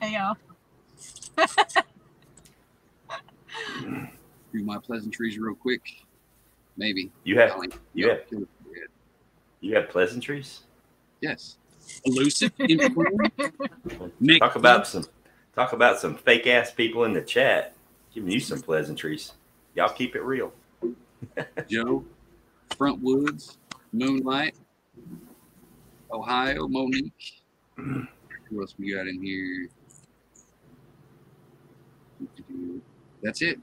Hey, y'all. Do my pleasantries real quick. Maybe. You have pleasantries? Yes. Elusive. Talk about some fake ass people in the chat giving you some pleasantries. Y'all keep it real. Joe, Front Woods, Moonlight, Ohio, Monique. Who else we got in here? That's it.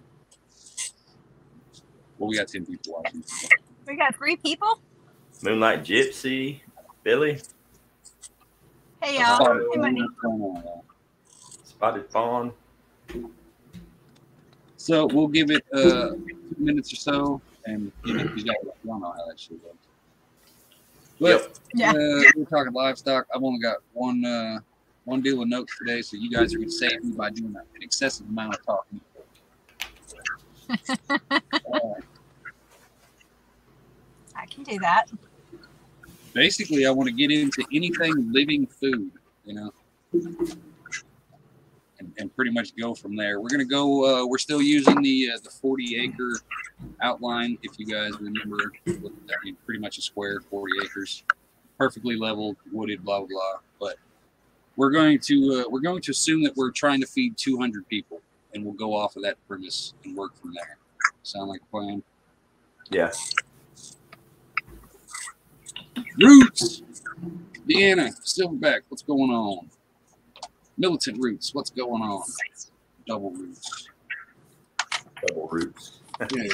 Well, we got 10 people watching. We got 3 people? Moonlight Gypsy, Billy. Hey, y'all. Hey, Money. Spotted Fawn. So we'll give it 2 minutes or so, and you don't know how that shit goes. But we're talking livestock. I've only got one deal of notes today, so you guys are going to save me by doing an excessive amount of talking. I can do that. Basically, I want to get into anything living food, and pretty much go from there. We're going to go, we're still using the 40-acre outline, if you guys remember. I mean, pretty much a square, 40 acres, perfectly leveled, wooded, blah, blah, blah. But we're going to assume that we're trying to feed 200 people, and we'll go off of that premise and work from there. Sound like a plan? Yeah. Roots, Deanna, Silverback, what's going on? Militant Roots, what's going on? Double Roots. Yeah.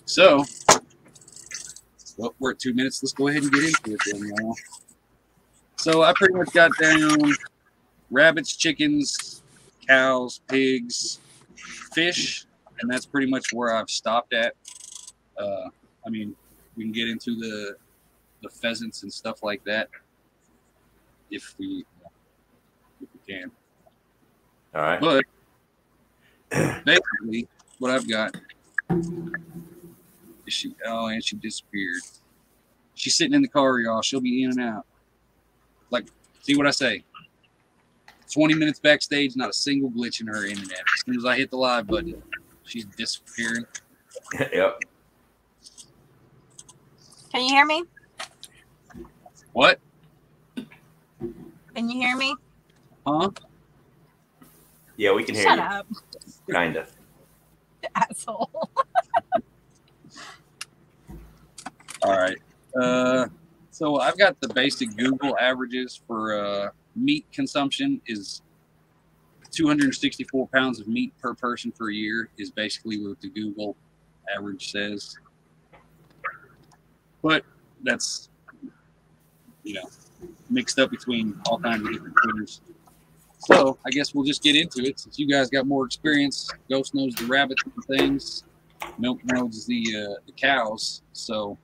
So, well, we're at 2 minutes. Let's go ahead and get into it then, y'all. So I pretty much got down rabbits, chickens, cows, pigs, fish, and that's pretty much where I've stopped at. I mean, we can get into the pheasants and stuff like that if we can. All right. But basically, what I've got is she disappeared. She's sitting in the car, y'all. She'll be in and out. Like, see what I say? 20 minutes backstage, not a single glitch in her internet. As soon as I hit the live button, she's disappearing. Yep. Can you hear me? What? Can you hear me? Huh? Yeah, we can hear Shut you. up. Kind of. Asshole. All right. So I've got the basic Google averages for meat consumption is 264 pounds of meat per person per year is basically what the Google average says. But that's, mixed up between all kinds of different critters. So I guess we'll just get into it. Since you guys got more experience, Ghost knows the rabbits and things. Milk knows the cows. So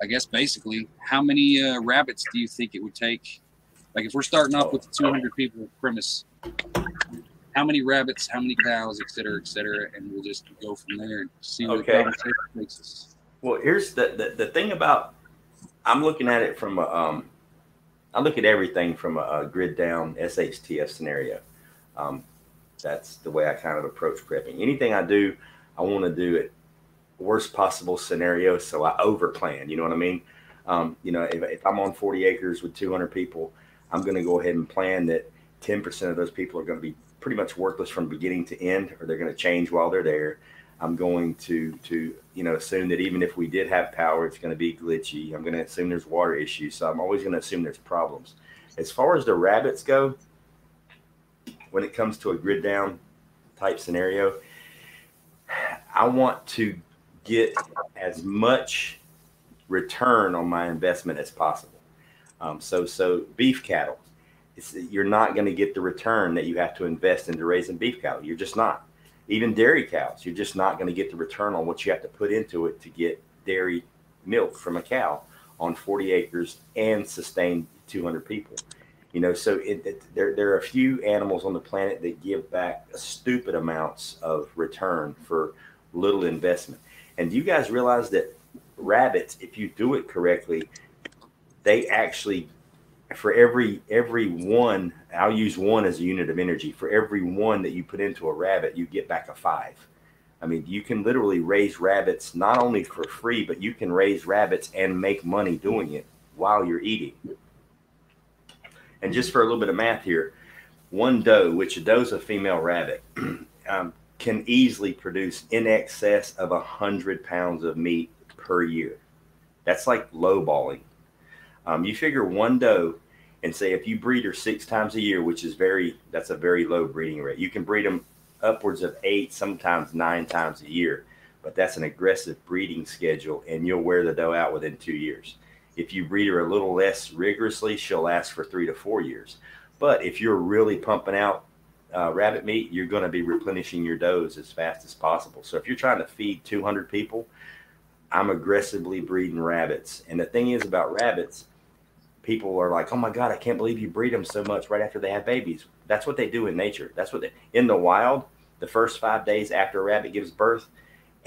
I guess basically, how many rabbits do you think it would take? Like if we're starting off with the 200 people premise, how many rabbits, how many cows, et cetera, and we'll just go from there and see where the conversation takes us. Well, here's the thing about, I'm looking at it from I look at everything from a grid down SHTF scenario. That's the way I kind of approach prepping. Anything I do, I want to do it worst possible scenario, so I over plan. You know what I mean? If I'm on 40 acres with 200 people, I'm going to go ahead and plan that 10% of those people are going to be pretty much worthless from beginning to end, or they're going to change while they're there. I'm going to assume that even if we did have power, it's going to be glitchy. I'm going to assume there's water issues. So I'm always going to assume there's problems. As far as the rabbits go, when it comes to a grid down type scenario, I want to get as much return on my investment as possible. So beef cattle, you're not going to get the return that you have to invest into raising beef cattle. You're just not. Even dairy cows, you're just not going to get the return on what you have to put into it to get dairy milk from a cow on 40 acres and sustain 200 people. So there are a few animals on the planet that give back stupid amounts of return for little investment. And do you guys realize that rabbits, if you do it correctly, they actually for every one, I'll use one as a unit of energy. For every one that you put into a rabbit, you get back a 5. I mean, you can literally raise rabbits not only for free, but you can raise rabbits and make money doing it while you're eating. And just for a little bit of math here, one doe, which a doe is a female rabbit, can easily produce in excess of 100 pounds of meat per year. That's like lowballing. You figure one doe, and say if you breed her 6 times a year, which is that's a very low breeding rate. You can breed them upwards of 8, sometimes 9 times a year, but that's an aggressive breeding schedule, and you'll wear the doe out within 2 years. If you breed her a little less rigorously, she'll last for 3 to 4 years. But if you're really pumping out rabbit meat, you're going to be replenishing your does as fast as possible. So if you're trying to feed 200 people, I'm aggressively breeding rabbits. And the thing is about rabbits, people are like, oh my God, I can't believe you breed them so much right after they have babies. That's what they do in nature. That's what in the wild, the first 5 days after a rabbit gives birth,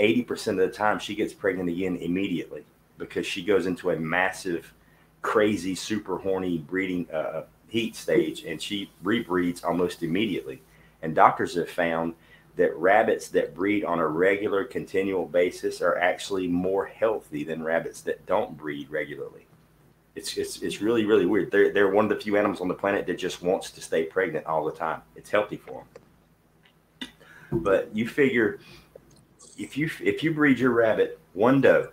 80% of the time she gets pregnant again immediately, because she goes into a massive, crazy, super horny breeding heat stage, and she rebreeds almost immediately. And doctors have found that rabbits that breed on a regular, continual basis are actually more healthy than rabbits that don't breed regularly. It's really, really weird. They're one of the few animals on the planet that just wants to stay pregnant all the time. It's healthy for them. But you figure if you breed your rabbit, one doe,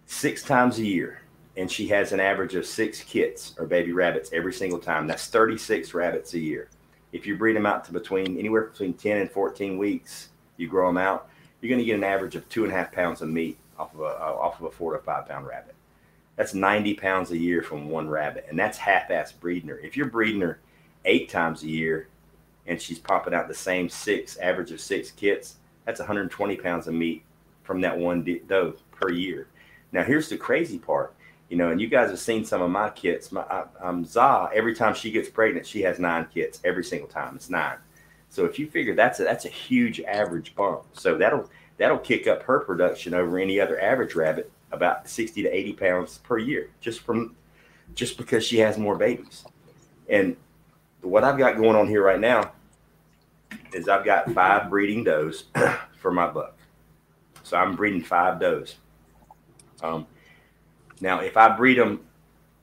6 times a year, and she has an average of 6 kits or baby rabbits every single time, that's 36 rabbits a year. If you breed them out to anywhere between 10 and 14 weeks, you grow them out, you're going to get an average of 2.5 pounds of meat off of a 4 to 5 pound rabbit. That's 90 pounds a year from one rabbit, and that's half-ass breeding her. If you're breeding her 8 times a year and she's popping out the same average of 6 kits, that's 120 pounds of meat from that one doe per year. Now, here's the crazy part, and you guys have seen some of my kits. Za, every time she gets pregnant, she has 9 kits every single time. It's 9. So if you figure that's a huge average bump. So that'll kick up her production over any other average rabbit about 60 to 80 pounds per year, just because she has more babies. And what I've got going on here right now is I've got 5 breeding does for my buck. So I'm breeding 5 does. Now, if I breed them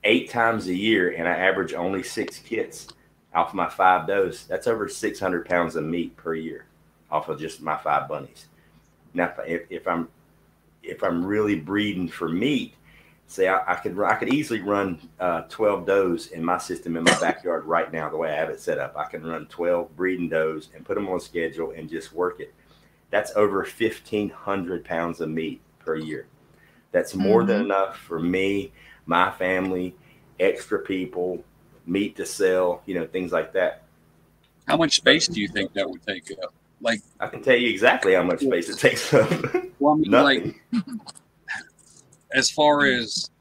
8 times a year and I average only 6 kits off of my 5 does, that's over 600 pounds of meat per year off of just my 5 bunnies. Now, if I'm really breeding for meat, say I could easily run 12 does in my system in my backyard right now, the way I have it set up. I can run 12 breeding does and put them on schedule and just work it. That's over 1,500 pounds of meat per year. That's more than enough for me, my family, extra people, meat to sell, things like that. How much space do you think that would take up? Like, I can tell you exactly how much space it takes up. Well, I mean, like, as far as,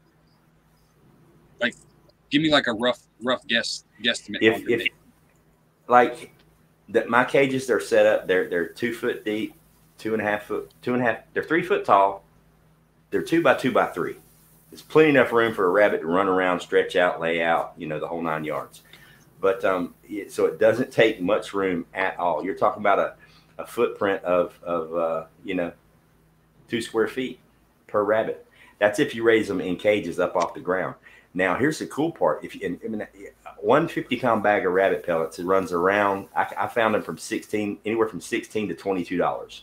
like, give me like a rough guesstimate. My cages are set up, they're 2 foot deep, 2.5 foot, they're 3 foot tall. They're 2 by 2 by 3. There's plenty enough room for a rabbit to run around, stretch out, lay out, the whole 9 yards. But so it doesn't take much room at all. You're talking about a footprint of 2 square feet per rabbit. That's if you raise them in cages up off the ground. Now, here's the cool part. One 50-pound bag of rabbit pellets, it runs around, I found them anywhere from $16 to $22.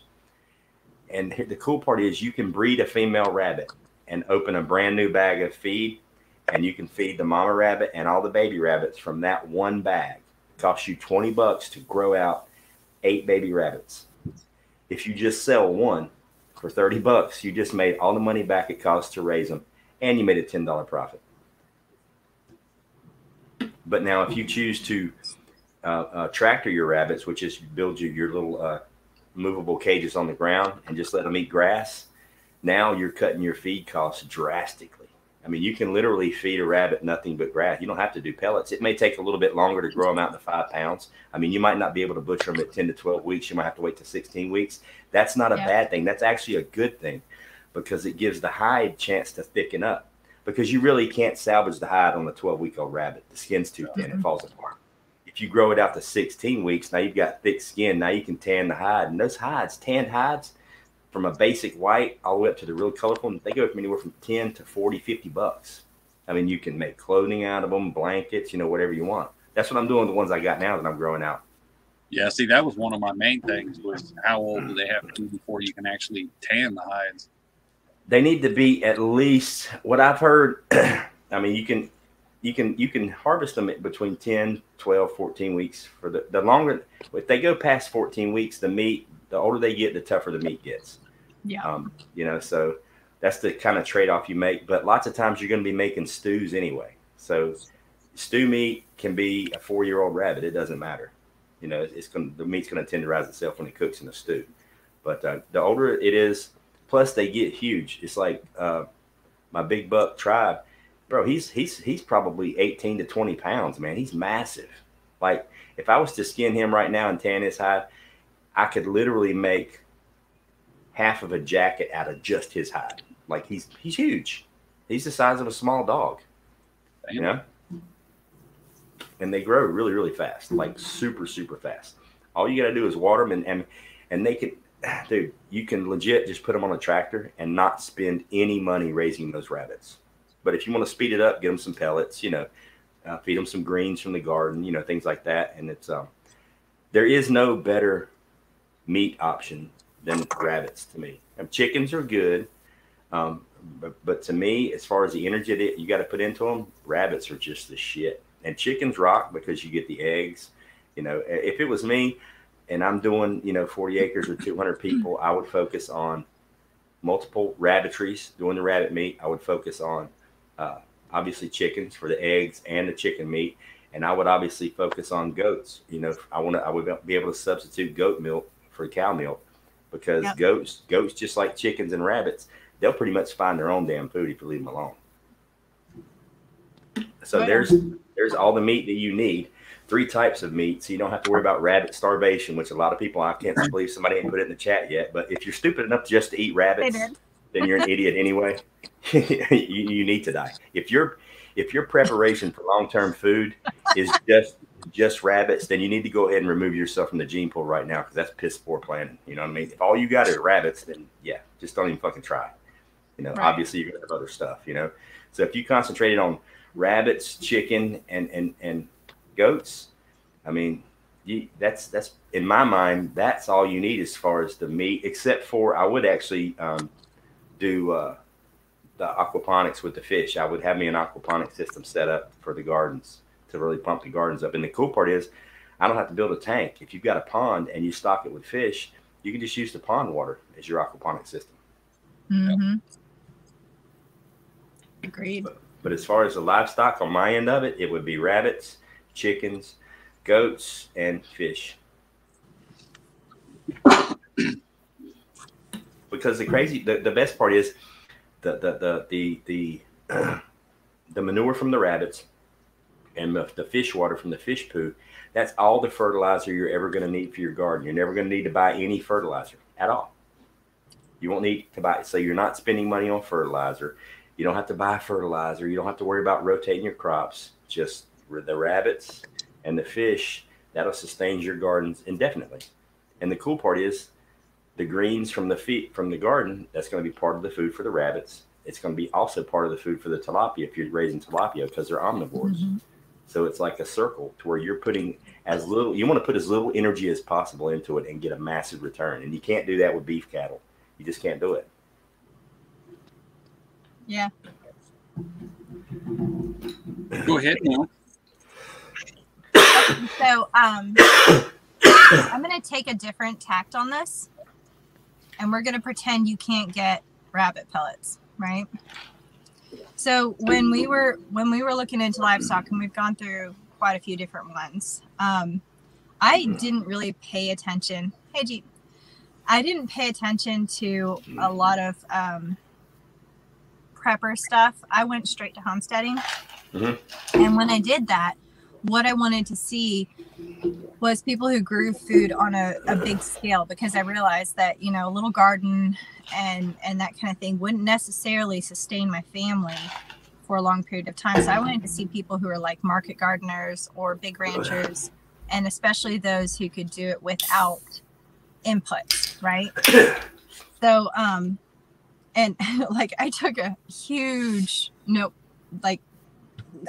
And the cool part is you can breed a female rabbit and open a brand new bag of feed, and you can feed the mama rabbit and all the baby rabbits from that one bag. It costs you $20 to grow out 8 baby rabbits. If you just sell one for $30, you just made all the money back it costs to raise them, and you made a $10 profit. But now if you choose to tractor your rabbits, which is build your little movable cages on the ground and just let them eat grass, now you're cutting your feed costs drastically. I mean, you can literally feed a rabbit nothing but grass. You don't have to do pellets. It may take a little bit longer to grow them out to 5 pounds. I mean, you might not be able to butcher them at 10 to 12 weeks. You might have to wait to 16 weeks. That's not a bad thing. That's actually a good thing, because it gives the hide chance to thicken up. because you really can't salvage the hide on a 12-week-old rabbit. The skin's too thin; it falls apart. If you grow it out to 16 weeks, now you've got thick skin. Now you can tan the hide, and those hides, tanned hides, from a basic white all the way up to the real colorful, they go from anywhere from 10 to 40, 50 bucks. I mean, you can make clothing out of them, blankets, whatever you want. That's what I'm doing with the ones I got now that I'm growing out. Yeah, see, that was one of my main things was how old do they have to be before you can actually tan the hides? They need to be at least, what I've heard, I mean, you can harvest them at between 10, 12, 14 weeks. For the longer, if they go past 14 weeks, the older they get, the tougher the meat gets. Yeah. So that's the kind of trade-off you make. But lots of times you're going to be making stews anyway. So stew meat can be a 4-year-old rabbit. It doesn't matter. The meat's going to tenderize itself when it cooks in a stew. But the older it is, plus they get huge. It's like my big buck tribe, bro. He's probably 18 to 20 pounds, man. He's massive. Like if I was to skin him right now and tan his hide, I could literally make half of a jacket out of just his hide. Like he's huge. He's the size of a small dog. Damn. And they grow really, really fast, like super, super fast. All you got to do is water them, and they can, dude, you can legit just put them on a tractor and not spend any money raising those rabbits. But if you want to speed it up, get them some pellets, feed them some greens from the garden, things like that. And it's there is no better meat option than rabbits to me. And chickens are good, but to me, as far as the energy that you got to put into them, rabbits are just the shit. And chickens rock because you get the eggs. If it was me and I'm doing, 40 acres with 200 people, I would focus on multiple rabbitries, doing the rabbit meat. I would focus on obviously chickens for the eggs and the chicken meat. And I would obviously focus on goats. I would be able to substitute goat milk for cow milk because goats, just like chickens and rabbits, they'll pretty much find their own damn food if you leave them alone. So there's all the meat that you need. 3 types of meat, so you don't have to worry about rabbit starvation, which a lot of people, I can't believe somebody ain't put it in the chat yet. But if you're stupid enough just to eat rabbits, then you're an idiot anyway. you need to die. If your preparation for long-term food is just rabbits, then you need to go ahead and remove yourself from the gene pool right now because that's piss poor planning. You know what I mean? If all you got is rabbits, then just don't even fucking try. Obviously you're gonna have other stuff. So if you concentrated on rabbits, chicken, and goats, I mean, that's in my mind, that's all you need as far as the meat, except for I would actually do the aquaponics with the fish. I would have me an aquaponics system set up for the gardens to really pump the gardens up. And the cool part is I don't have to build a tank. If you've got a pond and you stock it with fish, you can just use the pond water as your aquaponics system. Mm-hmm. Agreed. But as far as the livestock on my end of it, it would be rabbits, chickens, goats, and fish. Because the best part is the manure from the rabbits and the fish water from the fish poo. That's all the fertilizer you're ever going to need for your garden. You're never going to need to buy any fertilizer at all. You won't need to buy, so you're not spending money on fertilizer. You don't have to buy fertilizer. You don't have to worry about rotating your crops. Just the rabbits and the fish, that'll sustain your gardens indefinitely. And the cool part is the greens from the garden, that's going to be part of the food for the rabbits. It's going to be also part of the food for the tilapia if you're raising tilapia because they're omnivores. Mm-hmm. So it's like a circle to where you're putting you want to put as little energy as possible into it and get a massive return. And you can't do that with beef cattle. You just can't do it. Yeah. Go ahead now. So I'm going to take a different tact on this, and we're going to pretend you can't get rabbit pellets, right? So when we were looking into livestock, and we've gone through quite a few different ones, I didn't really pay attention. Hey, G. I didn't pay attention to a lot of prepper stuff. I went straight to homesteading. Mm-hmm. And when I did that, what I wanted to see was people who grew food on a big scale, because I realized that, a little garden and that kind of thing wouldn't necessarily sustain my family for a long period of time. So I wanted to see people who are like market gardeners or big ranchers, and especially those who could do it without inputs, right? So, and like I took a huge note, like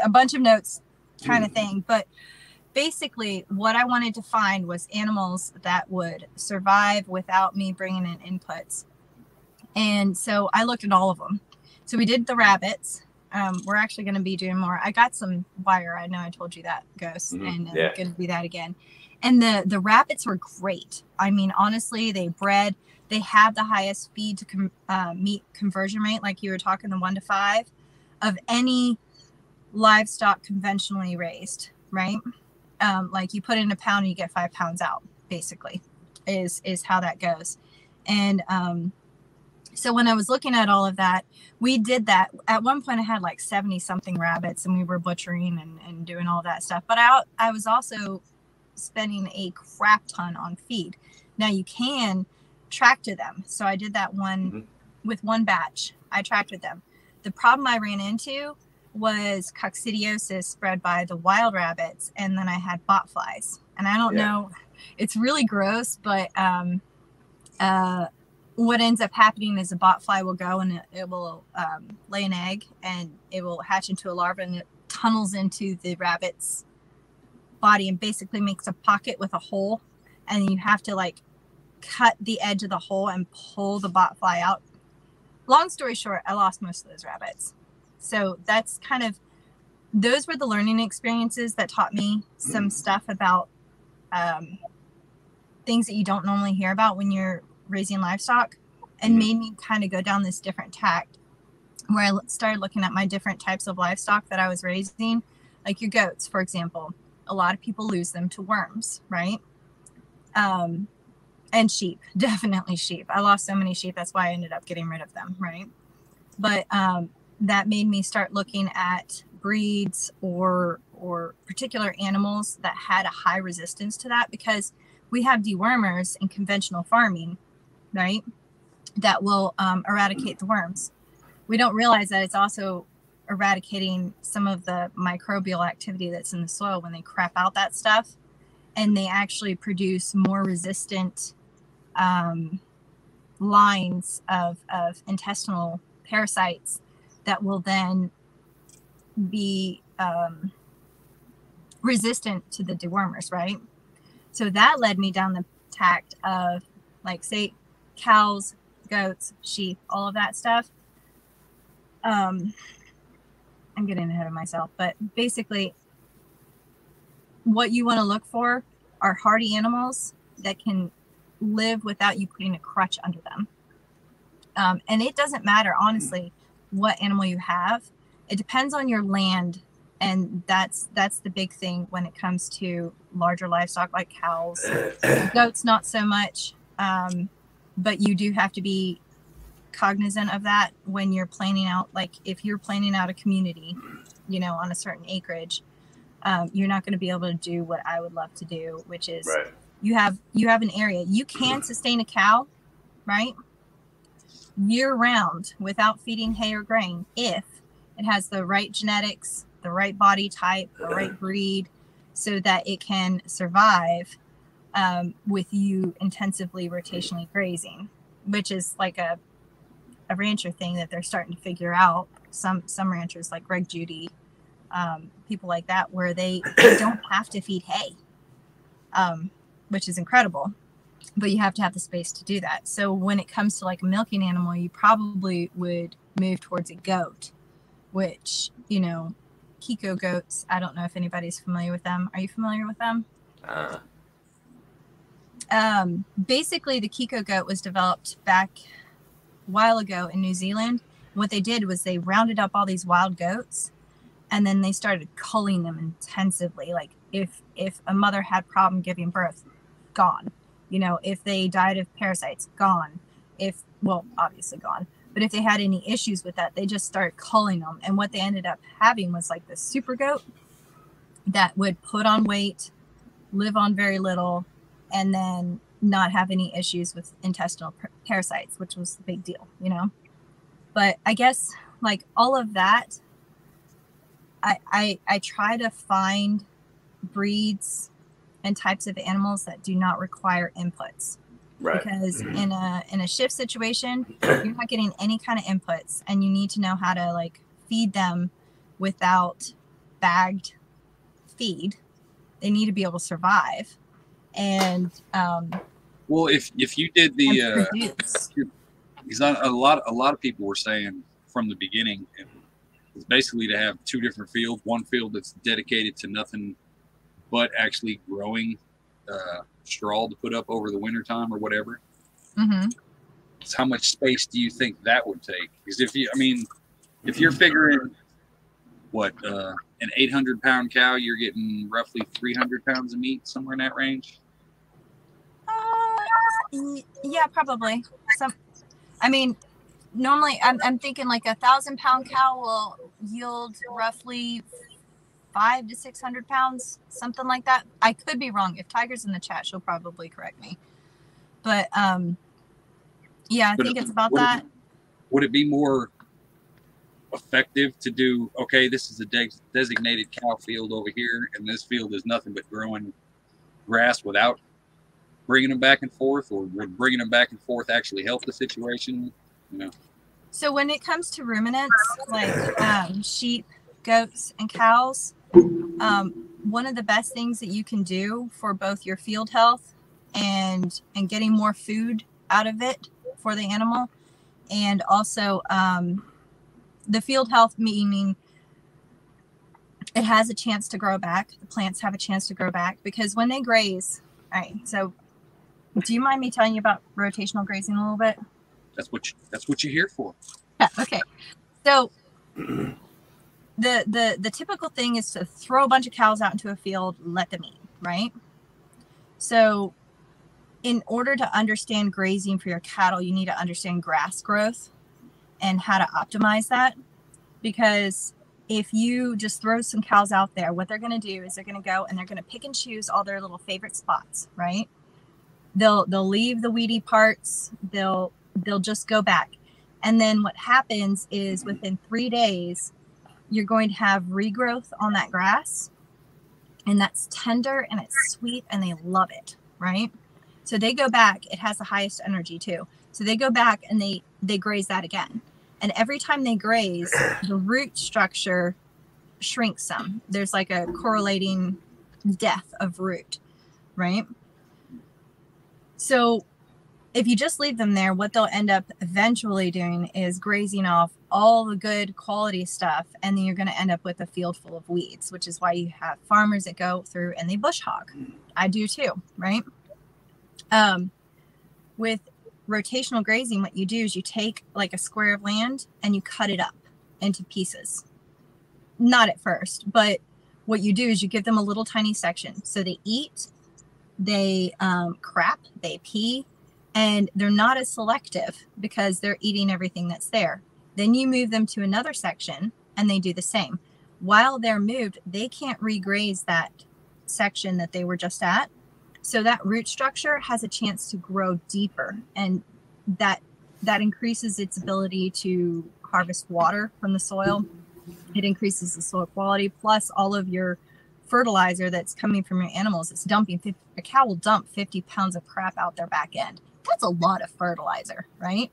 a bunch of notes kind of thing. But basically what I wanted to find was animals that would survive without me bringing in inputs. And so I looked at all of them. So we did the rabbits. We're actually going to be doing more. I got some wire. I know I told you that, Ghost, and I'm going to do that again. And the rabbits were great. I mean, honestly, they bred. They have the highest feed to meat conversion rate, like you were talking, the 1 to 5, of any livestock conventionally raised, right? Like you put in a pound and you get 5 pounds out, basically, is how that goes. And so when I was looking at all of that, we did that. At one point I had like 70 something rabbits, and we were butchering and doing all that stuff. But I was also spending a crap ton on feed. Now you can tractor them. So I did that one with one batch. I tractored them. The problem I ran into was coccidiosis spread by the wild rabbits, and then I had bot flies. And I don't know, it's really gross, but what ends up happening is a bot fly will go and it will lay an egg, and it will hatch into a larva, and it tunnels into the rabbit's body and basically makes a pocket with a hole, and you have to like cut the edge of the hole and pull the bot fly out. Long story short, I lost most of those rabbits. So that's kind of, those were the learning experiences that taught me some stuff about things that you don't normally hear about when you're raising livestock, and made me kind of go down this different tact where I started looking at my different types of livestock that I was raising, like your goats, for example. A lot of people lose them to worms, right? And sheep, definitely sheep. I lost so many sheep. That's why I ended up getting rid of them, right? But that made me start looking at breeds or particular animals that had a high resistance to that, because we have dewormers in conventional farming, right, that will eradicate the worms. We don't realize that it's also eradicating some of the microbial activity that's in the soil when they crap out that stuff, and they actually produce more resistant lines of intestinal parasites that will then be resistant to the dewormers, right? So that led me down the tact of, like, say, cows, goats, sheep, all of that stuff. I'm getting ahead of myself, but basically what you want to look for are hardy animals that can live without you putting a crutch under them. And it doesn't matter, honestly, what animal you have. It depends on your land, and that's the big thing when it comes to larger livestock like cows. Goats, not so much, but you do have to be cognizant of that when you're planning out, like if you're planning out a community, you know, on a certain acreage, you're not going to be able to do what I would love to do, which is you have an area you can sustain a cow, right, year round without feeding hay or grain if it has the right genetics, the right body type, the right breed, so that it can survive with you intensively rotationally grazing, which is like a rancher thing that they're starting to figure out. Some ranchers like Greg Judy, people like that, where they don't have to feed hay, which is incredible, but you have to have the space to do that. So when it comes to like a milking animal, you probably would move towards a goat, which, you know, Kiko Goats, I don't know if anybody's familiar with them. Are you familiar with them? Basically the Kiko Goat was developed back a while ago in New Zealand. What they did was they rounded up all these wild goats, and then they started culling them intensively. Like if a mother had problem giving birth, gone. You know, if they died of parasites, gone. Well, obviously gone. But if they had any issues with that, they just started culling them. And what they ended up having was like the super goat that would put on weight, live on very little, and then not have any issues with intestinal parasites, which was the big deal, you know? But I guess like all of that I try to find breeds and types of animals that do not require inputs. Right. Because in a shift situation, you're not getting any kind of inputs, and you need to know how to like feed them without bagged feed. They need to be able to survive. And well, if you did the produce. because a lot of people were saying from the beginning, it's basically to have two different fields. One field that's dedicated to nothing but actually growing straw to put up over the winter time or whatever. Mm-hmm. So how much space do you think that would take? Because if you're figuring what an 800-pound cow, you're getting roughly 300 pounds of meat, somewhere in that range. Yeah, probably. Normally I'm thinking like 1,000-pound cow will yield roughly 500 to 600 pounds, something like that. I could be wrong. If Tiger's in the chat, she'll probably correct me. But yeah, I think it's about that. Would it be more effective to do, okay, this is a designated cow field over here, and this field is nothing but growing grass without bringing them back and forth, or would bringing them back and forth actually help the situation? So when it comes to ruminants like sheep, goats, and cows, one of the best things that you can do for both your field health and getting more food out of it for the animal, and also the field health, meaning it has a chance to grow back. The plants have a chance to grow back because when they graze. All right. So do you mind me telling you about rotational grazing a little bit? That's what you're here for. Yeah. Okay. So the typical thing is to throw a bunch of cows out into a field, let them eat, right? So in order to understand grazing for your cattle, you need to understand grass growth and how to optimize that. Because if you just throw some cows out there, what they're going to do is they're going to go and they're going to pick and choose all their little favorite spots, right? They'll leave the weedy parts. They'll just go back. And then what happens is within 3 days, you're going to have regrowth on that grass. And that's tender and it's sweet and they love it, right? So they go back. It has the highest energy too. So they go back and they graze that again. And every time they graze, the root structure shrinks some. There's like a correlating death of root, right? So if you just leave them there, what they'll end up eventually doing is grazing off all the good quality stuff. And then you're going to end up with a field full of weeds, which is why you have farmers that go through and they bush hog. I do too, right? With rotational grazing, what you do is you take like a square of land and you cut it up into pieces. Not at first, but what you do is you give them a little tiny section. So they eat, they crap, they pee, and they're not as selective because they're eating everything that's there. Then you move them to another section and they do the same. While they're moved, they can't regraze that section that they were just at. So that root structure has a chance to grow deeper, and that increases its ability to harvest water from the soil. It increases the soil quality, plus all of your fertilizer that's coming from your animals. It's dumping, a cow will dump 50 pounds of crap out their back end. That's a lot of fertilizer, right?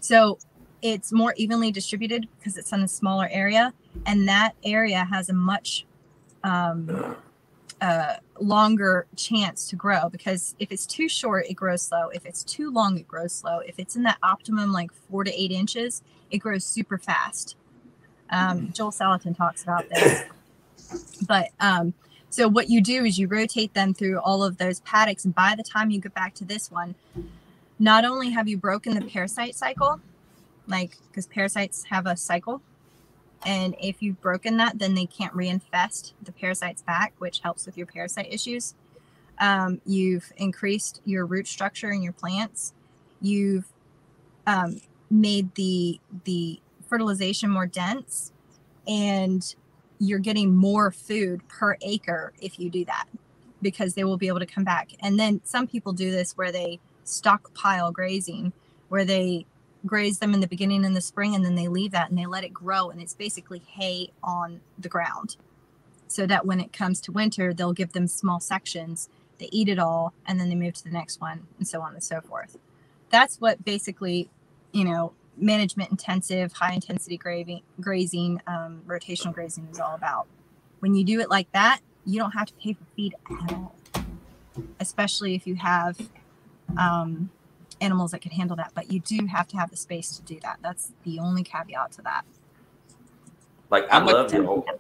So it's more evenly distributed because it's in a smaller area, and that area has a much longer chance to grow, because if it's too short, it grows slow. If it's too long, it grows slow. If it's in that optimum, like 4 to 8 inches, it grows super fast. Joel Salatin talks about this. But so what you do is you rotate them through all of those paddocks, and by the time you get back to this one, not only have you broken the parasite cycle, like, because parasites have a cycle, and if you've broken that, then they can't reinfest the parasites back, which helps with your parasite issues. You've increased your root structure in your plants. You've made the fertilization more dense, and you're getting more food per acre if you do that, because they will be able to come back. And then some people do this where they stockpile grazing, where they graze them in the beginning in the spring, and then they leave that and they let it grow, and it's basically hay on the ground, so that when it comes to winter, they'll give them small sections, they eat it all, and then they move to the next one, and so on and so forth. That's what basically, you know, management intensive, high intensity grazing, rotational grazing is all about. When you do it like that, you don't have to pay for feed at all, especially if you have animals that can handle that. But you do have to have the space to do that. That's the only caveat to that. Like, I love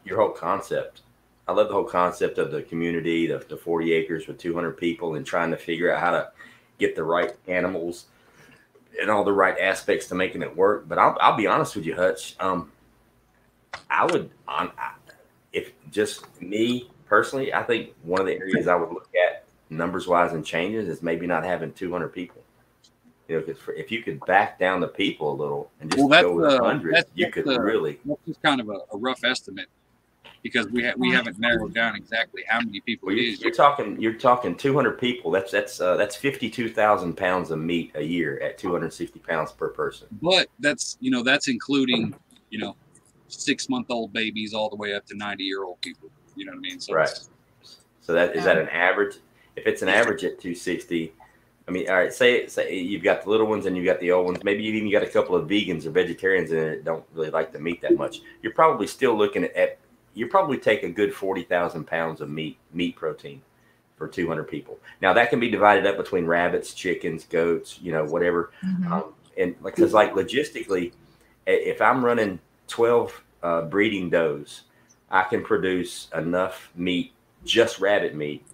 your whole concept. I love the whole concept of the community, the 40 acres with 200 people, and trying to figure out how to get the right animals and all the right aspects to making it work. But I'll be honest with you, Hutch. If just me personally, I think one of the areas I would look at numbers wise and changes is maybe not having 200 people. You know, because if you could back down the people a little and just go with 100, you could really. That's just kind of a rough estimate, because we haven't narrowed down exactly how many people it is. You're talking 200 people. That's 52,000 pounds of meat a year at 260 pounds per person. But that's including 6-month-old babies all the way up to 90-year-old people. You know what I mean? So right. So that is that an average? If it's an average at 260, I mean, all right. Say you've got the little ones and you've got the old ones. Maybe you've even got a couple of vegans or vegetarians in it that don't really like the meat that much. You're probably still looking at. You probably take a good 40,000 pounds of meat protein for 200 people. Now that can be divided up between rabbits, chickens, goats, whatever. And because logistically, if I'm running 12 breeding does, I can produce enough meat, just rabbit meat,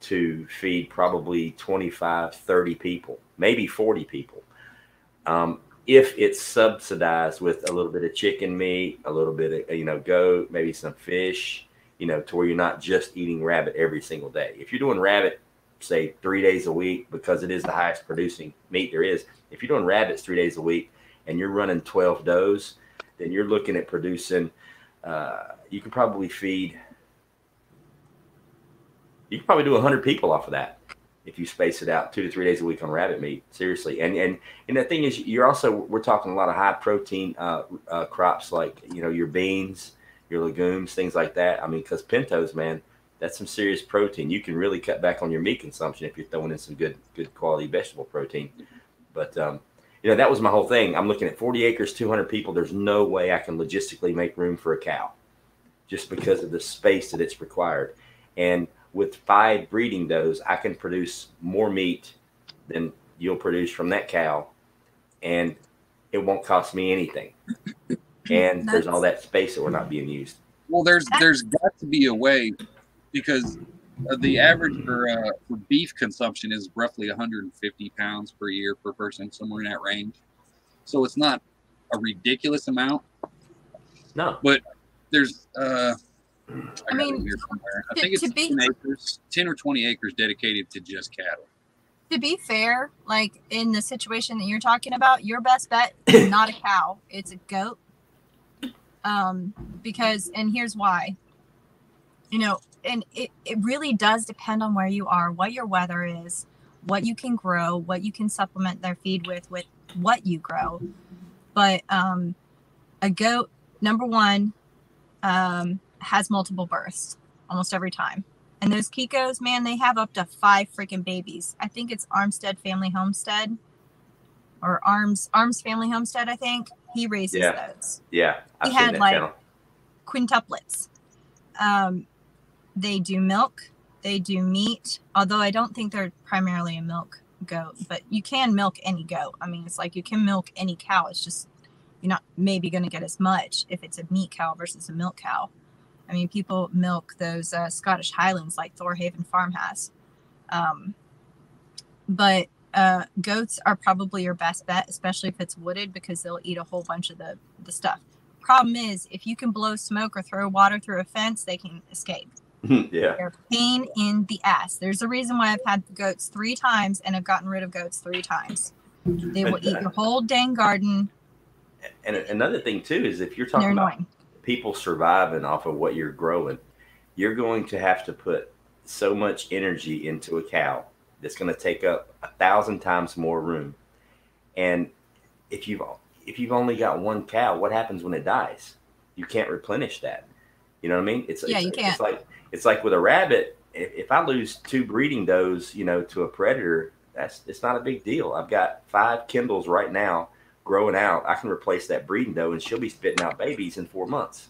to feed probably 25, 30 people, maybe 40 people. If it's subsidized with a little bit of chicken meat, a little bit of, goat, maybe some fish, to where you're not just eating rabbit every single day. If you're doing rabbit, say 3 days a week, because it is the highest producing meat there is. If you're doing rabbits 3 days a week and you're running 12 does, then you're looking at producing, you can probably do 100 people off of that if you space it out 2 to 3 days a week on rabbit meat. Seriously. And the thing is, we're talking a lot of high protein crops, like, your beans, your legumes, things like that. I mean, because pintos, man, that's some serious protein. You can really cut back on your meat consumption if you're throwing in some good quality vegetable protein. But, that was my whole thing. I'm looking at 40 acres, 200 people. There's no way I can logistically make room for a cow just because of the space that it's required. And with 5 breeding does, I can produce more meat than you'll produce from that cow, and it won't cost me anything. And there's all that space that we're not being used. Well, there's got to be a way, because the average for beef consumption is roughly 150 pounds per year per person, somewhere in that range. So it's not a ridiculous amount. No, but there's I think it's 10 or 20 acres dedicated to just cattle. To be fair, like in the situation that you're talking about, your best bet is not a cow, it's a goat. Because, and here's why, and it really does depend on where you are, what your weather is, what you can grow, what you can supplement their feed with what you grow. But a goat, number one, has multiple births almost every time. And those Kikos, man, they have up to 5 freaking babies. I think it's Armstead Family Homestead, or Arms Family Homestead, I think. He raises those. Yeah. He had like quintuplets. They do milk, they do meat, although I don't think they're primarily a milk goat, but you can milk any goat. I mean, it's like you can milk any cow. It's just you're not maybe going to get as much if it's a meat cow versus a milk cow. I mean, people milk those Scottish Highlands like Thorhaven Farm has. But goats are probably your best bet, especially if it's wooded, because they'll eat a whole bunch of the stuff. Problem is, if you can blow smoke or throw water through a fence, they can escape. Yeah. They're a pain in the ass. There's a reason why I've had goats 3 times and I've gotten rid of goats 3 times. They will eat your whole dang garden. And another thing too is, if you're talking about people surviving off of what you're growing, you're going to have to put so much energy into a cow that's going to take up 1,000 times more room. And if you've only got one cow, what happens when it dies? You can't replenish that. You know what I mean? You can't. It's like with a rabbit. If I lose 2 breeding does, you know, to a predator, it's not a big deal. I've got 5 Kindles right now growing out. I can replace that breeding doe, and she'll be spitting out babies in 4 months.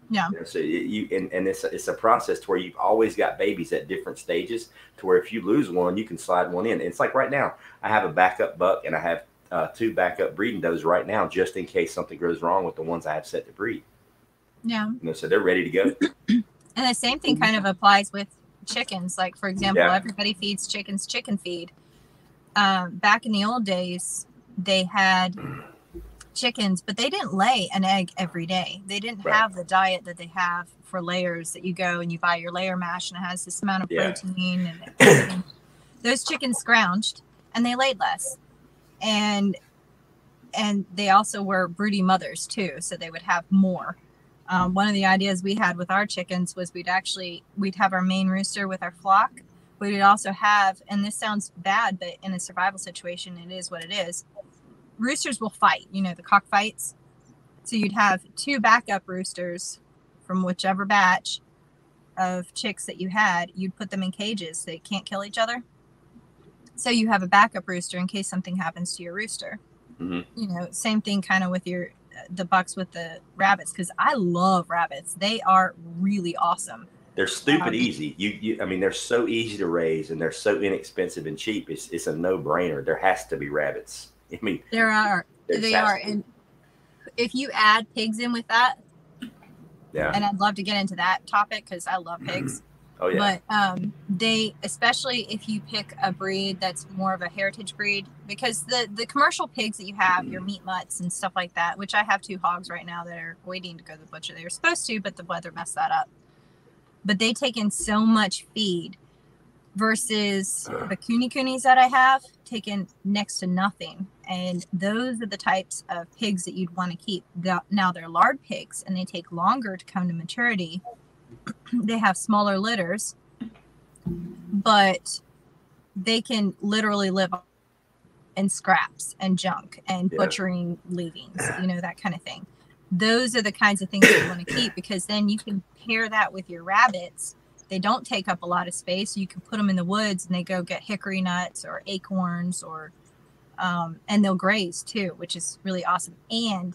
Yeah. You know, so it's a process to where you've always got babies at different stages, to where if you lose one, you can slide one in. It's like right now, I have a backup buck and I have 2 backup breeding does right now, just in case something goes wrong with the ones I have set to breed. Yeah. You know, so they're ready to go. And the same thing kind of applies with chickens. Like, for example, everybody feeds chickens chicken feed. Back in the old days, they had chickens, but they didn't lay an egg every day. They didn't have the diet that they have for layers, that you go and you buy your layer mash and it has this amount of protein and everything. Those chickens scrounged and they laid less. And they also were broody mothers too, so they would have more. One of the ideas we had with our chickens was we'd have our main rooster with our flock. We'd also have, and this sounds bad, but in a survival situation, it is what it is. Roosters will fight, you know, the cockfights. So you'd have 2 backup roosters from whichever batch of chicks that you had. You'd put them in cages. They can't kill each other. So you have a backup rooster in case something happens to your rooster. Mm-hmm. You know, same thing kind of with the bucks with the rabbits, because I love rabbits. They are really awesome. They're stupid easy. I mean, they're so easy to raise and they're so inexpensive and cheap. It's a no-brainer. There has to be rabbits. I mean, they are. And if you add pigs in with that, and I'd love to get into that topic because I love pigs. Oh yeah. But they, especially if you pick a breed that's more of a heritage breed, because the commercial pigs that you have, your meat mutts and stuff like that, which I have 2 hogs right now that are waiting to go to the butcher. They were supposed to, but the weather messed that up. But they take in so much feed versus the coonies that I have taken next to nothing. And those are the types of pigs that you'd want to keep. Now they're lard pigs and they take longer to come to maturity. They have smaller litters, but they can literally live in scraps and junk and butchering leavings, you know, that kind of thing. Those are the kinds of things that you want to keep, because then you can pair that with your rabbits. They don't take up a lot of space. So you can put them in the woods and they go get hickory nuts or acorns or, and they'll graze too, which is really awesome. And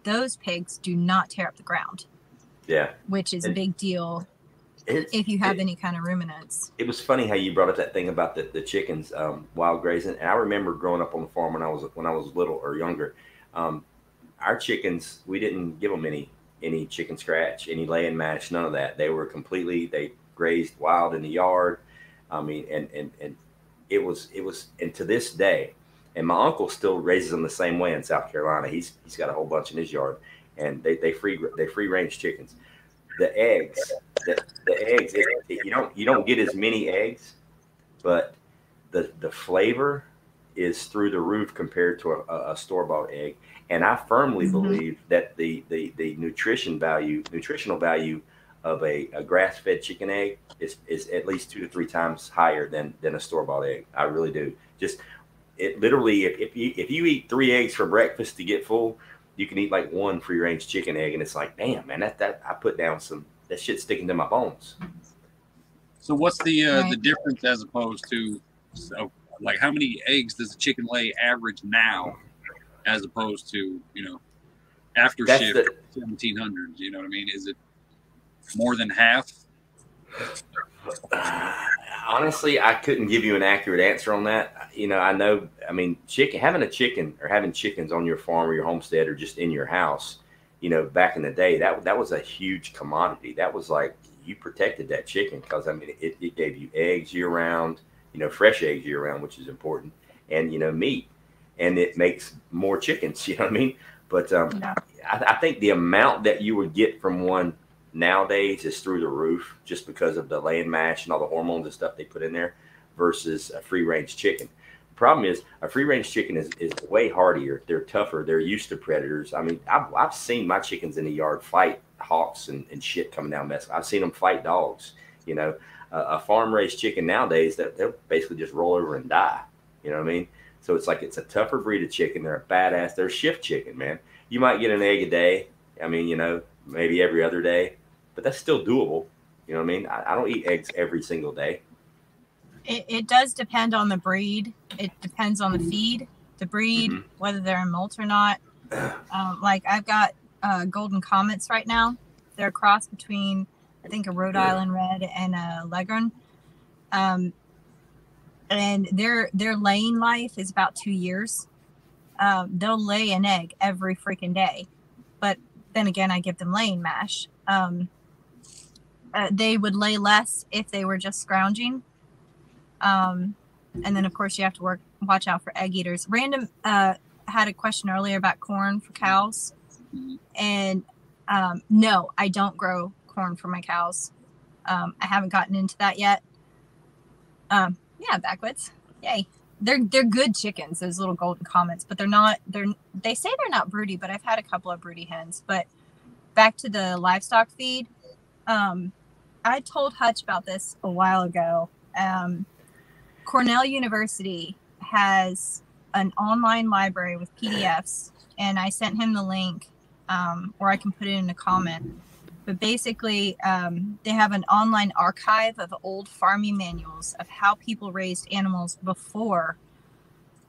those pigs do not tear up the ground. Yeah. Which is a big deal if you have any kind of ruminants. It was funny how you brought up that thing about the chickens, wild grazing. And I remember growing up on the farm when I was little or younger. Our chickens, we didn't give them any chicken scratch, any laying mash, none of that. They grazed wild in the yard. I mean, and it was, and to this day, and my uncle still raises them the same way in South Carolina. He's got a whole bunch in his yard, and they free range chickens. The eggs, you don't get as many eggs, but the flavor is through the roof compared to a store-bought egg. And I firmly believe that the nutritional value of a grass-fed chicken egg is at least 2 to 3 times higher than a store-bought egg. I really do. Just it literally, if you eat 3 eggs for breakfast to get full, you can eat like 1 free-range chicken egg, and it's like, damn, man, that I put down that shit sticking to my bones. So what's the difference as opposed to, like, how many eggs does a chicken lay average now, as opposed to, you know, after shift 1700s? You know what I mean? Is it more than half? Honestly, I couldn't give you an accurate answer on that. You know, having chickens on your farm or your homestead or just in your house, you know, back in the day, that was a huge commodity. That was like, you protected that chicken because, I mean, it gave you eggs year round, you know, fresh eggs year round, which is important, and, you know, meat, and it makes more chickens, you know what I mean? But I think the amount that you would get from one nowadays is through the roof, just because of the laying mash and all the hormones and stuff they put in there versus a free range chicken. The problem is a free range chicken is way hardier. They're tougher. They're used to predators. I mean, I've seen my chickens in the yard fight hawks and shit coming down mess. I've seen them fight dogs. You know, a farm raised chicken nowadays, they'll basically just roll over and die. You know what I mean? So it's like it's a tougher breed of chicken. They're a badass. They're shift chicken, man. You might get an egg a day. I mean, you know, maybe every other day, but that's still doable. You know what I mean? I don't eat eggs every single day. It does depend on the breed. It depends on the feed, the breed, whether they're in molt or not. Like I've got golden comets right now. They're a cross between, I think, a Rhode Island red and a Leghorn. And their laying life is about 2 years. They'll lay an egg every freaking day. But then again, I give them laying mash. They would lay less if they were just scrounging. And then, of course, you have to watch out for egg eaters. Random had a question earlier about corn for cows. And no, I don't grow corn for my cows. I haven't gotten into that yet. Yeah, backwoods. Yay. They're good chickens, those little golden comets, but they say they're not broody, but I've had a couple of broody hens. But back to the livestock feed. I told Hutch about this a while ago. Cornell University has an online library with PDFs, and I sent him the link, or I can put it in a comment. But basically, they have an online archive of old farming manuals of how people raised animals before,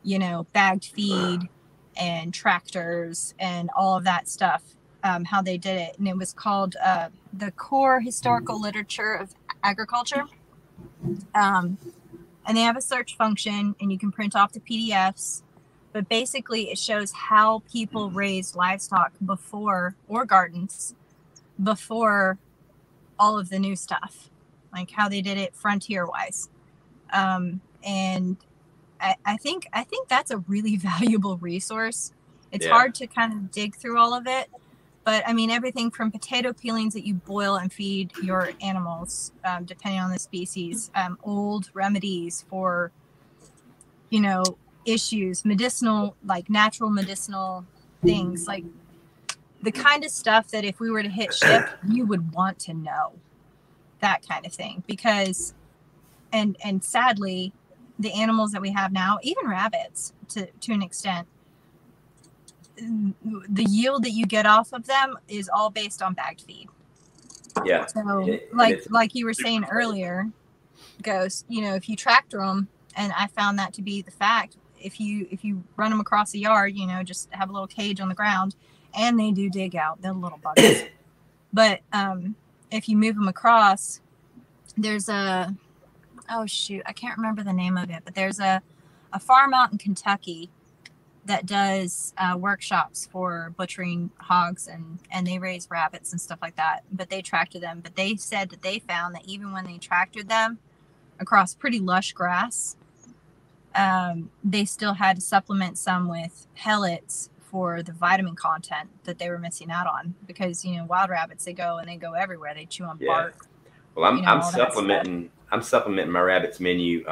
you know, bagged feed and tractors and all of that stuff, how they did it. And it was called the Core Historical Literature of Agriculture. And they have a search function, and you can print off the PDFs. But basically, it shows how people raised livestock before, or gardens, before all of the new stuff, like how they did it frontier wise. And I think that's a really valuable resource. It's hard to kind of dig through all of it, but I mean, everything from potato peelings that you boil and feed your animals, depending on the species, old remedies for, you know, issues, medicinal, like natural medicinal things, like the kind of stuff that if we were to hit ship, you would want to know, that kind of thing. Because, and sadly, the animals that we have now, even rabbits to an extent, the yield that you get off of them is all based on bagged feed. Yeah. So like you were saying earlier, Ghost, you know, if you tractor them, and I found that to be the fact, if you run them across the yard, you know, just have a little cage on the ground, and they do dig out, they're little buggers. But if you move them across, there's a, oh shoot, I can't remember the name of it, but there's a farm out in Kentucky that does workshops for butchering hogs, and they raise rabbits and stuff like that, but they tractor them. But they said that they found that even when they tractored them across pretty lush grass, they still had to supplement some with pellets for the vitamin content that they were missing out on, because, you know, wild rabbits, they go everywhere. They chew on bark. Well, I'm supplementing my rabbits menu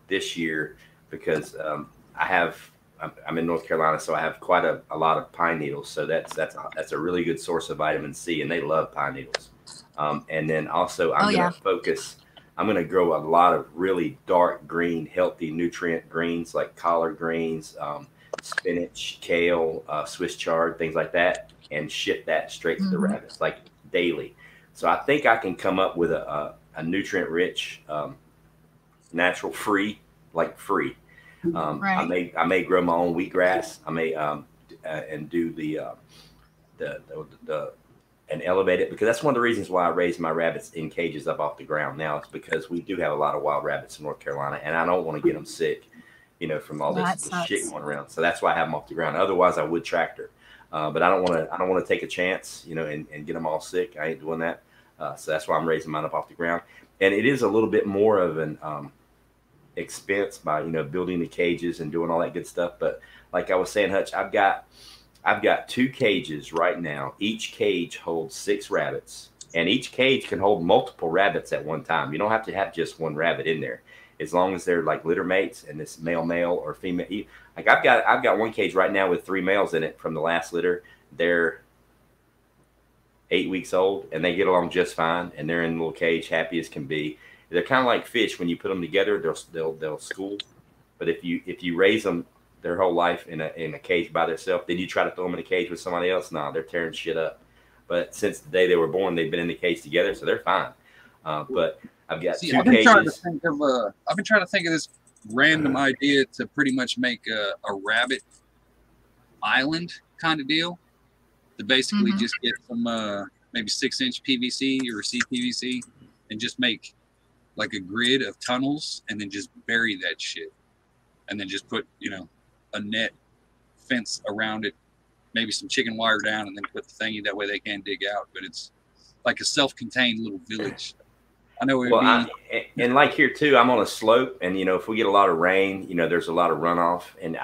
this year because I'm in North Carolina, so I have quite a lot of pine needles. So that's a really good source of vitamin C, and they love pine needles. And then also I'm going to grow a lot of really dark green, healthy nutrient greens like collard greens, spinach, kale, Swiss chard, things like that, and ship that straight to the rabbits like daily. So I think I can come up with a nutrient rich, natural free. Right. I may grow my own wheatgrass. I may and do and elevate it, because that's one of the reasons why I raise my rabbits in cages up off the ground now. It's because we do have a lot of wild rabbits in North Carolina, and I don't want to get them sick, you know, from all this shit going around. So that's why I have them off the ground. Otherwise, I would tractor, but I don't want to take a chance, you know, and get them all sick. I ain't doing that. So that's why I'm raising mine up off the ground, and it is a little bit more of an expense by, you know, building the cages and doing all that good stuff. But like I was saying, Hutch, I've got 2 cages right now. Each cage holds 6 rabbits, and each cage can hold multiple rabbits at one time. You don't have to have just one rabbit in there, as long as they're like litter mates and this male or female. Like I've got one cage right now with 3 males in it from the last litter. They're 8 weeks old, and they get along just fine, and they're in the little cage, happy as can be. They're kind of like fish. When you put them together, they'll school. But if you raise them, their whole life in a cage by themselves. Did you try to throw them in a cage with somebody else? No, they're tearing shit up. But since the day they were born, they've been in the cage together, so they're fine. But I've got two cages. I've been trying to think of this random idea to pretty much make a rabbit island kind of deal. To basically just get some maybe 6-inch PVC or CPVC and just make like a grid of tunnels and then just bury that shit. And then just put, you know, a net fence around it, maybe some chicken wire down, and then put the thingy. That way they can't dig out. But it's like a self-contained little village. I know it would be. And like here too, I'm on a slope, and you know, if we get a lot of rain, you know, there's a lot of runoff, and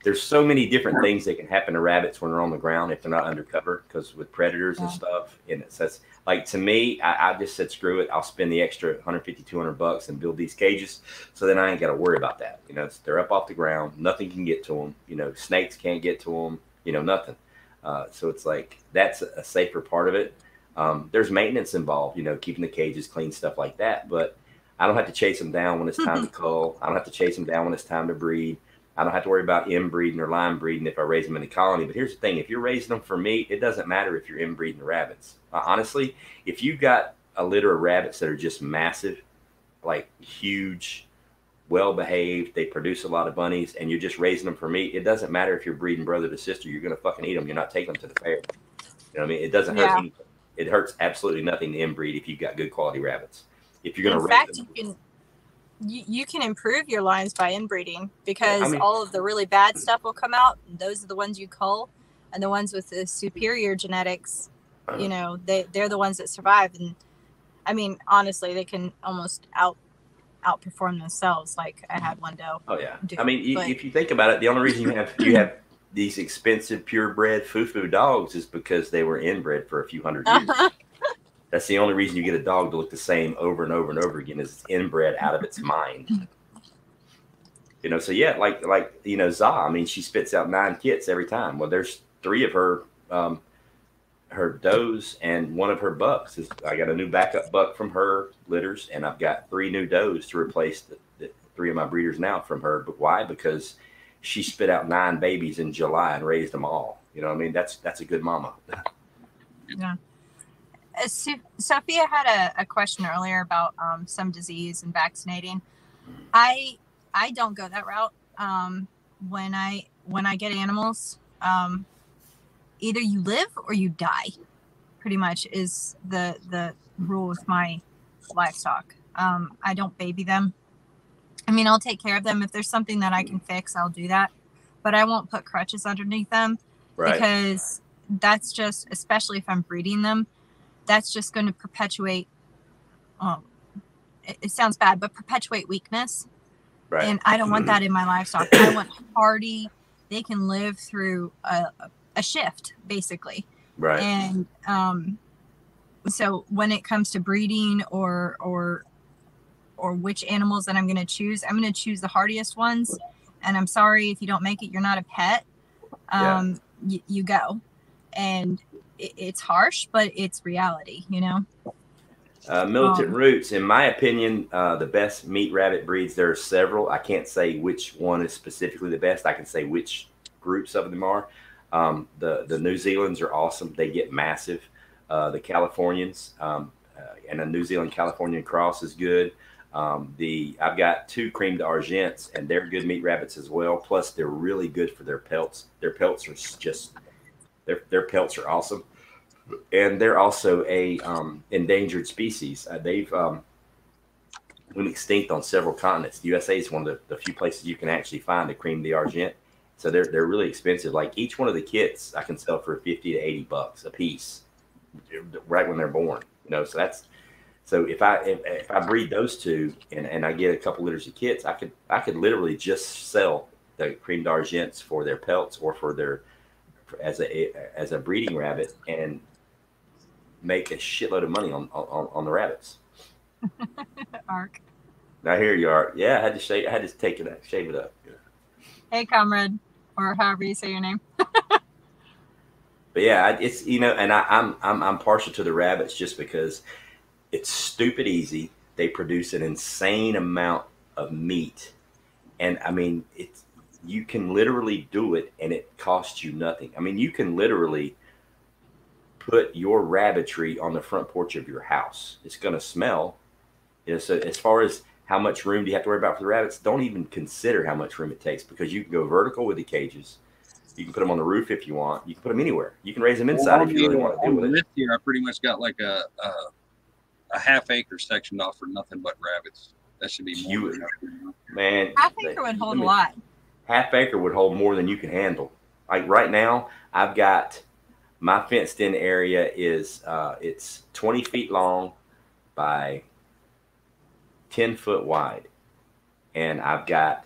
there's so many different things that can happen to rabbits when they're on the ground if they're not undercover, because with predators and stuff. And it says, like, to me, I just said, screw it. I'll spend the extra $150, $200 and build these cages. So then I ain't got to worry about that. You know, they're up off the ground. Nothing can get to them. You know, snakes can't get to them, you know, nothing. So it's like, that's a safer part of it. There's maintenance involved, you know, keeping the cages clean, stuff like that. But I don't have to chase them down when it's time to cull. I don't have to chase them down when it's time to breed. I don't have to worry about inbreeding or line breeding if I raise them in the colony. But here's the thing. If you're raising them for meat, it doesn't matter if you're inbreeding the rabbits. Honestly, if you got a litter of rabbits that are just massive, like huge, well-behaved, they produce a lot of bunnies, and you're just raising them for meat, it doesn't matter if you're breeding brother to sister. You're going to fucking eat them. You're not taking them to the fair. You know what I mean? It doesn't hurt anything. It hurts absolutely nothing to inbreed if you've got good quality rabbits. If you're going to raise them. You can improve your lines by inbreeding, because all of the really bad stuff will come out. Those are the ones you cull, and the ones with the superior genetics, you know, they're the ones that survive. And I mean, honestly, they can almost outperform themselves. Like, I had one doe. Oh yeah. I mean, if you think about it, the only reason you have these expensive purebred foo-foo dogs is because they were inbred for a few hundred years. That's the only reason you get a dog to look the same over and over and over again, is it's inbred out of its mind. You know, so yeah, like you know, Za, I mean, she spits out 9 kits every time. Well, there's 3 of her does and 1 of her bucks. I got a new backup buck from her litters, and I've got 3 new does to replace the 3 of my breeders now from her. But why? Because she spit out 9 babies in July and raised them all. You know what I mean? That's a good mama. Yeah. Sophia had a question earlier about some disease and vaccinating. I don't go that route. When I get animals, either you live or you die, pretty much is the rule with my livestock. I don't baby them. I mean, I'll take care of them. If there's something that I can fix, I'll do that. But I won't put crutches underneath them, because that's just, especially if I'm breeding them, that's just going to perpetuate, it sounds bad, but perpetuate weakness. Right. And I don't want that in my livestock. I want hardy, they can live through a shift, basically. Right. And so when it comes to breeding or which animals that I'm going to choose the hardiest ones. And I'm sorry, if you don't make it, you're not a pet. You go. And it's harsh, but it's reality, you know. Militant Roots, in my opinion, the best meat rabbit breeds, there are several. I can't say which one is specifically the best. I can say which groups of them are. The New Zealand's are awesome. They get massive. The Californians, and a New Zealand Californian cross is good. I've got 2 cream d'argents, and they're good meat rabbits as well. Plus, they're really good for their pelts. Their pelts are just, their pelts are awesome. And they're also a endangered species. They've went extinct on several continents. The USA is one of the few places you can actually find a cream d'argent. So they're really expensive. Like, each one of the kits I can sell for $50 to $80 a piece, right when they're born. You know, so if I breed those 2 and I get a couple liters of kits, I could literally just sell the cream d'argents for their pelts or for their as a breeding rabbit and make a shitload of money on the rabbits. Ark. Now here you are. Yeah, I had to shave it up. Hey, comrade, or however you say your name. But yeah, it's, you know, and I'm partial to the rabbits just because it's stupid easy. They produce an insane amount of meat, and I mean, you can literally do it and it costs you nothing. I mean, you can literally put your rabbitry on the front porch of your house. It's going to smell. You know, so as far as how much room do you have to worry about for the rabbits, don't even consider how much room it takes, because you can go vertical with the cages. You can put them on the roof if you want. You can put them anywhere. You can raise them inside if you really want to do it. This year, I pretty much got like a half-acre sectioned off for nothing but rabbits. That should be more than enough. Man, Half-acre would hold a lot. Half-acre would hold more than you can handle. Like right now, I've got my fenced-in area is it's 20 feet long by 10 foot wide, and I've got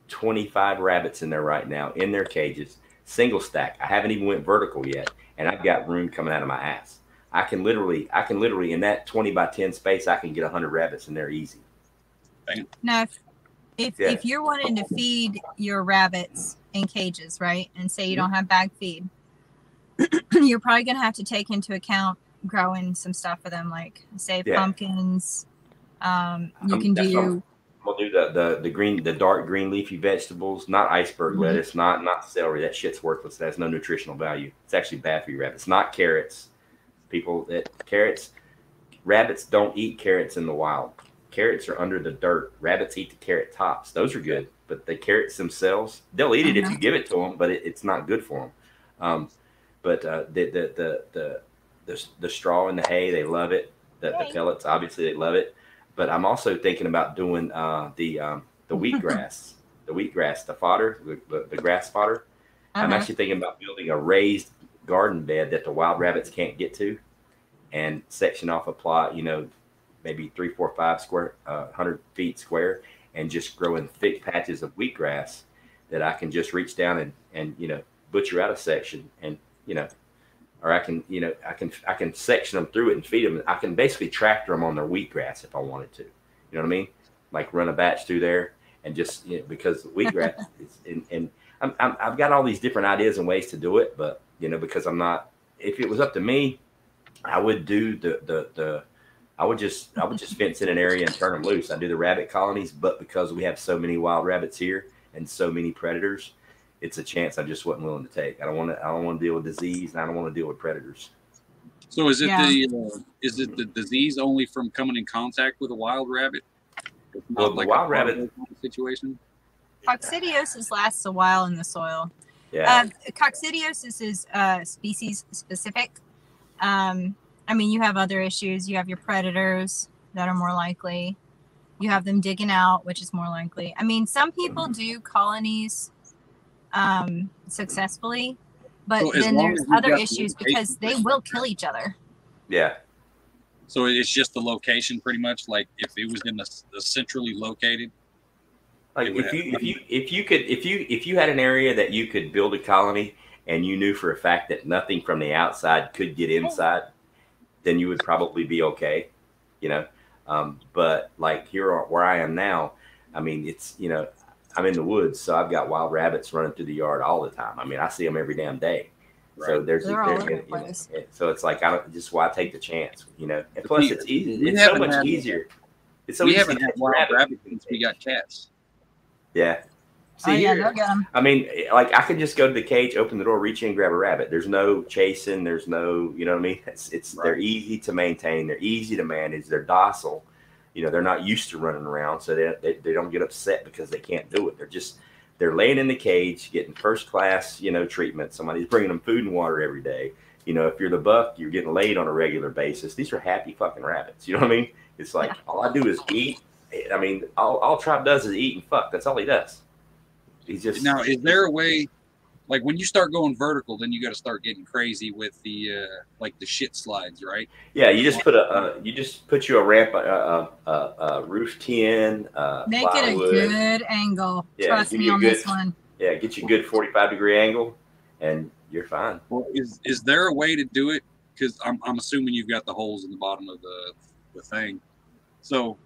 25 rabbits in there right now in their cages, single stack. I haven't even went vertical yet, and I've got room coming out of my ass. I can literally in that 20 by 10 space, I can get 100 rabbits in there easy. Now, if you're wanting to feed your rabbits in cages, right, and say you don't have bag feed, you're probably going to have to take into account growing some stuff for them, like say pumpkins. You can do. We'll do the dark green leafy vegetables, not iceberg lettuce, not celery. That shit's worthless. That has no nutritional value. It's actually bad for your rabbits. Not carrots. Rabbits don't eat carrots in the wild. Carrots are under the dirt. Rabbits eat the carrot tops. Those are good, but the carrots themselves, they'll eat it if you give it to them, but it's not good for them. But the straw and the hay, they love it. The pellets, obviously, they love it. But I'm also thinking about doing the wheatgrass, the fodder, the grass fodder. I'm actually thinking about building a raised garden bed that the wild rabbits can't get to, and section off a plot, maybe 3, 4, 5 square, 100 feet square, and just growing thick patches of wheatgrass that I can just reach down and butcher out a section, and or I can section them through it and feed them. I can basically tractor them on their wheatgrass if I wanted to. You know what I mean? Like run a batch through there and just because wheatgrass is and I've got all these different ideas and ways to do it, but because I'm not. If it was up to me, I would do I would just fence in an area and turn them loose. I do the rabbit colonies, but because we have so many wild rabbits here and so many predators, it's a chance I just wasn't willing to take. I don't want to deal with disease, and I don't want to deal with predators. So is it the disease only from coming in contact with a wild rabbit? Well, the wild rabbit situation. Coccidiosis lasts a while in the soil. Yeah. Coccidiosis is species specific. You have other issues. You have your predators that are more likely. You have them digging out, which is more likely. Some people do colonies successfully, but then there's other issues because they will kill each other. Yeah. So it's just the location, pretty much. Like if it was in the centrally located. Like if you had an area that you could build a colony and you knew for a fact that nothing from the outside could get inside, then you would probably be okay, But like here where I am now, it's I'm in the woods, so I've got wild rabbits running through the yard all the time. I see them every damn day. Right. So so it's like why take the chance, And plus, it's easy. It's so much easier. It's so we easy haven't had wild rabbits since we got cats. Yeah. See here, like I can just go to the cage, open the door, reach in, grab a rabbit. There's no chasing. There's no, you know what I mean? They're easy to maintain. They're easy to manage. They're docile. They're not used to running around, so they don't get upset because they can't do it. They're laying in the cage, getting first class, treatment. Somebody's bringing them food and water every day. If you're the buck, you're getting laid on a regular basis. These are happy fucking rabbits. You know what I mean? It's like all I do is eat. All Tribe does is eat and fuck. That's all he does. He's just now. Is there a way, like when you start going vertical, then you got to start getting crazy with the like the shit slides, right? Yeah, you just put a ramp, roof tin, make plywood. It a good angle. Yeah, trust me on this one. Yeah, get you a good 45-degree angle, and you're fine. Well, is there a way to do it? Because I'm assuming you've got the holes in the bottom of the thing. So,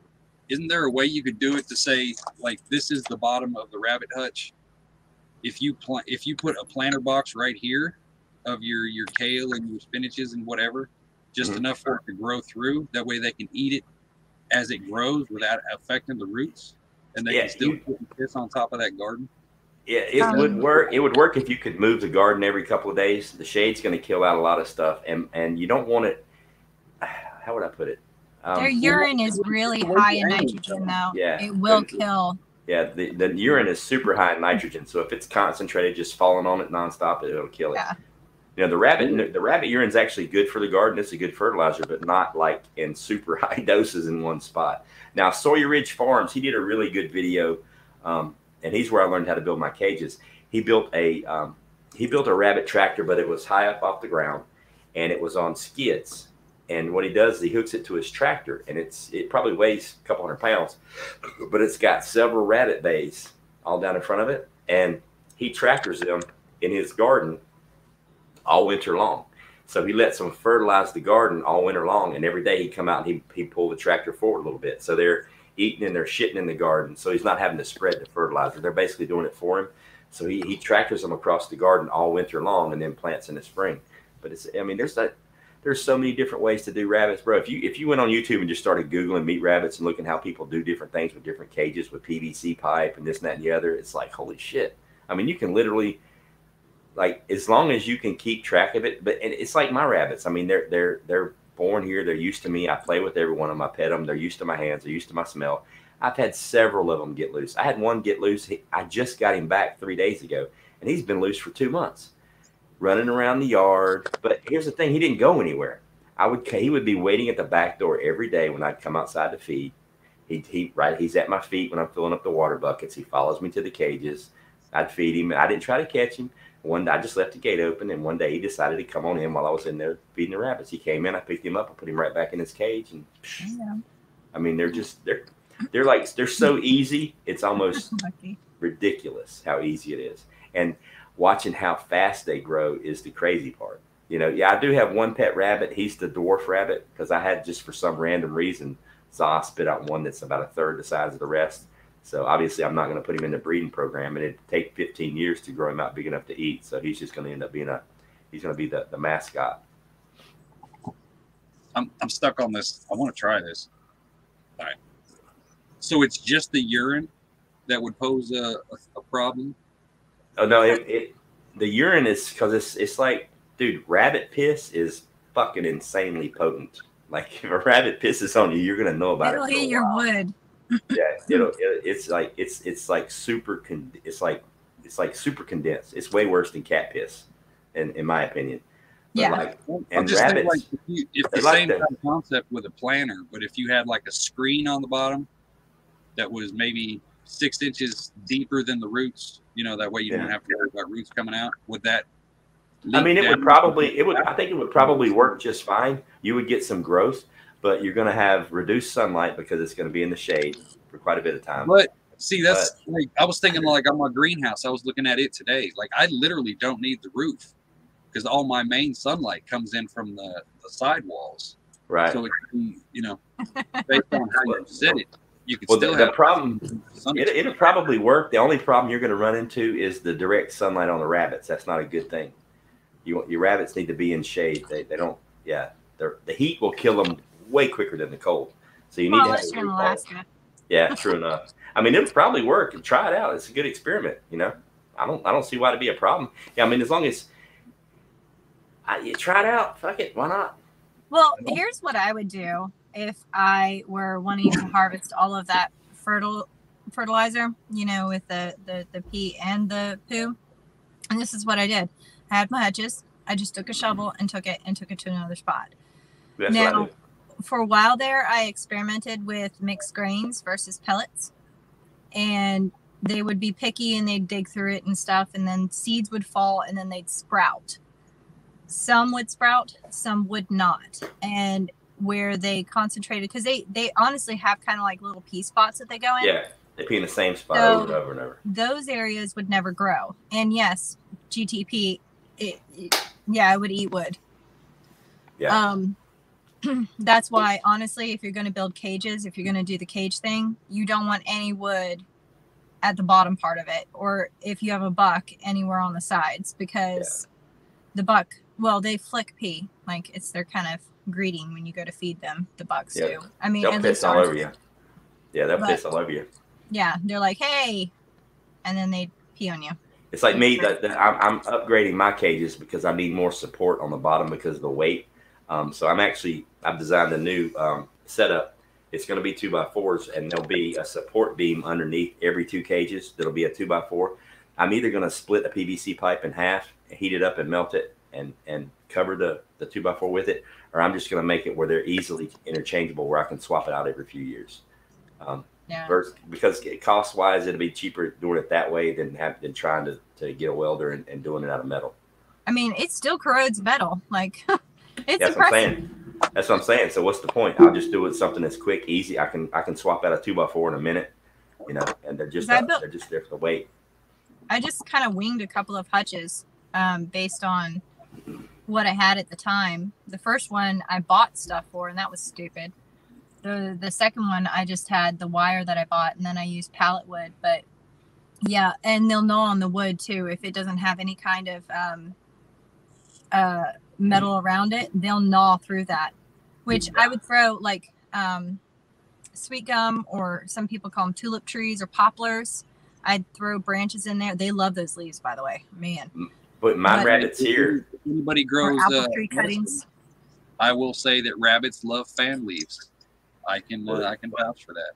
isn't there a way you could do it to say like this is the bottom of the rabbit hutch? If you put a planter box right here of your kale and your spinaches and whatever, just enough for it to grow through. That way they can eat it as it grows without affecting the roots, and they can still put this on top of that garden. Yeah, it would work. It would work if you could move the garden every couple of days. The shade's going to kill out a lot of stuff, and you don't want it. How would I put it? Their urine is really high in nitrogen, though. Yeah, it will kill. Yeah, the urine is super high in nitrogen, so if it's concentrated, just falling on it nonstop, it'll kill it. Yeah. You know, the rabbit urine is actually good for the garden. It's a good fertilizer, but not like in super high doses in one spot. Now, Sawyer Ridge Farms, he did a really good video, and he's where I learned how to build my cages. He built a rabbit tractor, but it was high up off the ground, and it was on skids. And what he does is he hooks it to his tractor, and it probably weighs a couple hundred pounds, but it's got several rabbit bays all down in front of it, and he tractors them in his garden all winter long. So he lets them fertilize the garden all winter long, and every day he'd come out and he'd pull the tractor forward a little bit. So they're eating and they're shitting in the garden, so he's not having to spread the fertilizer. They're basically doing it for him. So he tractors them across the garden all winter long and then plants in the spring. But there's so many different ways to do rabbits, bro. If you went on YouTube and just started Googling meat rabbits and looking how people do different things with different cages with PVC pipe and this and that and the other, it's like, holy shit. I mean, you can literally, like, as long as you can keep track of it, but it's like my rabbits. I mean, they're born here. They're used to me. I play with every one of them. I pet them. They're used to my hands. They're used to my smell. I've had several of them get loose. I had one get loose. I just got him back 3 days ago, and he's been loose for 2 months, running around the yard. But here's the thing. He didn't go anywhere. He would be waiting at the back door every day when I'd come outside to feed. He's at my feet when I'm filling up the water buckets. He follows me to the cages. I'd feed him. I didn't try to catch him. One day I just left the gate open, and one day he decided to come on in while I was in there feeding the rabbits. He came in, I picked him up, I put him right back in his cage, and I mean, they're so easy. It's almost ridiculous how easy it is. And watching how fast they grow is the crazy part. You know, yeah, I do have one pet rabbit. He's the dwarf rabbit because I had, just for some random reason, Zah spit out one that's about a third the size of the rest. So obviously I'm not going to put him in the breeding program, and it'd take 15 years to grow him out big enough to eat. So he's just going to end up being he's going to be the mascot. I'm stuck on this. I want to try this. All right. So it's just the urine that would pose a problem? Oh no, the urine is because it's like, dude, rabbit piss is fucking insanely potent. Like, if a rabbit pisses on you, you're gonna know about it. It'll eat your wood. Yeah, it's like super condensed. It's way worse than cat piss, in my opinion. But yeah. Like, and and just rabbits, think, like, if the same kind of concept with a planter, but if you had like a screen on the bottom that was maybe 6 inches deeper than the roots, you know, that way you don't have to worry about roots coming out. Would that? I mean, I think it would probably work just fine. You would get some growth, but you're going to have reduced sunlight because it's going to be in the shade for quite a bit of time. But see, like, I was thinking, like, on my greenhouse, I was looking at it today. Like, I literally don't need the roof because all my main sunlight comes in from the side walls. Right. So it can, you know, based on how you set it, you could still the have problem. It'll probably work. The only problem you're going to run into is the direct sunlight on the rabbits. That's not a good thing. Your rabbits need to be in shade. They don't. Yeah, the heat will kill them way quicker than the cold. So you need to have in Alaska. Yeah, true enough. I mean, it'll probably work. Try it out. It's a good experiment. You know, I don't see why it'd be a problem. Yeah, I mean, as long as you try it out, fuck it, why not? Well, here's what I would do if I were wanting to harvest all of that fertilizer, you know, with the pee and the poo. And this is what I did. I had my hutches. I just took a shovel and took it to another spot. That's now, for a while there, I experimented with mixed grains versus pellets. And they would be picky and they'd dig through it and stuff. And then seeds would fall and then they'd sprout. Some would sprout, some would not. And where they concentrated, because they honestly have kind of like little pea spots that they go in. Yeah, they pee in the same spot over and over and over. Those areas would never grow. And yes, GTP, it would eat wood. Yeah. That's why, honestly, if you're going to build cages, if you're going to do the cage thing, you don't want any wood at the bottom part of it, or if you have a buck, anywhere on the sides, because the buck, well, they flick pee. Like, it's their kind of greeting when you go to feed them. The bucks do. I mean, they'll piss all over you. Yeah, they'll piss all over you. Yeah, they're like, hey, and then they pee on you. It's like me that I'm upgrading my cages because I need more support on the bottom because of the weight. So I've designed a new setup. It's going to be 2x4s, and there'll be a support beam underneath every 2 cages. That'll be a 2x4. I'm either going to split a PVC pipe in half, heat it up and melt it, and cover the 2x4 with it, or I'm just going to make it where they're easily interchangeable, where I can swap it out every few years. Because cost wise, it'll be cheaper doing it that way than trying to get a welder and doing it out of metal. I mean, it still corrodes metal. Like it's That's impressive. That's what I'm saying. So what's the point? I'll just do it something that's quick, easy. I can swap out a 2x4 in a minute, and they're just there for the weight. I just kind of winged a couple of hutches based on what I had at the time. The first one I bought stuff for, and that was stupid. The second one, I just had the wire that I bought, and then I used pallet wood. But yeah, and they'll gnaw on the wood too. If it doesn't have any kind of metal around it, they'll gnaw through that. Which I would throw like sweet gum, or some people call them tulip trees or poplars. I'd throw branches in there. They love those leaves, by the way. Man. But my rabbits here. If anybody grows apple tree cuttings. I will say that rabbits love fan leaves. I can vouch for that.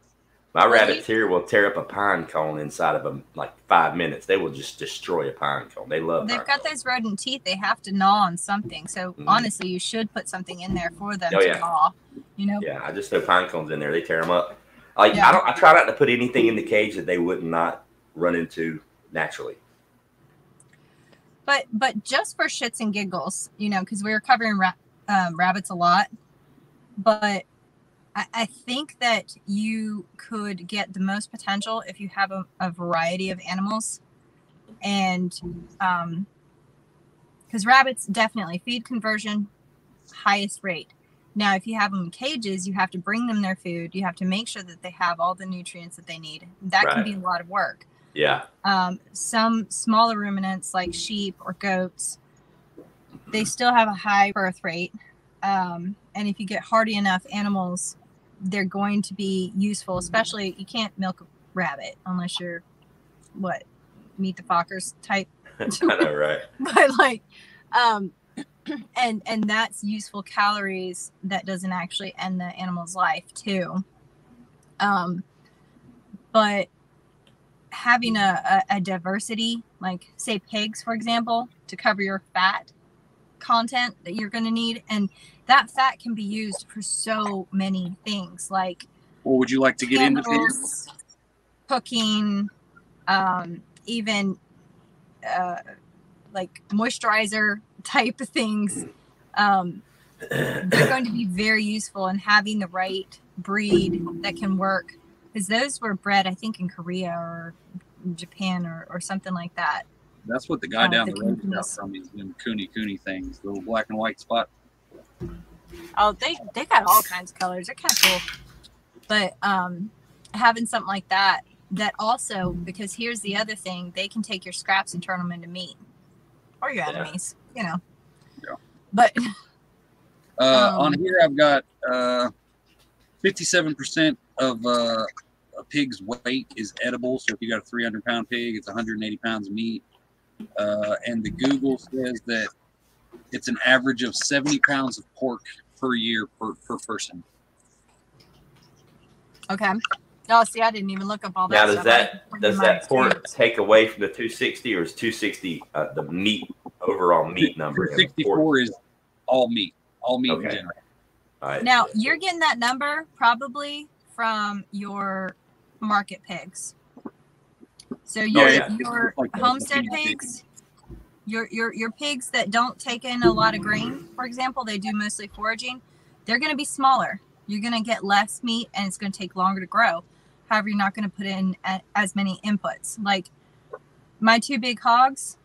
My rabbits here will tear up a pine cone inside of them like 5 minutes. They will just destroy a pine cone. They love. They've got those rodent teeth. They have to gnaw on something. So honestly, you should put something in there for them to gnaw. You know. Yeah, I just throw pine cones in there. They tear them up. Like I try not to put anything in the cage that they would not run into naturally. But just for shits and giggles, you know, because we were covering rabbits a lot, but I think that you could get the most potential if you have a variety of animals. And because rabbits definitely feed conversion, highest rate. Now, if you have them in cages, you have to bring them their food. You have to make sure that they have all the nutrients that they need. That can be a lot of work. Yeah. Some smaller ruminants like sheep or goats, they still have a high birth rate. And if you get hardy enough animals, they're going to be useful. Especially, you can't milk a rabbit unless you're Meet the Fockers type. I know, right? But like, and that's useful calories that doesn't actually end the animal's life too. But having a diversity, like say pigs, for example, to cover your fat content that you're going to need, and that fat can be used for so many things. Like, well, would you like to get into things? Cooking, even like moisturizer type of things. They're going to be very useful, in having the right breed that can work, because those were bred, I think, in Korea or Japan or something like that. That's what the guy down the road got from. He's doing cooney things, little black and white spot. Oh, they got all kinds of colors. They're kind of cool. But having something like that also, because here's the other thing, they can take your scraps and turn them into meat, or your enemies, you know. Yeah. But on here I've got 57% of a pig's weight is edible. So if you got a 300-pound pig, it's 180 pounds of meat. And the Google says that it's an average of 70 pounds of pork per year per person. Okay. Oh, see, I didn't even look up all that. Now, does that pork take away from the 260, or is 260 the meat overall meat number? 264 is all meat in general. All right. Now you're getting that number probably from your market pigs. So your homestead pigs, your pigs that don't take in a lot of grain, for example, they do mostly foraging. They're going to be smaller. You're going to get less meat, and it's going to take longer to grow. However, you're not going to put in as many inputs. Like my 2 big hogs,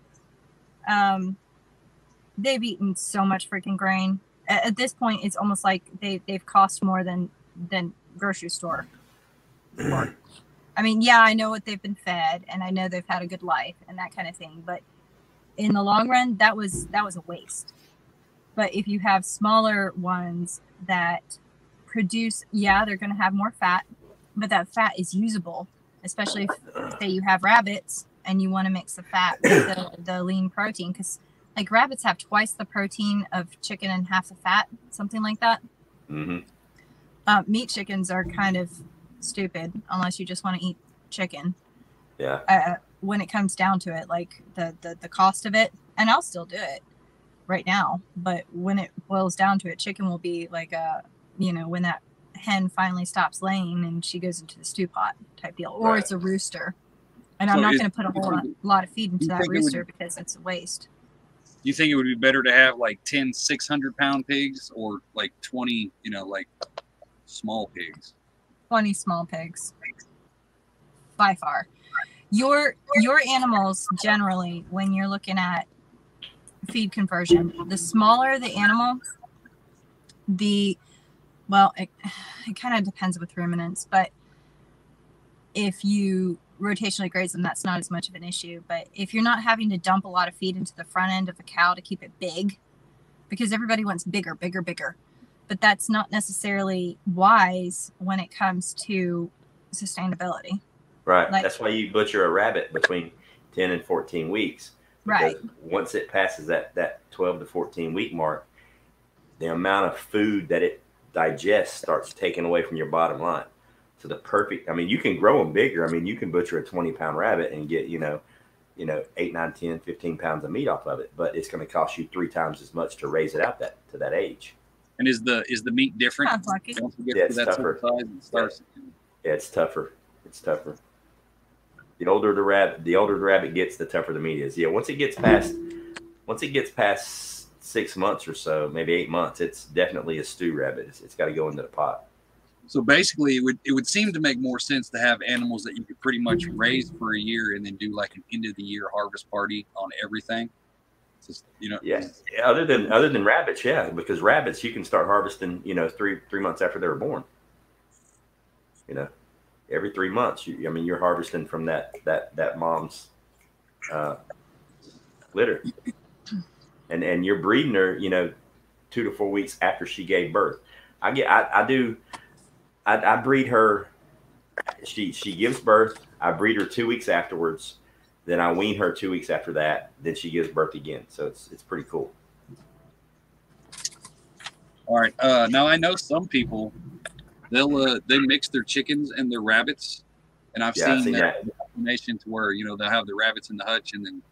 they've eaten so much freaking grain. At this point, it's almost like they've cost more than grocery store pork. I mean, yeah, I know what they've been fed, and I know they've had a good life and that kind of thing. But in the long run, that was a waste. But if you have smaller ones that produce, they're going to have more fat, but that fat is usable, especially if say you have rabbits. and you want to mix the fat with the lean protein, because like rabbits have twice the protein of chicken and half the fat, something like that. Meat chickens are kind of stupid unless you just want to eat chicken. Yeah. When it comes down to it, like the cost of it, and I'll still do it right now, but when it boils down to it, chicken will be like when that hen finally stops laying and she goes into the stew pot type deal, or it's a rooster, and I'm not going to put a whole lot of feed into that rooster because it's a waste. You think it would be better to have like 10 600-pound pigs, or like 20 like small pigs? 20 small pigs by far. Your animals generally, when you're looking at feed conversion, the smaller the animal, it kind of depends with ruminants, but if you rotationally graze them, that's not as much of an issue. But if you're not having to dump a lot of feed into the front end of a cow to keep it big, because everybody wants bigger, but that's not necessarily wise when it comes to sustainability. Right. That's why you butcher a rabbit between 10 and 14 weeks. Right. Once it passes that 12 to 14 week mark, the amount of food that it digests starts taking away from your bottom line. So you can grow them bigger. I mean, you can butcher a 20-pound rabbit and get, 8, 9, 10, 15 pounds of meat off of it, but it's going to cost you 3 times as much to raise it out to that age. And is the meat different? It's tougher. It's tougher. It's tougher. The older the rabbit gets, the tougher the meat is. Yeah, once it gets past 6 months or so, maybe 8 months, it's definitely a stew rabbit. It's got to go into the pot. So basically, it would seem to make more sense to have animals that you could pretty much raise for a year and then do like an end of the year harvest party on everything. Just, Yeah. Other than rabbits, yeah, because rabbits you can start harvesting, 3 months after they were born. Every 3 months, you're harvesting from that mom's litter, and you're breeding her, 2 to 4 weeks after she gave birth. I breed her. She gives birth. I breed her 2 weeks afterwards. Then I wean her 2 weeks after that. Then she gives birth again. So it's pretty cool. All right. Now I know some people, they mix their chickens and their rabbits, and I've seen that combination to where they'll have the rabbits in the hutch, and then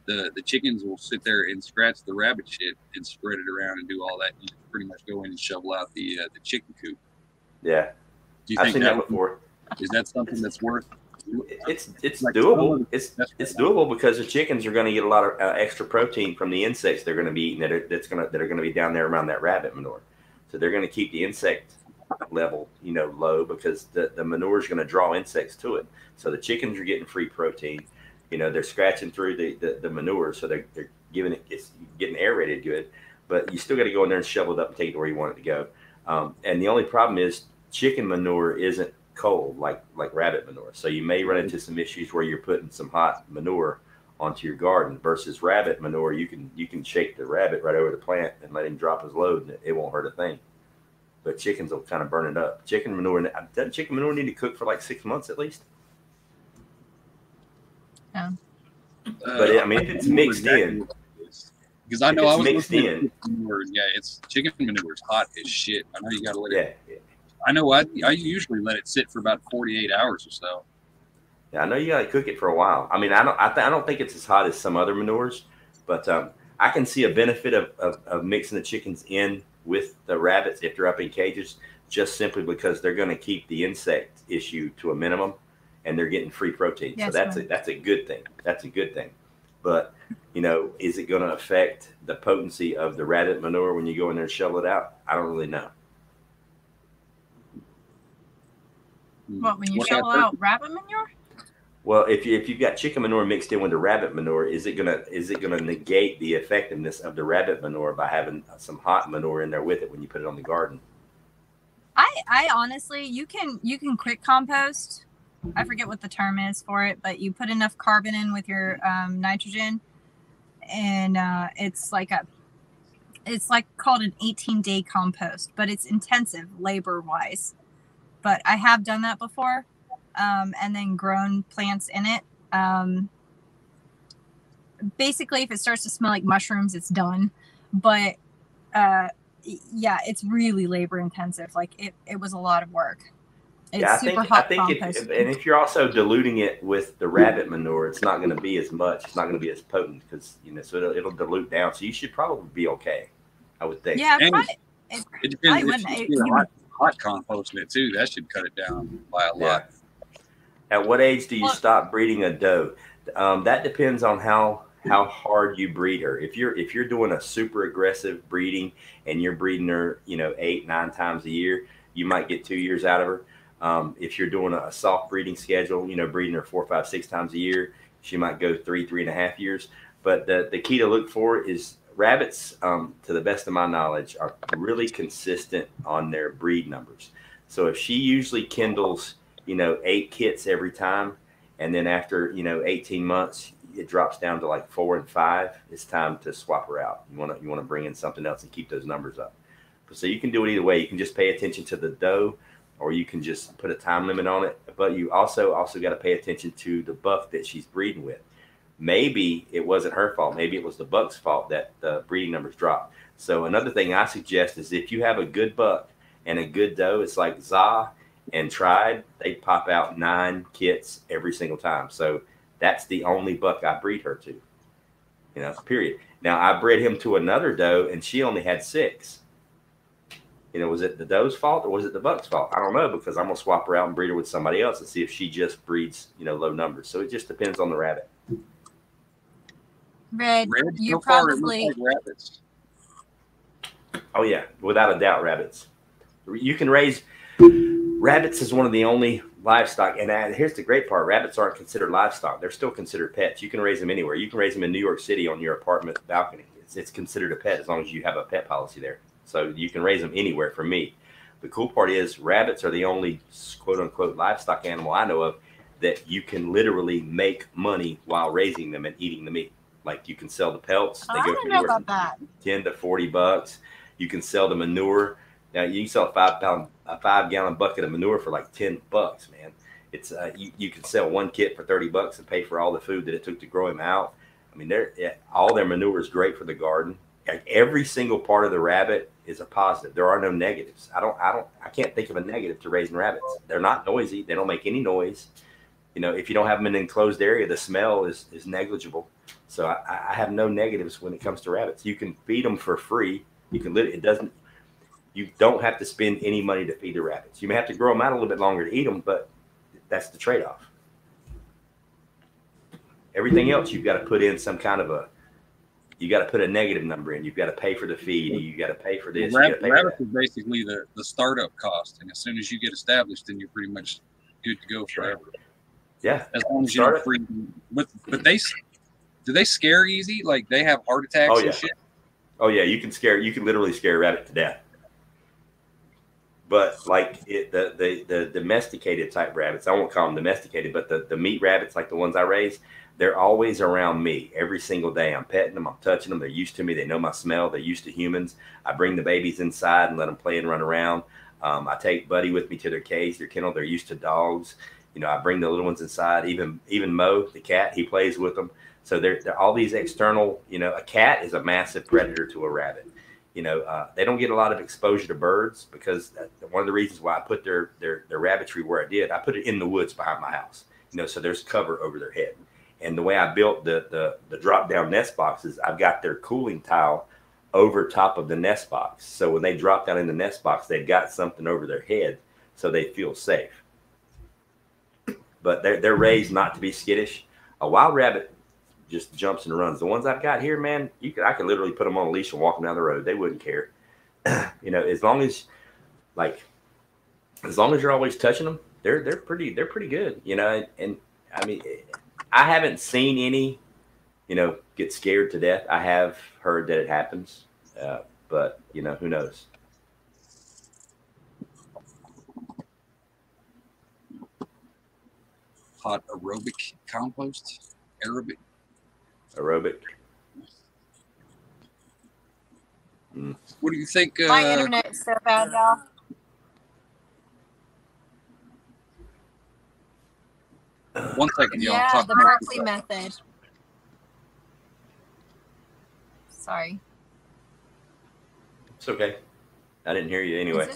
the chickens will sit there and scratch the rabbit shit and spread it around and do all that. You pretty much go in and shovel out the chicken coop. Yeah, I've seen that before. Is that something that's worth? It's doable. It's doable because the chickens are going to get a lot of extra protein from the insects they're going to be eating that are going to be down there around that rabbit manure. So they're going to keep the insect level low because the manure is going to draw insects to it. So the chickens are getting free protein. They're scratching through the manure, so they're giving it's getting aerated good. But you still got to go in there and shovel it up and take it where you want it to go. And the only problem is chicken manure isn't cold like rabbit manure. So you may run into some issues where you're putting some hot manure onto your garden versus rabbit manure. You can shake the rabbit right over the plant and let him drop his load and it won't hurt a thing. But chickens will kind of burn it up. Doesn't chicken manure need to cook for like 6 months at least? Yeah. But if it's mixed in. Because I know I was mixed in. It's chicken manure is hot as shit. I know you got to let it. Yeah. I know I usually let it sit for about 48 hours or so. Yeah, I know you got to cook it for a while. I mean, I don't think it's as hot as some other manures, but I can see a benefit of mixing the chickens in with the rabbits if they're up in cages, just simply because they're going to keep the insect issue to a minimum, and they're getting free protein. Yes, so that's a good thing. That's a good thing. But is it going to affect the potency of the rabbit manure when you go in there and shovel it out? I don't really know. What, when you shovel out rabbit manure? Well, if you've got chicken manure mixed in with the rabbit manure, is it gonna negate the effectiveness of the rabbit manure by having some hot manure in there with it when you put it on the garden? I honestly, you can quick compost. I forget what the term is for it, but you put enough carbon in with your nitrogen, and it's like called an 18-day compost, but it's intensive labor wise. But I have done that before, and then grown plants in it. basically if it starts to smell like mushrooms, it's done. But yeah, it's really labor intensive. Like it was a lot of work. It's Yeah, super I hot think compost. if you're also diluting it with the rabbit manure, it's not going to be as much. It's not going to be as potent because so it'll dilute down. So you should probably be okay, I would think. Yeah, And it it depends probably if wouldn't. you do hot compost in it too. That should cut it down by a lot. At what age do you stop breeding a doe? That depends on how hard you breed her. If you're doing a super aggressive breeding and you're breeding her, 8-9 times a year, you might get 2 years out of her. If you're doing a soft breeding schedule, breeding her 4, 5, 6 times a year, she might go 3.5 years. But the key to look for is rabbits, to the best of my knowledge, are really consistent on their breed numbers. So if she usually kindles, 8 kits every time, and then after 18 months it drops down to like 4 and 5, it's time to swap her out. You want to bring in something else and keep those numbers up. So you can do it either way. You can just pay attention to the doe, or you can just put a time limit on it. But you also got to pay attention to the buck that she's breeding with. Maybe it wasn't her fault. Maybe it was the buck's fault that the breeding numbers dropped. So another thing I suggest is if you have a good buck and a good doe, it's like Za and Tried, they pop out 9 kits every single time. So that's the only buck I breed her to, period. Now I bred him to another doe and she only had 6. Was it the doe's fault or was it the buck's fault? I don't know, because I'm going to swap her out and breed her with somebody else and see if she just breeds, low numbers. So it just depends on the rabbit. Red, you so far, probably it looks like rabbits. Oh yeah, without a doubt, rabbits. You can raise rabbits is one of the only livestock, and here's the great part: rabbits aren't considered livestock; they're still considered pets. You can raise them anywhere. You can raise them in New York City on your apartment balcony. It's considered a pet as long as you have a pet policy there. So you can raise them anywhere. For me, the cool part is rabbits are the only quote unquote livestock animal I know of that you can literally make money while raising them and eating the meat. Like you can sell the pelts. They go for anywhere from $10 to $40. You can sell the manure. Now you can sell a 5-gallon bucket of manure for like $10, man. It's you can sell 1 kit for $30 and pay for all the food that it took to grow him out. I mean, all their manure is great for the garden. Like every single part of the rabbit is a positive. There are no negatives. I can't think of a negative to raising rabbits. They're not noisy. They don't make any noise. If you don't have them in an enclosed area, the smell is negligible. So I have no negatives when it comes to rabbits. You can feed them for free. You can you don't have to spend any money to feed the rabbits. You may have to grow them out a little bit longer to eat them, but that's the trade-off. Everything else, you've got to put in some kind of you got to put a negative number in. You've got to pay for the feed. You got to pay for this. Rabbits is basically the startup cost. And as soon as you get established, then you're pretty much good to go forever. Yeah. As long as you don't freeze them. But do they scare easy? Like they have heart attacks and shit? Oh yeah, you can literally scare a rabbit to death. But like the domesticated type rabbits, I won't call them domesticated, but the meat rabbits, like the ones I raise, they're always around me every single day. I'm petting them, I'm touching them. They're used to me. They know my smell. They're used to humans. I bring the babies inside and let them play and run around. I take Buddy with me to their cage, their kennel. They're used to dogs. I bring the little ones inside. Even Mo, the cat, he plays with them. So they're all these external. A cat is a massive predator to a rabbit. They don't get a lot of exposure to birds because one of the reasons why I put their rabbitry where I did, I put it in the woods behind my house. So there's cover over their head. And the way I built the drop down nest boxes, I've got their cooling tile over top of the nest box. So when they drop down in the nest box, they've got something over their head so they feel safe. But they're raised not to be skittish. A wild rabbit just jumps and runs. The ones I've got here, man, I could literally put them on a leash and walk them down the road. They wouldn't care. As long as you're always touching them, they're pretty good. And I mean, I haven't seen any, get scared to death. I have heard that it happens, but who knows? Hot aerobic compost, aerobic. What do you think? My internet's so bad, y'all. One second, y'all. Yeah, the Berkeley method. Sorry. It's okay. I didn't hear you anyway.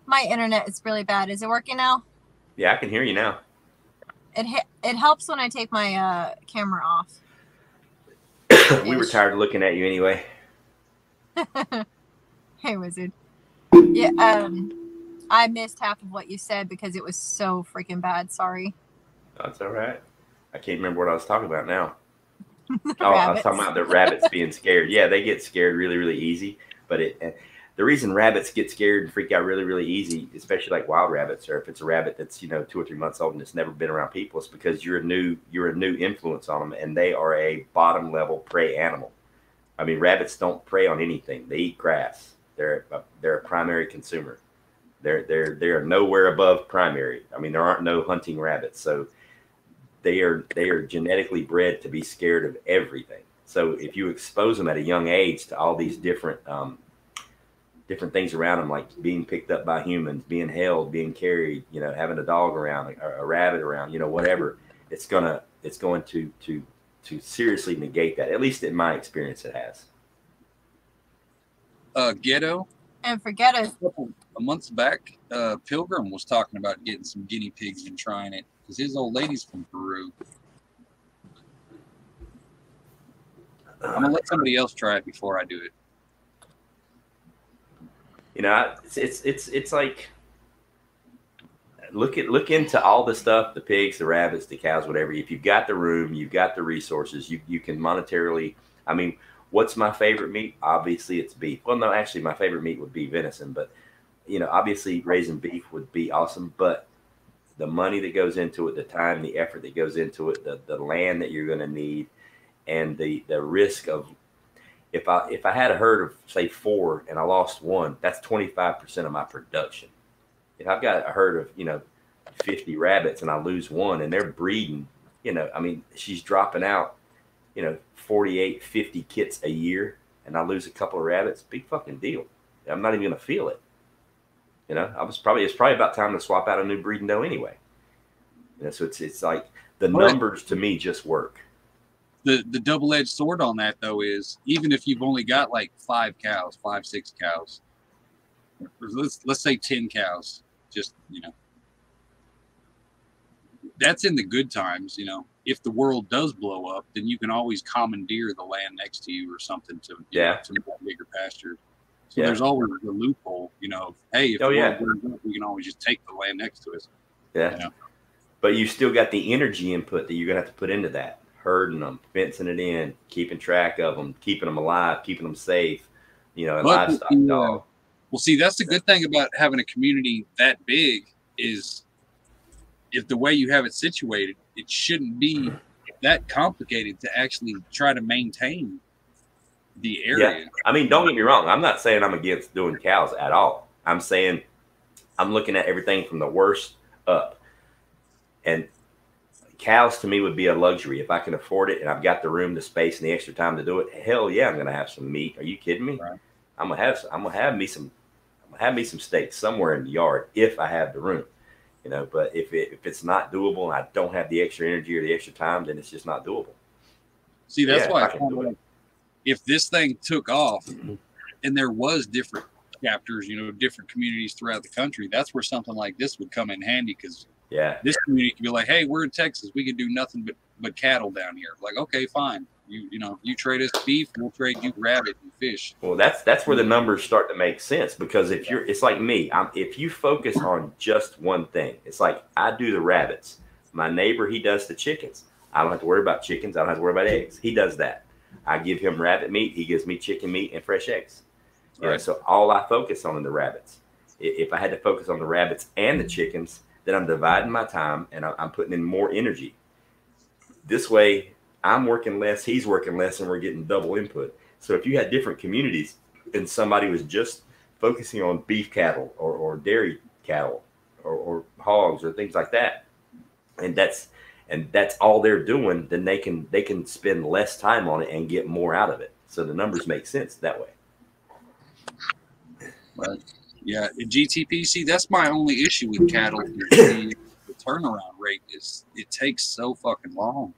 My internet is really bad. Is it working now? Yeah, I can hear you now. It helps when I take my camera off. We were tired of looking at you anyway. Hey, wizard. Yeah, I missed half of what you said because it was so freaking bad. Sorry. That's all right. I can't remember what I was talking about now. Oh, I was talking about the rabbits being scared. Yeah, they get scared really, really easy. But the reason rabbits get scared and freak out really, really easy, especially like wild rabbits, or if it's a rabbit that's 2 or 3 months old and it's never been around people, is because you're a new influence on them, and they are a bottom level prey animal. I mean, rabbits don't prey on anything; they eat grass. They're a primary consumer. They're nowhere above primary. I mean, there aren't no hunting rabbits, so they are genetically bred to be scared of everything. So if you expose them at a young age to all these different things around them, like being picked up by humans, being held, being carried, having a dog around, a rabbit around, whatever, it's going to seriously negate that. At least in my experience, it has. Ghetto. And for Ghetto, A couple of months back, Pilgrim was talking about getting some guinea pigs and trying it because his old lady's from Peru. I'm gonna let somebody else try it before I do it. It's like look into all the stuff, the pigs, the rabbits, the cows, whatever. If you've got the room, you've got the resources, you can monetarily. I mean, what's my favorite meat? Obviously, it's beef. Well, no, actually, my favorite meat would be venison. But obviously, raising beef would be awesome. But the money that goes into it, the time, the effort that goes into it, the land that you're going to need, and the risk of if I had a herd of say 4 and I lost 1, that's 25% of my production. If I've got a herd of 50 rabbits and I lose 1 and they're breeding, I mean, she's dropping out 48, 50 kits a year, and I lose a couple of rabbits, big fucking deal. I'm not even gonna feel it. It's probably about time to swap out a new breeding doe anyway. So it's like the numbers to me just work. The double-edged sword on that though is even if you've only got like 5, 6 cows, let's say 10 cows, just that's in the good times. If the world does blow up, then you can always commandeer the land next to you or something to make a bigger pasture. So there's always a loophole. Hey, if the world blows up, we can always just take the land next to us. Yeah. But you still got the energy input that you're gonna have to put into that. Herding them, fencing it in, keeping track of them, keeping them alive, keeping them safe, and livestock, dog. Well, see, that's the good thing about having a community that big is if the way you have it situated, it shouldn't be that complicated to actually try to maintain the area. Yeah. I mean, don't get me wrong. I'm not saying I'm against doing cows at all. I'm saying I'm looking at everything from the worst up. And cows to me would be a luxury if I can afford it and I've got the room, the space, and the extra time to do it. Hell yeah, I'm gonna have some meat. Are you kidding me? Right. I'm gonna have me some steaks somewhere in the yard if I have the room. But if it's not doable and I don't have the extra energy or the extra time, then it's just not doable. See, that's why if this thing took off and there was different chapters, different communities throughout the country, that's where something like this would come in handy because this community could be like, hey, we're in Texas. We can do nothing but cattle down here. Like, okay, fine. You trade us beef, we'll trade you rabbit and fish. Well, that's where the numbers start to make sense because it's like me. If you focus on just one thing, it's like I do the rabbits. My neighbor, he does the chickens. I don't have to worry about chickens. I don't have to worry about eggs. He does that. I give him rabbit meat. He gives me chicken meat and fresh eggs. So all I focus on are the rabbits. If I had to focus on the rabbits and the chickens, then I'm dividing my time and I'm putting in more energy. This way, I'm working less, he's working less, and we're getting double input. So if you had different communities and somebody was just focusing on beef cattle or dairy cattle or hogs or things like that, and that's all they're doing, then they can spend less time on it and get more out of it. So the numbers make sense that way. Right. Yeah, in GTP, see, that's my only issue with cattle. The turnaround rate is it takes so fucking long.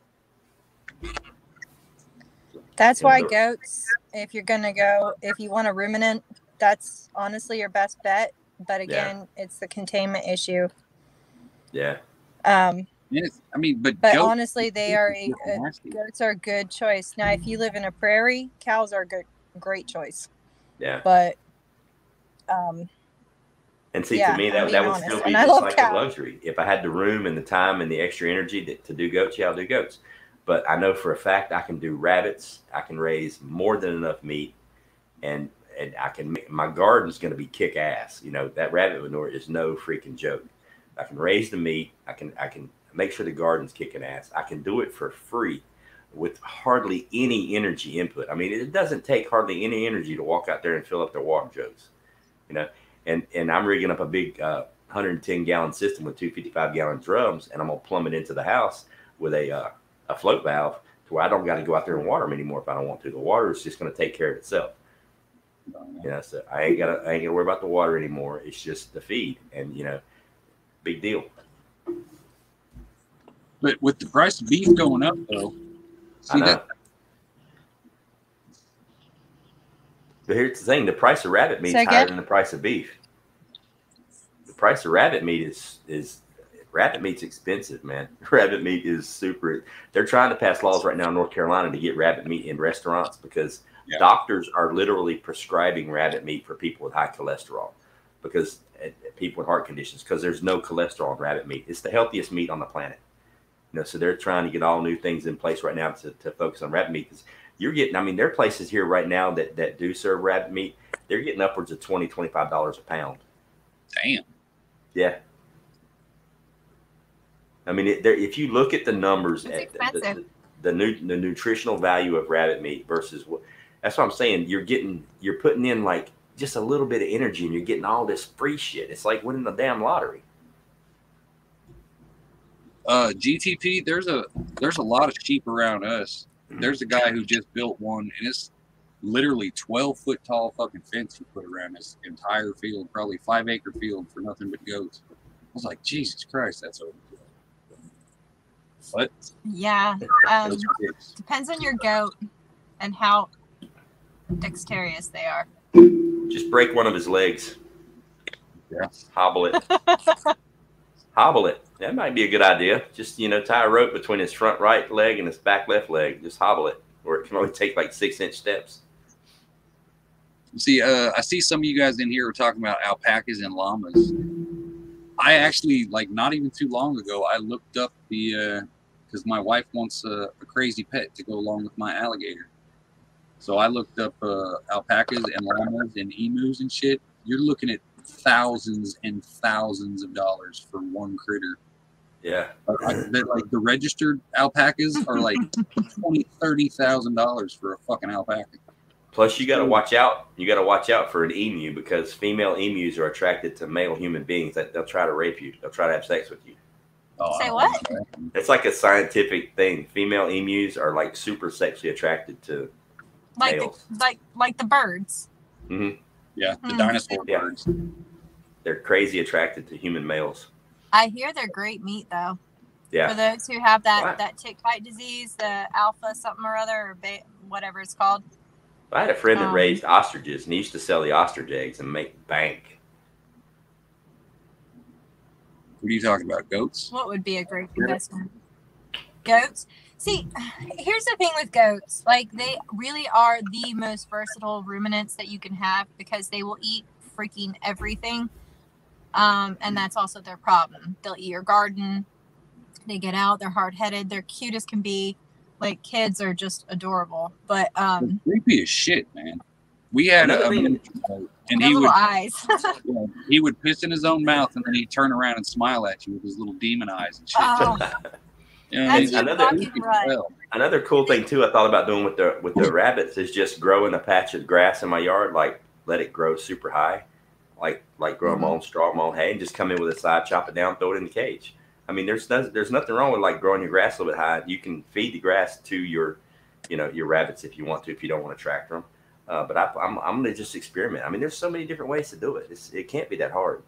That's why goats, if you're going to go, if you want a ruminant, that's honestly your best bet. But again, it's the containment issue. Yeah. Yes, I mean, but honestly, they are goats are a good choice. Now, if you live in a prairie, cows are a great choice. Yeah. But and see, to me, that would still be just like a luxury. If I had the room and the time and the extra energy to do goats, I'll do goats. But I know for a fact I can do rabbits. I can raise more than enough meat, and I can make my garden's going to be kick ass. You know, that rabbit manure is no freaking joke. I can raise the meat. I can make sure the garden's kicking ass. I can do it for free with hardly any energy input. I mean, it doesn't take hardly any energy to walk out there and fill up their water jugs, you know. And I'm rigging up a big 110-gallon system with 255-gallon drums, and I'm gonna plumb it into the house with a float valve to where I don't got to go out there and water them anymore if I don't want to. The water is just gonna take care of itself. You know, so I ain't gotta worry about the water anymore. It's just the feed, and you know, big deal. But with the price of beef going up, though, see that. But here's the thing: the price of rabbit meat is higher than the price of beef. The price of rabbit meat is rabbit meat's expensive, man. Rabbit meat is super. They're trying to pass laws right now in North Carolina to get rabbit meat in restaurants because doctors are literally prescribing rabbit meat for people with high cholesterol, because people with heart conditions, because there's no cholesterol in rabbit meat. It's the healthiest meat on the planet. You know, so they're trying to get all new things in place right now to focus on rabbit meat. Because you're getting, I mean, there are places here right now that do serve rabbit meat. They're getting upwards of $20, $25 a pound. Damn. Yeah. I mean, if you look at the numbers, at the nutritional value of rabbit meat versus what, that's what I'm saying. You're putting in like just a little bit of energy and you're getting all this free shit. It's like winning the damn lottery. GTP, there's a lot of sheep around us. There's a guy who just built one, and it's literally 12-foot tall fucking fence he put around his entire field, probably 5-acre field for nothing but goats. I was like, Jesus Christ, that's overkill. What? Yeah. Depends on your goat and how dexterous they are. Just break one of his legs. Yeah. Hobble it. Hobble it. That might be a good idea. Just, you know, tie a rope between his front right leg and his back left leg. Just hobble it. Or it can only take like 6-inch steps. See, I see some of you guys in here are talking about alpacas and llamas. I actually, like, not even too long ago, I looked up because my wife wants a crazy pet to go along with my alligator. So I looked up alpacas and llamas and emus and shit. You're looking at thousands and thousands of dollars for one critter. Yeah. Like the registered alpacas are like $20,000-$30,000 for a fucking alpaca. Plus, you got to watch out. You got to watch out for an emu, because female emus are attracted to male human beings. That they'll try to rape you. They'll try to have sex with you. Say what? It's like a scientific thing. Female emus are like super sexually attracted to males. Like the birds. Mm-hmm. Yeah, the dinosaur birds. They're crazy attracted to human males. I hear they're great meat, though. Yeah. For those who have that tick-bite disease, the alpha something or other, or whatever it's called. I had a friend that raised ostriches, and he used to sell the ostrich eggs and make bank. What are you talking about, goats? What would be a great investment? Goats? See, here's the thing with goats. Like, they really are the most versatile ruminants that you can have, because they will eat freaking everything. And that's also their problem. They'll eat your garden. They get out. They're hard-headed. They're cute as can be. Like, kids are just adorable. But they're creepy as shit, man. We had and he would eyes. He would piss in his own mouth, and then he'd turn around and smile at you with his little demon eyes and shit. Oh. You know, another cool thing too I thought about doing with the rabbits is just growing a patch of grass in my yard, like let it grow super high, like grow my own straw, my own hay, and just come in with a side, chop it down, throw it in the cage. I mean, there's nothing wrong with like growing your grass a little bit high. You can feed the grass to your rabbits if you want to, if you don't want to tractor them. But I'm gonna just experiment. I mean, there's so many different ways to do it. It can't be that hard.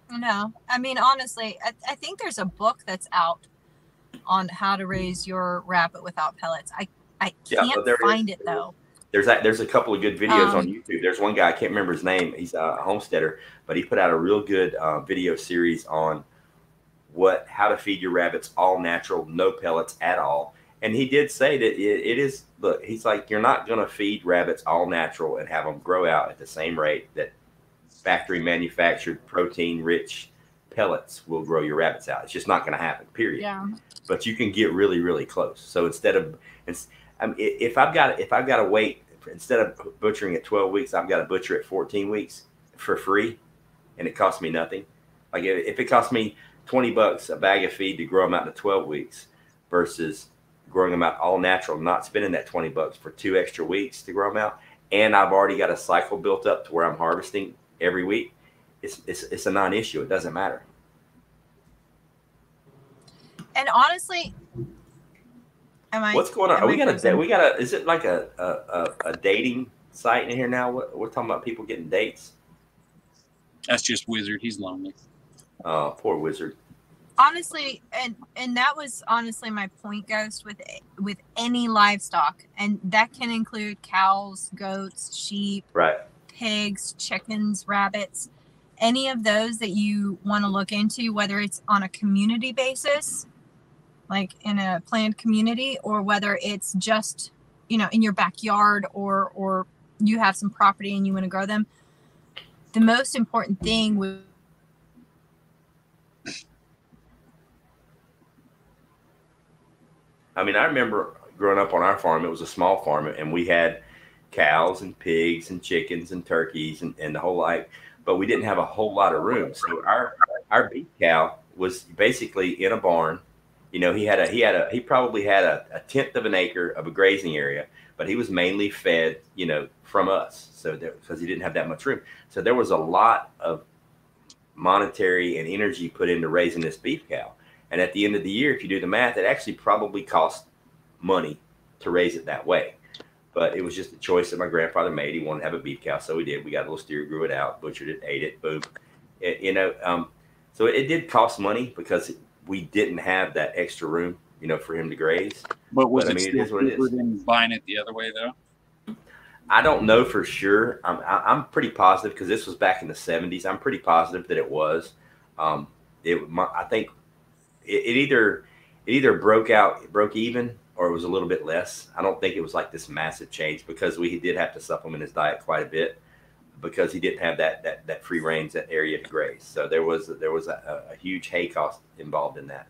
No, I mean, honestly, I think there's a book that's out on how to raise your rabbit without pellets. I can't find it though. There's a couple of good videos on YouTube. There's one guy, I can't remember his name. He's a homesteader, but he put out a real good video series on how to feed your rabbits all natural, no pellets at all. And he did say that it is, look, he's like, you're not going to feed rabbits all natural and have them grow out at the same rate that factory manufactured protein rich pellets will grow your rabbits out. It's just not going to happen, period. Yeah. But you can get really, really close. So instead of, if I've got to wait, instead of butchering at 12 weeks, I've got to butcher at 14 weeks for free, and it costs me nothing. Like if it costs me $20 a bag of feed to grow them out to 12 weeks versus growing them out all natural, not spending that $20 for 2 extra weeks to grow them out, and I've already got a cycle built up to where I'm harvesting every week, it's a non-issue. It doesn't matter. And honestly, what's going on? Is it like a dating site in here now? We're talking about people getting dates. That's just Wizard. He's lonely. Oh, poor Wizard. Honestly, and that was honestly my point, Ghost, with any livestock, and that can include cows, goats, sheep, right, pigs, chickens, rabbits, any of those that you want to look into, whether it's on a community basis, like in a planned community, or whether it's just, in your backyard, or you have some property and you want to grow them. The most important thing with I remember growing up on our farm. It was a small farm, and we had cows and pigs and chickens and turkeys and the whole lot, but we didn't have a whole lot of room. So our beef cow was basically in a barn. He probably had a tenth of an acre of a grazing area, but he was mainly fed, from us. So because he didn't have that much room. So there was a lot of monetary and energy put into raising this beef cow. And at the end of the year, if you do the math, it actually probably cost money to raise it that way. But it was just a choice that my grandfather made. He wanted to have a beef cow, so we did. We got a little steer, grew it out, butchered it, ate it, boom. So it did cost money because we didn't have that extra room, for him to graze. But it still cheaper than buying it the other way, though? I don't know for sure. I'm pretty positive because this was back in the 70s. I'm pretty positive that it was. I think it either broke even, or it was a little bit less. I don't think it was like this massive change because we did have to supplement his diet quite a bit because he didn't have that free range, that area to graze. So there was a huge hay cost involved in that.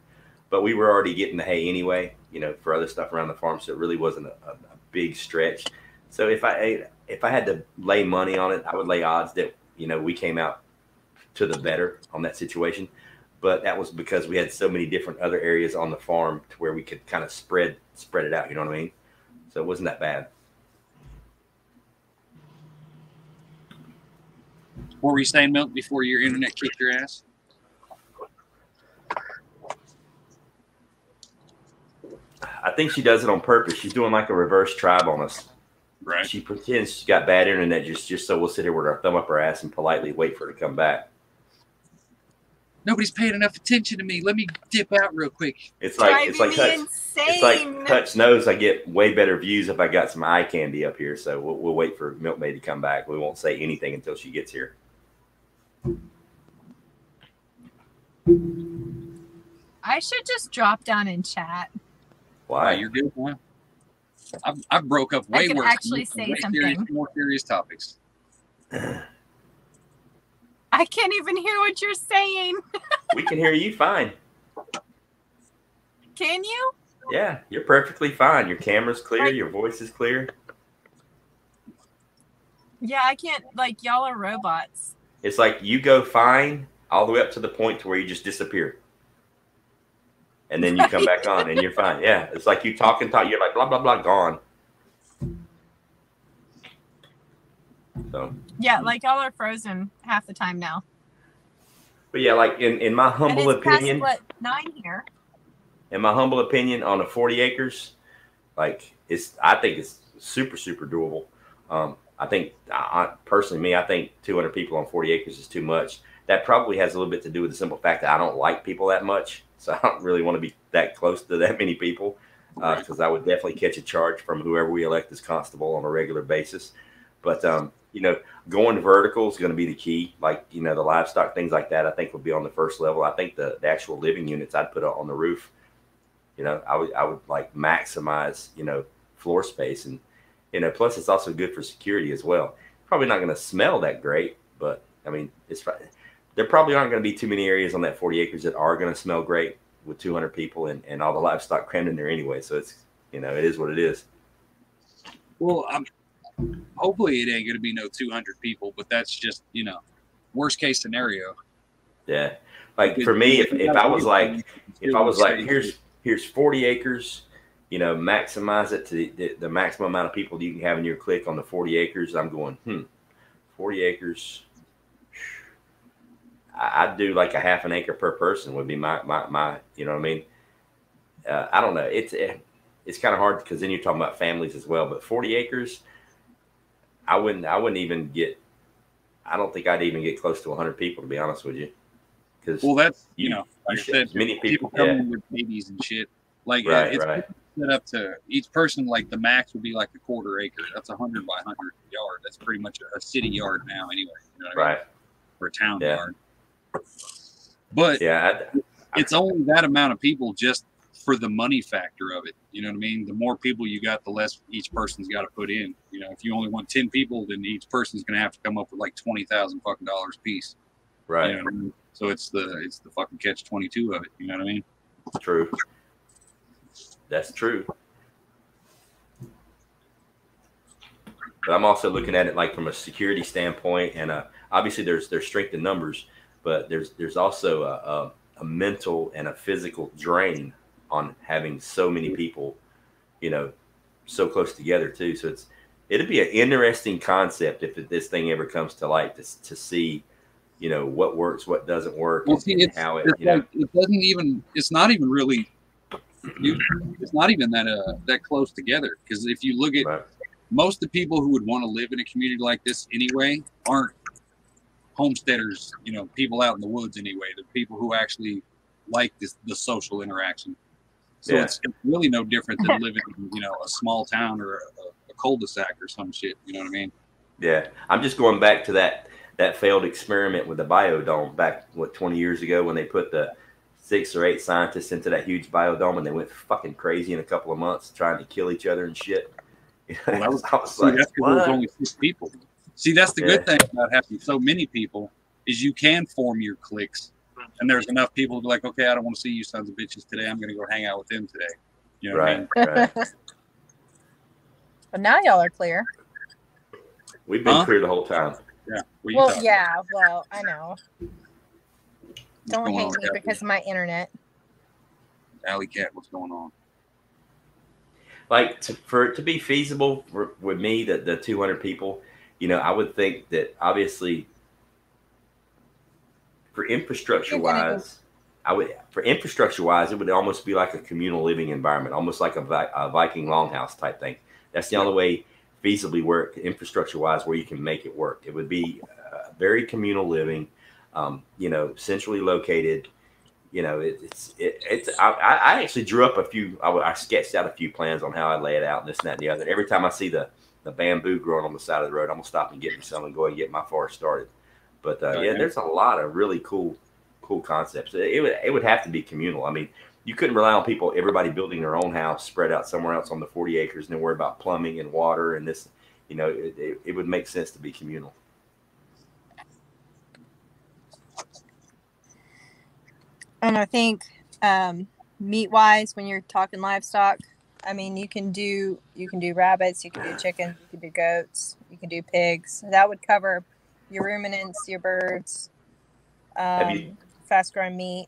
But we were already getting the hay anyway, for other stuff around the farm. So it really wasn't a big stretch. So if I had to lay money on it, I would lay odds that, we came out to the better on that situation. But that was because we had so many different other areas on the farm to where we could kind of spread it out. You know what I mean? So it wasn't that bad. What were you saying, Milk, before your internet kicked your ass? I think she does it on purpose. She's doing like a reverse tribe on us. Right. She pretends she's got bad internet just so we'll sit here with our thumb up our ass and politely wait for her to come back. Nobody's paying enough attention to me. Let me dip out real quick. It's like Hutch knows I get way better views if I got some eye candy up here. So we'll wait for Milkmaid to come back. We won't say anything until she gets here. I should just drop down and chat. Why? You're good, huh? I broke up way worse. Actually say something. More serious topics. I can't even hear what you're saying. We can hear you fine. Can you? Yeah, you're perfectly fine. Your camera's clear. Your voice is clear. Yeah, I can't. Y'all are robots. It's like you go fine all the way up to the point to where you just disappear. And then you come back on and you're fine. Yeah, it's like you talk. You're like, blah, blah, blah, gone. So yeah, y'all are frozen half the time now. But yeah, in my humble opinion, past, 9 here. In my humble opinion, on the 40 acres, I think it's super, super doable. I think personally, I think 200 people on 40 acres is too much. That probably has a little bit to do with the simple fact that I don't like people that much, so I don't really want to be that close to that many people. because I would definitely catch a charge from whoever we elect as constable on a regular basis. But going vertical is going to be the key. Like, the livestock, things like that, I think would be on the first level. I think the actual living units I'd put on the roof. I would like maximize, floor space, and, plus it's also good for security as well. Probably not going to smell that great, but I mean, there probably aren't going to be too many areas on that 40 acres that are going to smell great with 200 people and all the livestock crammed in there anyway. So it's, it is what it is. Well, hopefully it ain't going to be no 200 people, but that's just, worst case scenario. Yeah. Like for me, if I was like, here's 40 acres, maximize it to the maximum amount of people you can have in your clique on the 40 acres. I'm going, 40 acres. I'd do like a half an acre per person would be my you know what I mean? I don't know. It's kind of hard because then you're talking about families as well, but 40 acres, I wouldn't even get, I don't think I'd even get close to 100 people, to be honest with you. Well, that's, like I said, many people come in with babies and shit. Like, it's set up to each person, like the max would be like a quarter acre. That's 100 by 100 yard. That's pretty much a city yard now anyway. You know what I mean? Or a town yard. But it's only that amount of people just for the money factor of it. You know what I mean? The more people you got, the less each person's got to put in. If you only want 10 people, then each person's going to have to come up with like $20,000 fucking dollars a piece. Right. You know what I mean? So it's the fucking catch-22 of it. You know what I mean? True. That's true. But I'm also looking at it like from a security standpoint, and obviously there's strength in numbers, but there's also a mental and a physical drain on having so many people, so close together too. So it'd be an interesting concept if this thing ever comes to light to see, what works, what doesn't work, well, see, and how it doesn't even. It's not even really. It's not even that close together, because if you look at most of the people who would want to live in a community like this anyway aren't homesteaders, people out in the woods anyway. They're people who actually like the social interaction. So it's really no different than living in, a small town or a cul-de-sac or some shit. You know what I mean? Yeah. I'm just going back to that failed experiment with the biodome back, 20 years ago, when they put the 6 or 8 scientists into that huge biodome and they went fucking crazy in a couple of months trying to kill each other and shit. Well, I was like, that's because there's only 6 people. See, that's the good thing about having so many people is you can form your cliques, and there's enough people to be like, okay, I don't want to see you sons of bitches today. I'm going to go hang out with them today. You know what I mean? Right. But now y'all are clear. We've been clear the whole time. Yeah. Well, I know. Don't hate me because of my internet. Alley Cat, what's going on? Like for it to be feasible with me, the 200 people, I would think that obviously for infrastructure wise, it would almost be like a communal living environment, almost like a Viking longhouse type thing. That's the only way feasibly work infrastructure wise where you can make it work. It would be very communal living, centrally located. I actually drew up I sketched out a few plans on how I lay it out and this and that and the other. Every time I see the bamboo growing on the side of the road, I'm gonna stop and get me some and go and get my forest started. But there's a lot of really cool concepts. It would have to be communal. I mean, you couldn't rely on everybody building their own house spread out somewhere else on the 40 acres and then worry about plumbing and water and this. It would make sense to be communal. And I think meat-wise, when you're talking livestock, I mean, you can do rabbits, you can do chickens, you can do goats, you can do pigs. That would cover your ruminants, your birds, fast-growing meat.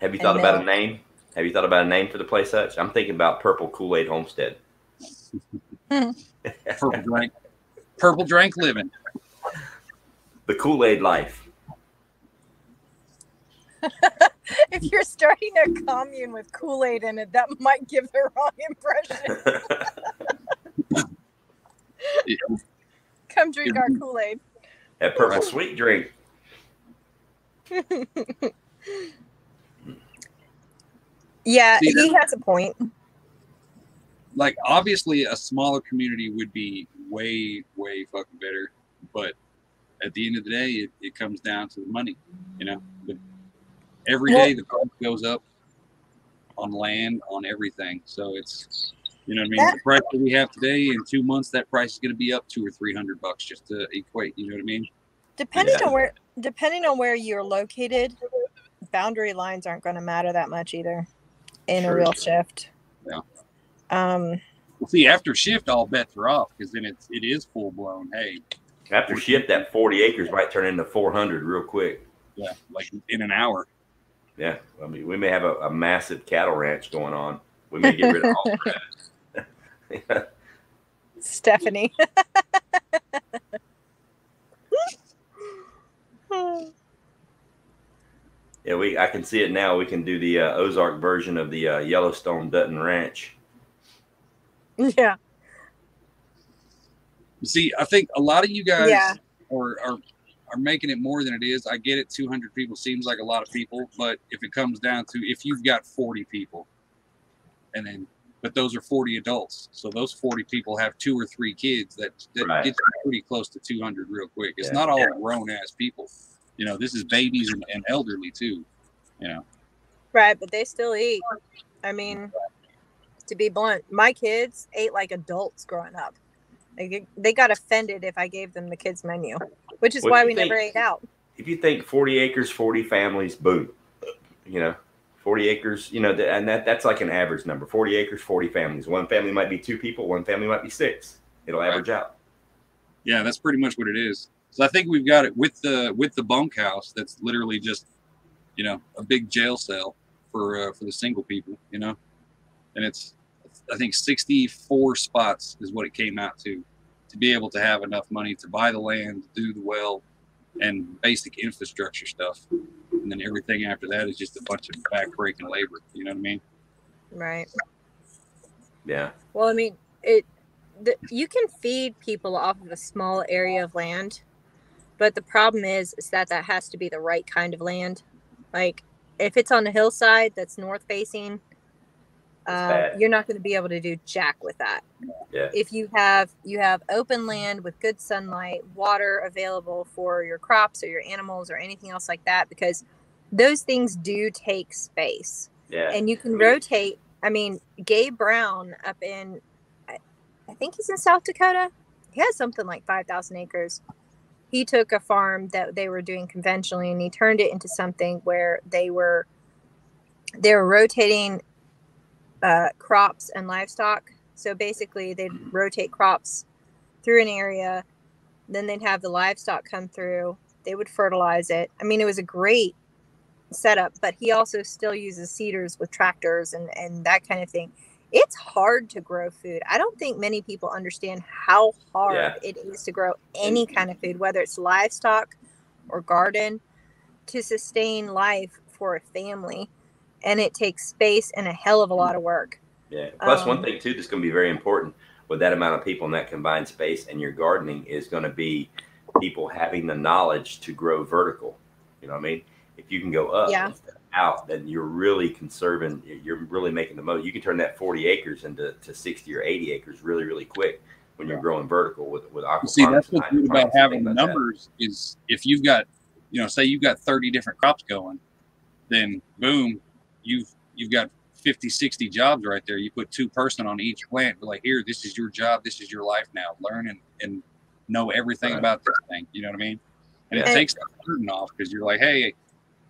Have you thought about a name? Have you thought about a name for the place, Hutch? I'm thinking about Purple Kool-Aid Homestead. Purple drank living. The Kool-Aid life. If you're starting a commune with Kool-Aid in it, that might give the wrong impression. Come drink our Kool-Aid. That purple sweet drink. Yeah, he has a point. like obviously a smaller community would be way fucking better, but at the end of the day, it comes down to the money, you know. But every day the price goes up on land, on everything. So it's, you know what I mean? The price that we have today, in 2 months, that price is going to be up $200 or $300 just to equate. You know what I mean? Depending on where you're located, boundary lines aren't going to matter that much either in a real shift. Yeah. See, after shift, all bets are off, because then it is full blown. Hey, after shift, that 40 acres might turn into 400 real quick. Yeah, like in an hour. Yeah, I mean, we may have a massive cattle ranch going on. We may get rid of all of that. Stephanie. Yeah, I can see it now. We can do the Ozark version of the Yellowstone Dutton Ranch. Yeah. See, I think a lot of you guys are making it more than it is. I get it. 200 people seems like a lot of people, but if it comes down to, if you've got 40 people, but those are 40 adults, so those 40 people have 2 or 3 kids, that gets you pretty close to 200 real quick. It's not all grown ass people. You know, this is babies and elderly too. You know. Right, but they still eat. I mean, to be blunt, my kids ate like adults growing up. They got offended if I gave them the kids menu, which is why we never ate out. If you think 40 acres, 40 families, boom, you know, 40 acres, you know, and that's like an average number. 40 acres, 40 families. One family might be 2 people. One family might be 6. It'll average out. Yeah, that's pretty much what it is. So I think we've got it with the bunkhouse. That's literally just, you know, a big jail cell for the single people, you know, and it's, I think 64 spots is what it came out to be able to have enough money to buy the land, do the well, and basic infrastructure stuff. And then everything after that is just a bunch of back-breaking labor. You know what I mean? Right. Yeah. Well, I mean, you can feed people off of a small area of land, but the problem is that has to be the right kind of land. Like, if it's on the hillside that's north-facing, you're not going to be able to do jack with that. Yeah. If you have open land with good sunlight, water available for your crops or your animals or anything else like that, because those things do take space. Yeah. And you can rotate. I mean, Gabe Brown up in, I think he's in South Dakota. He has something like 5,000 acres. He took a farm that they were doing conventionally and he turned it into something where they were rotating crops and livestock. So basically they'd rotate crops through an area, then they'd have the livestock come through, they would fertilize it. I mean, it was a great setup, but he also still uses seeders with tractors and that kind of thing. It's hard to grow food. I don't think many people understand how hard it is to grow any kind of food, whether it's livestock or garden, to sustain life for a family. And it takes space and a hell of a lot of work. Yeah. Plus, one thing, too, that's going to be very important with that amount of people in that combined space and your gardening is going to be people having the knowledge to grow vertical. You know what I mean? If you can go up instead of out, then you're really conserving. You're really making the most. You can turn that 40 acres into 60 or 80 acres really, really quick when you're growing vertical with aquaponics. See, that's what's good about having the numbers is if you've got, you know, say you've got 30 different crops going, then boom, you've got 50, 60 jobs right there. You put 2 person on each plant. But like, here, this is your job. This is your life now. Learn and know everything about this thing. You know what I mean? And it takes the burden off because you're like, hey,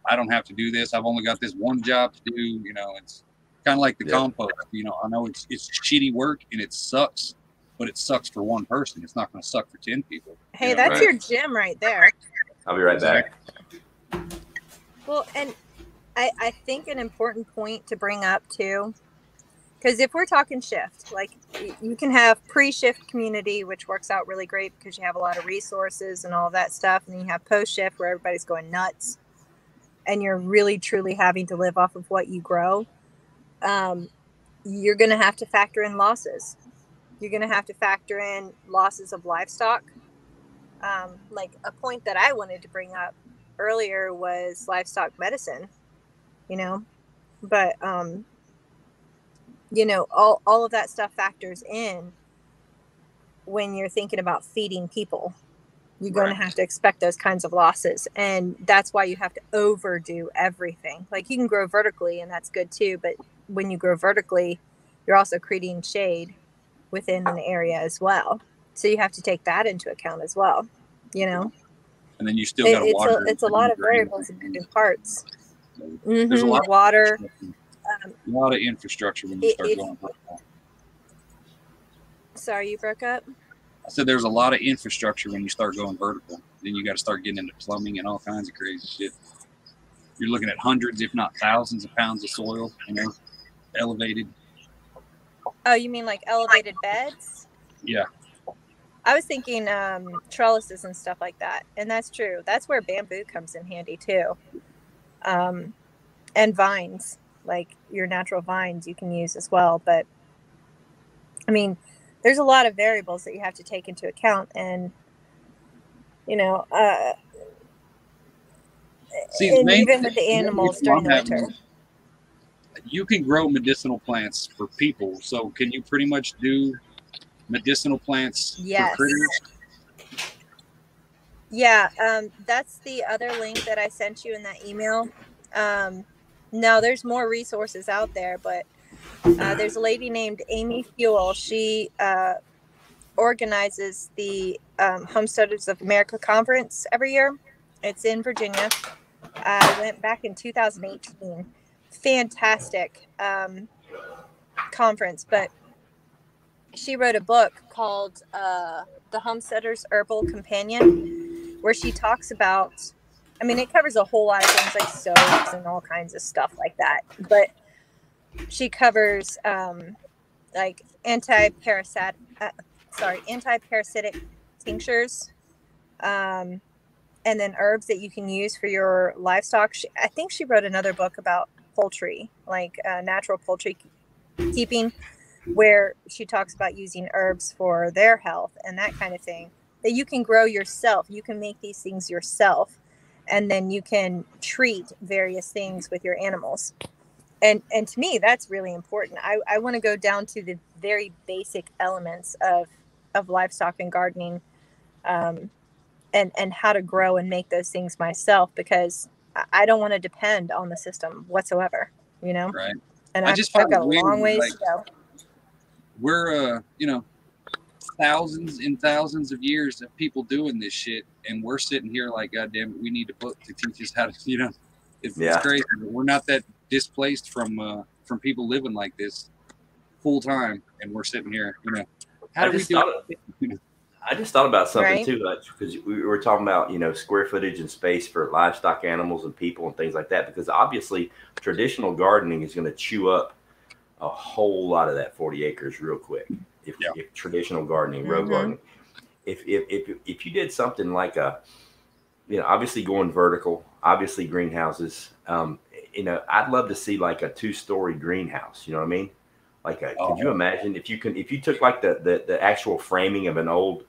I don't have to do this. I've only got this one job to do. You know, it's kind of like the compost. You know, I know it's shitty work and it sucks, but it sucks for one person. It's not going to suck for 10 people. Hey, you know? that's your gym right there. I'll be right back. Well, and I think an important point to bring up too, because if we're talking shift, like you can have pre-shift community, which works out really great because you have a lot of resources and all that stuff. And then you have post-shift where everybody's going nuts and you're really truly having to live off of what you grow. You're going to have to factor in losses. You're going to have to factor in losses of livestock. Like a point that I wanted to bring up earlier was livestock medicine. You know, but you know, all of that stuff factors in when you're thinking about feeding people. You're going to have to expect those kinds of losses. And that's why you have to overdo everything. Like you can grow vertically and that's good too. But when you grow vertically, you're also creating shade within an area as well. So you have to take that into account as well, you know? And then you still got to water. It's a lot of variables and moving parts. There's a lot water. A lot of infrastructure when you start going vertical. Sorry, you broke up? I said there's a lot of infrastructure when you start going vertical. Then you got to start getting into plumbing and all kinds of crazy shit. You're looking at hundreds, if not thousands, of pounds of soil, you know, elevated. Oh, you mean like elevated beds? Yeah. I was thinking trellises and stuff like that. And that's true. That's where bamboo comes in handy too. And vines, like your natural vines you can use as well. But I mean, there's a lot of variables that you have to take into account. And, you know, even with the animals during the winter. You can grow medicinal plants for people. So can you pretty much do medicinal plants for critters? Yeah, that's the other link that I sent you in that email. No, there's more resources out there, but there's a lady named Amy Fuel. She organizes the Homesteaders of America conference every year. It's in Virginia. I went back in 2018. Fantastic conference, but she wrote a book called The Homesteaders Herbal Companion, where she talks about, I mean, it covers a whole lot of things like soaps and all kinds of stuff like that, but she covers like anti-parasitic tinctures, and then herbs that you can use for your livestock. I think she wrote another book about poultry, like natural poultry keeping, where she talks about using herbs for their health and that kind of thing that you can grow yourself. You can make these things yourself, and then you can treat various things with your animals. And to me, that's really important. I want to go down to the very basic elements of livestock and gardening, and how to grow and make those things myself, because I don't want to depend on the system whatsoever, you know? Right. And I've got a long ways to go. We're, you know, thousands and thousands of years of people doing this shit, and we're sitting here like, God damn it, we need a book to teach us how to, you know, it's crazy. We're not that displaced from people living like this full time, and we're sitting here, you know. How do we do it? I just thought about something too, because we were talking about, you know, square footage and space for livestock animals and people and things like that, because obviously traditional gardening is going to chew up a whole lot of that 40 acres real quick. If traditional gardening, row gardening, if you did something like you know, obviously going vertical, obviously greenhouses, you know, I'd love to see like a 2-story greenhouse. You know what I mean? Like, could you imagine if you took like the actual framing of an old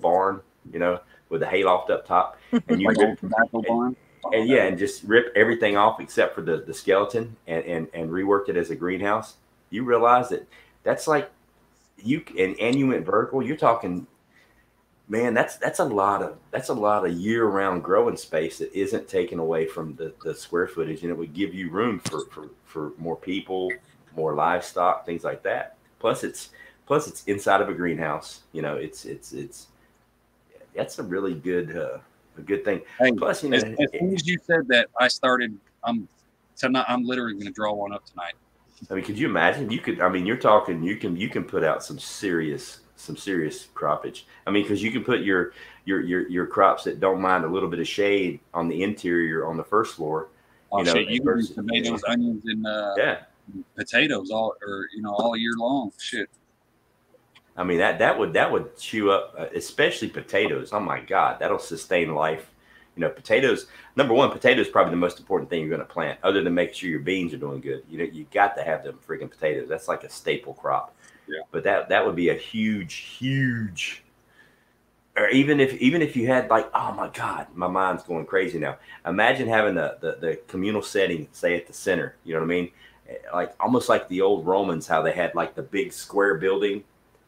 barn, you know, with the hayloft up top, and you like tobacco barn, and just rip everything off except for the skeleton and reworked it as a greenhouse. You realize that's like and you went vertical. You're talking, man, that's a lot of year-round growing space that isn't taken away from the square footage, and it would give you room for more people, more livestock, things like that. Plus it's inside of a greenhouse. You know, it's that's a really good a good thing. Hey, plus, you know, as soon as you said that, I started. I'm literally going to draw one up tonight. I mean, could you imagine? You could. I mean, you're talking. You can put out some serious croppage. I mean, because you can put your crops that don't mind a little bit of shade on the interior on the first floor. You know, you can use tomatoes, onions, and potatoes all year long. Shit. I mean, that would chew up, especially potatoes. Oh my God, that'll sustain life. You know, potatoes. Number one, potatoes is probably the most important thing you're going to plant, other than making sure your beans are doing good. You know, you got to have them freaking potatoes. That's like a staple crop. Yeah. But that would be a huge. Or even if you had like, oh my God, my mind's going crazy now. Imagine having the communal setting, say at the center. You know what I mean? like almost like the old Romans, how they had like the big square building,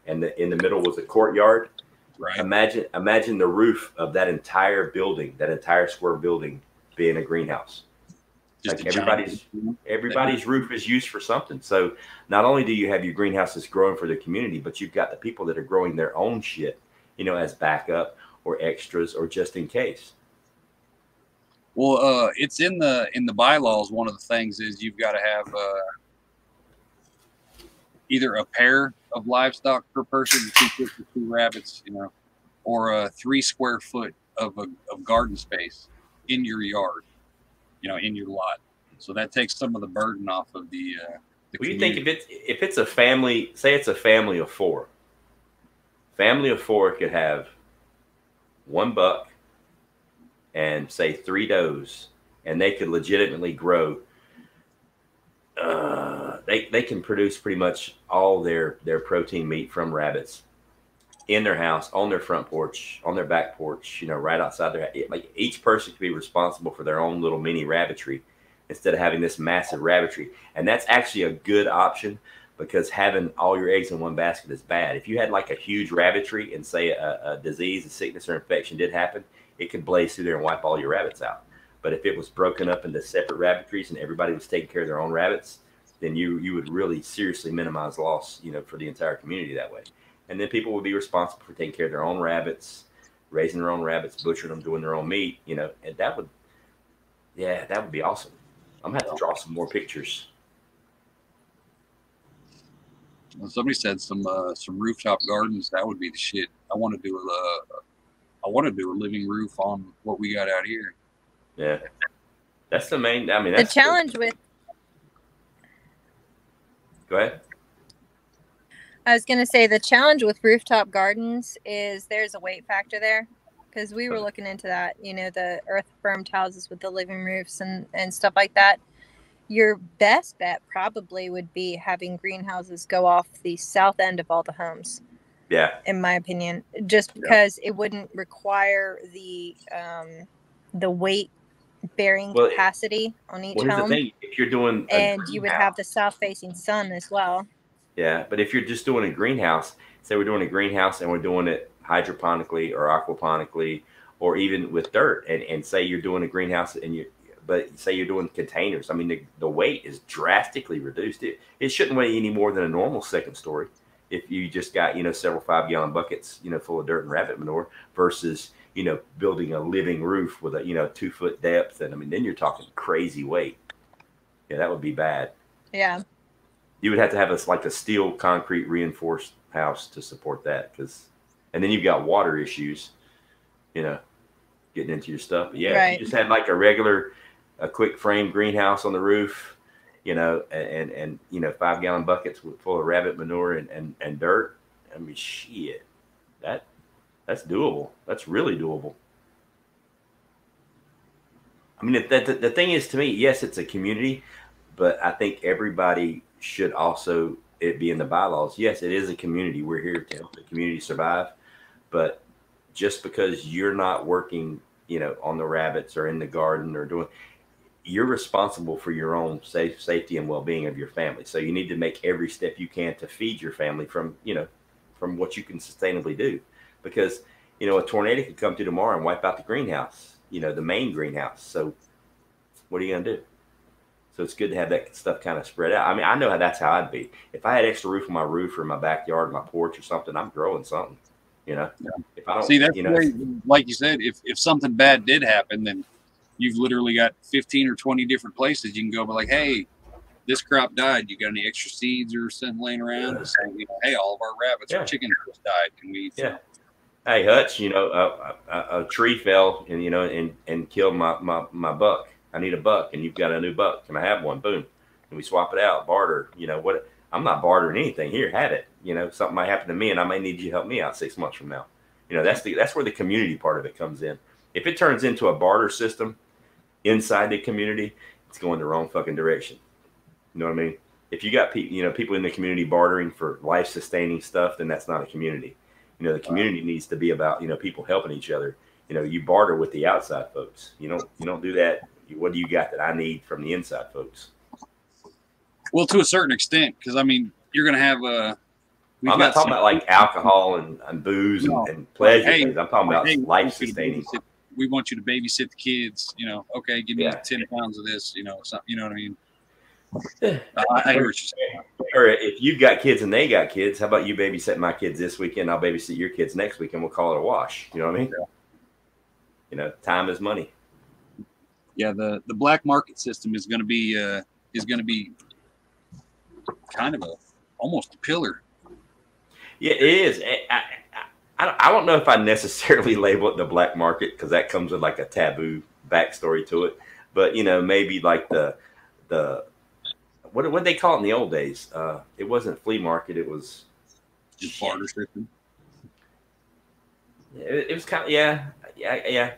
and in the middle was a courtyard. Right. Imagine the roof of that entire building, that entire square building, being a greenhouse. Just like everybody's roof is used for something. So not only do you have your greenhouses growing for the community, but you've got the people that are growing their own shit, as backup or extras or just in case. Well, it's in the bylaws. One of the things is you've got to have either a pair of livestock per person, 2 chickens, 2 rabbits, or 3 square foot of garden space in your yard, in your lot. So that takes some of the burden off of the. Well, you think if it's a family, say it's a family of 4. Family of 4 could have 1 buck and say 3 does, and they could legitimately grow. They can produce pretty much all their protein meat from rabbits in their house, on their front porch, on their back porch, right outside their house. Like each person could be responsible for their own little mini rabbitry instead of having this massive rabbitry. And that's actually a good option, because having all your eggs in one basket is bad. If you had like a huge rabbitry and say a disease, a sickness or infection did happen, it could blaze through there and wipe all your rabbits out. But if it was broken up into separate rabbitries and everybody was taking care of their own rabbits, then you would really seriously minimize loss, for the entire community that way. And then people would be responsible for taking care of their own rabbits, raising their own rabbits, butchering them, doing their own meat, and that would be awesome. I'm gonna have to draw some more pictures. Well, somebody said some rooftop gardens. That would be the shit. I want to do a living roof on what we got out here. Yeah, that's the main. I mean, that's the challenge with. Go ahead. I was going to say the challenge with rooftop gardens is there's a weight factor there, because we were looking into that, the earth bermed houses with the living roofs and stuff like that. Your best bet probably would be having greenhouses go off the south end of all the homes. Yeah. In my opinion, just because it wouldn't require the weight bearing capacity on each home. Here's the thing. If you're doing you would have the south facing sun as well. Yeah, but if you're just doing a greenhouse, say we're doing a greenhouse and we're doing it hydroponically or aquaponically or even with dirt, and say you're doing a greenhouse but say you're doing containers, I mean, the weight is drastically reduced. It shouldn't weigh any more than a normal second story if you just got, several 5-gallon buckets, full of dirt and rabbit manure versus, building a living roof with a, 2-foot depth. And I mean, then you're talking crazy weight. Yeah, that would be bad. Yeah. You would have to have a steel concrete reinforced house to support that, and then you've got water issues, getting into your stuff. But yeah, if you just had like a quick frame greenhouse on the roof, and 5-gallon buckets full of rabbit manure and dirt. I mean, shit, that's doable. That's really doable. I mean, the thing is, to me, yes, it's a community, but I think everybody should also it be in the bylaws. Yes, it is a community. We're here to help the community survive. But just because you're not working, on the rabbits or in the garden or you're responsible for your own safety and well-being of your family. So you need to make every step you can to feed your family from what you can sustainably do. Because, a tornado could come through tomorrow and wipe out the greenhouse, the main greenhouse. So what are you going to do? So it's good to have that stuff kind of spread out. I mean, I know that's how I'd be. If I had extra roof on my roof or in my backyard, my porch or something, I'm growing something, Yeah. If I don't see, that's like you said, if something bad did happen, then you've literally got 15 or 20 different places you can go, but like, hey, this crop died. You got any extra seeds or something laying around? To say, hey, all of our rabbits or chickens just died. Can we eat some? Hey, Hutch, a tree fell and killed my buck. I need a buck, and you've got a new buck. Can I have one? Boom. And we swap it out, barter. What? I'm not bartering anything. Here, have it. Something might happen to me, and I may need you to help me out 6 months from now. That's where the community part of it comes in. If it turns into a barter system inside the community, it's going the wrong fucking direction. You know what I mean? If you got people in the community bartering for life sustaining stuff, then that's not a community. The community needs to be about people helping each other. You barter with the outside folks. You don't do that. What do you got that I need from the inside folks? Well, to a certain extent, because I mean, you're going to have I'm not talking about like alcohol and booze and pleasure hey, things. I'm talking about hey, life sustaining. We want you to babysit the kids. You know, okay, give me 10 pounds of this. You know, something. You know what I mean? I hear what you're saying. Or if you've got kids and they got kids, how about you babysit my kids this weekend? I'll babysit your kids next weekend. We'll call it a wash. You know what I mean? Yeah. You know, time is money. Yeah, the black market system is going to be kind of almost a pillar. Yeah, it is. I don't know if I necessarily label it the black market because that comes with like a taboo backstory to it. But you know, maybe like the what they call it in the old days? It wasn't flea market. It was just barter system. It was kind of yeah.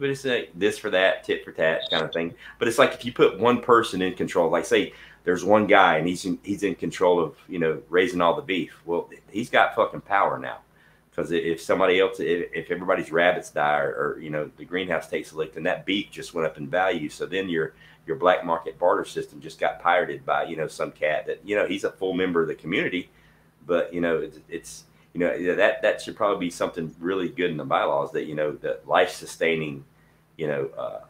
But it's like this for that, tit for tat kind of thing. But it's like if you put one person in control, like say there's one guy and he's in control of, you know, raising all the beef. Well, he's got fucking power now. Because if somebody else, if everybody's rabbits die or you know the greenhouse takes a lick, then that beef just went up in value. So then your black market barter system just got pirated by, you know, some cat that, you know, he's a full member of the community, but you know it's you know, that should probably be something really good in the bylaws that, you know, that life sustaining, you know,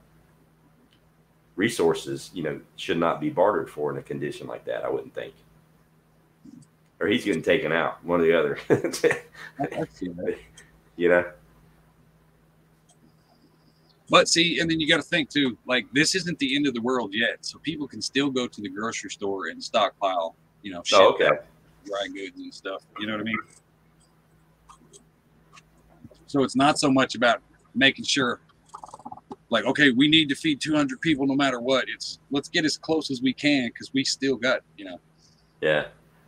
resources, you know, should not be bartered for in a condition like that. I wouldn't think. Or he's getting taken out, one or the other. You know? But see, and then you got to think too, like this isn't the end of the world yet. So people can still go to the grocery store and stockpile, you know, shit, dry goods and stuff. You know what I mean? So it's not so much about making sure, like, okay, we need to feed 200 people no matter what. It's let's get as close as we can because we still got, you know. Yeah.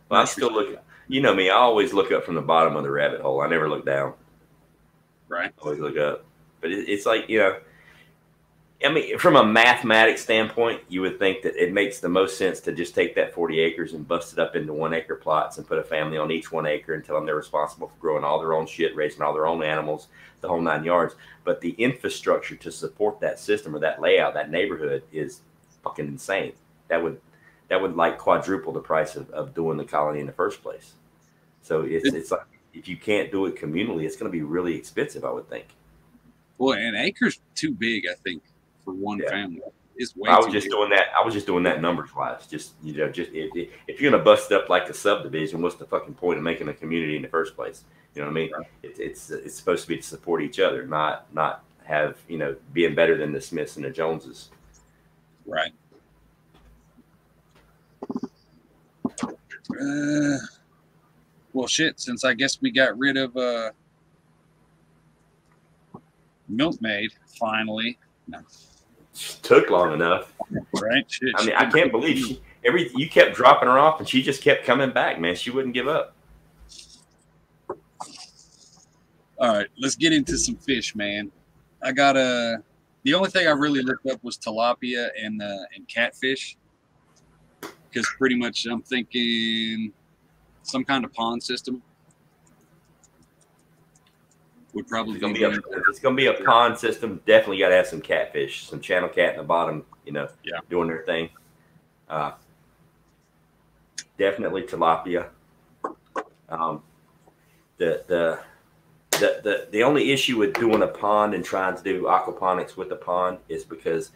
Well, I'm still looking. You know me, I always look up from the bottom of the rabbit hole. I never look down. Right. I always look up. But it's like, you know, I mean, from a mathematics standpoint, you would think that it makes the most sense to just take that 40 acres and bust it up into 1 acre plots and put a family on each 1 acre and tell them they're responsible for growing all their own shit, raising all their own animals, the whole 9 yards. But the infrastructure to support that system or that layout, that neighborhood is fucking insane. That would like quadruple the price of doing the colony in the first place. So it's like, if you can't do it communally, it's going to be really expensive, I would think. Well, an acre's too big, I think, for one family. It's way I was too just big. doing that. I was just doing that numbers wise. Just, you know, just if you're going to bust it up like a subdivision, what's the fucking point of making a community in the first place? You know what I mean? Right. It's supposed to be to support each other, not have, you know, being better than the Smiths and the Joneses. Right. Well, shit, since I guess we got rid of Milkmaid, finally. No. Took long enough. Right? Shit, I mean, I can't believe you kept dropping her off and she just kept coming back, man. She wouldn't give up. All right, let's get into some fish, man. I got the only thing I really looked up was tilapia and catfish. Because pretty much I'm thinking some kind of pond system would probably be if it's going to be a pond system, definitely got to have some catfish, some channel cat in the bottom, you know, doing their thing. Definitely tilapia. The only issue with doing a pond and trying to do aquaponics with the pond is because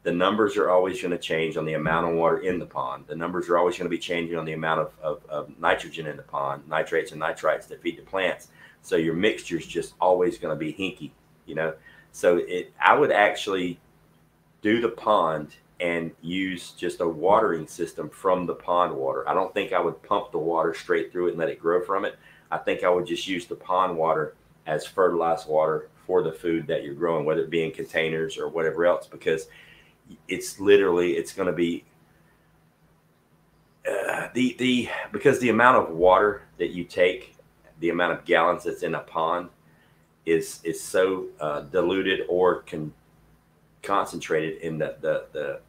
the numbers are always going to change on the amount of water in the pond. The numbers are always going to be changing on the amount of nitrogen in the pond, nitrates and nitrites that feed the plants. So your mixture is just always going to be hinky, you know. So I would actually do the pond and use just a watering system from the pond water. I don't think I would pump the water straight through it and let it grow from it. I think I would just use the pond water as fertilized water for the food that you're growing, whether it be in containers or whatever else, because it's going to be because the amount of water that you take, the amount of gallons that's in a pond is so diluted or concentrated in the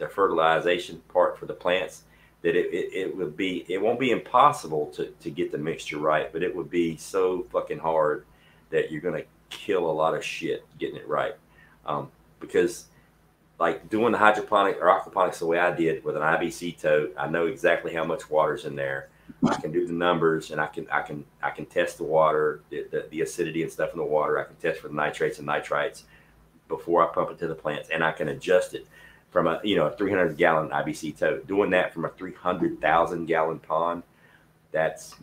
fertilization part for the plants that it won't be impossible to get the mixture right, but it would be so fucking hard that you're going to kill a lot of shit getting it right. Because like doing the hydroponic or aquaponics the way I did with an IBC tote. I know exactly how much water's in there. I can do the numbers, and I can test the water, the acidity and stuff in the water. I can test for the nitrates and nitrites before I pump it to the plants, and I can adjust it from a 300-gallon IBC tote. Doing that from a 300,000-gallon pond, that's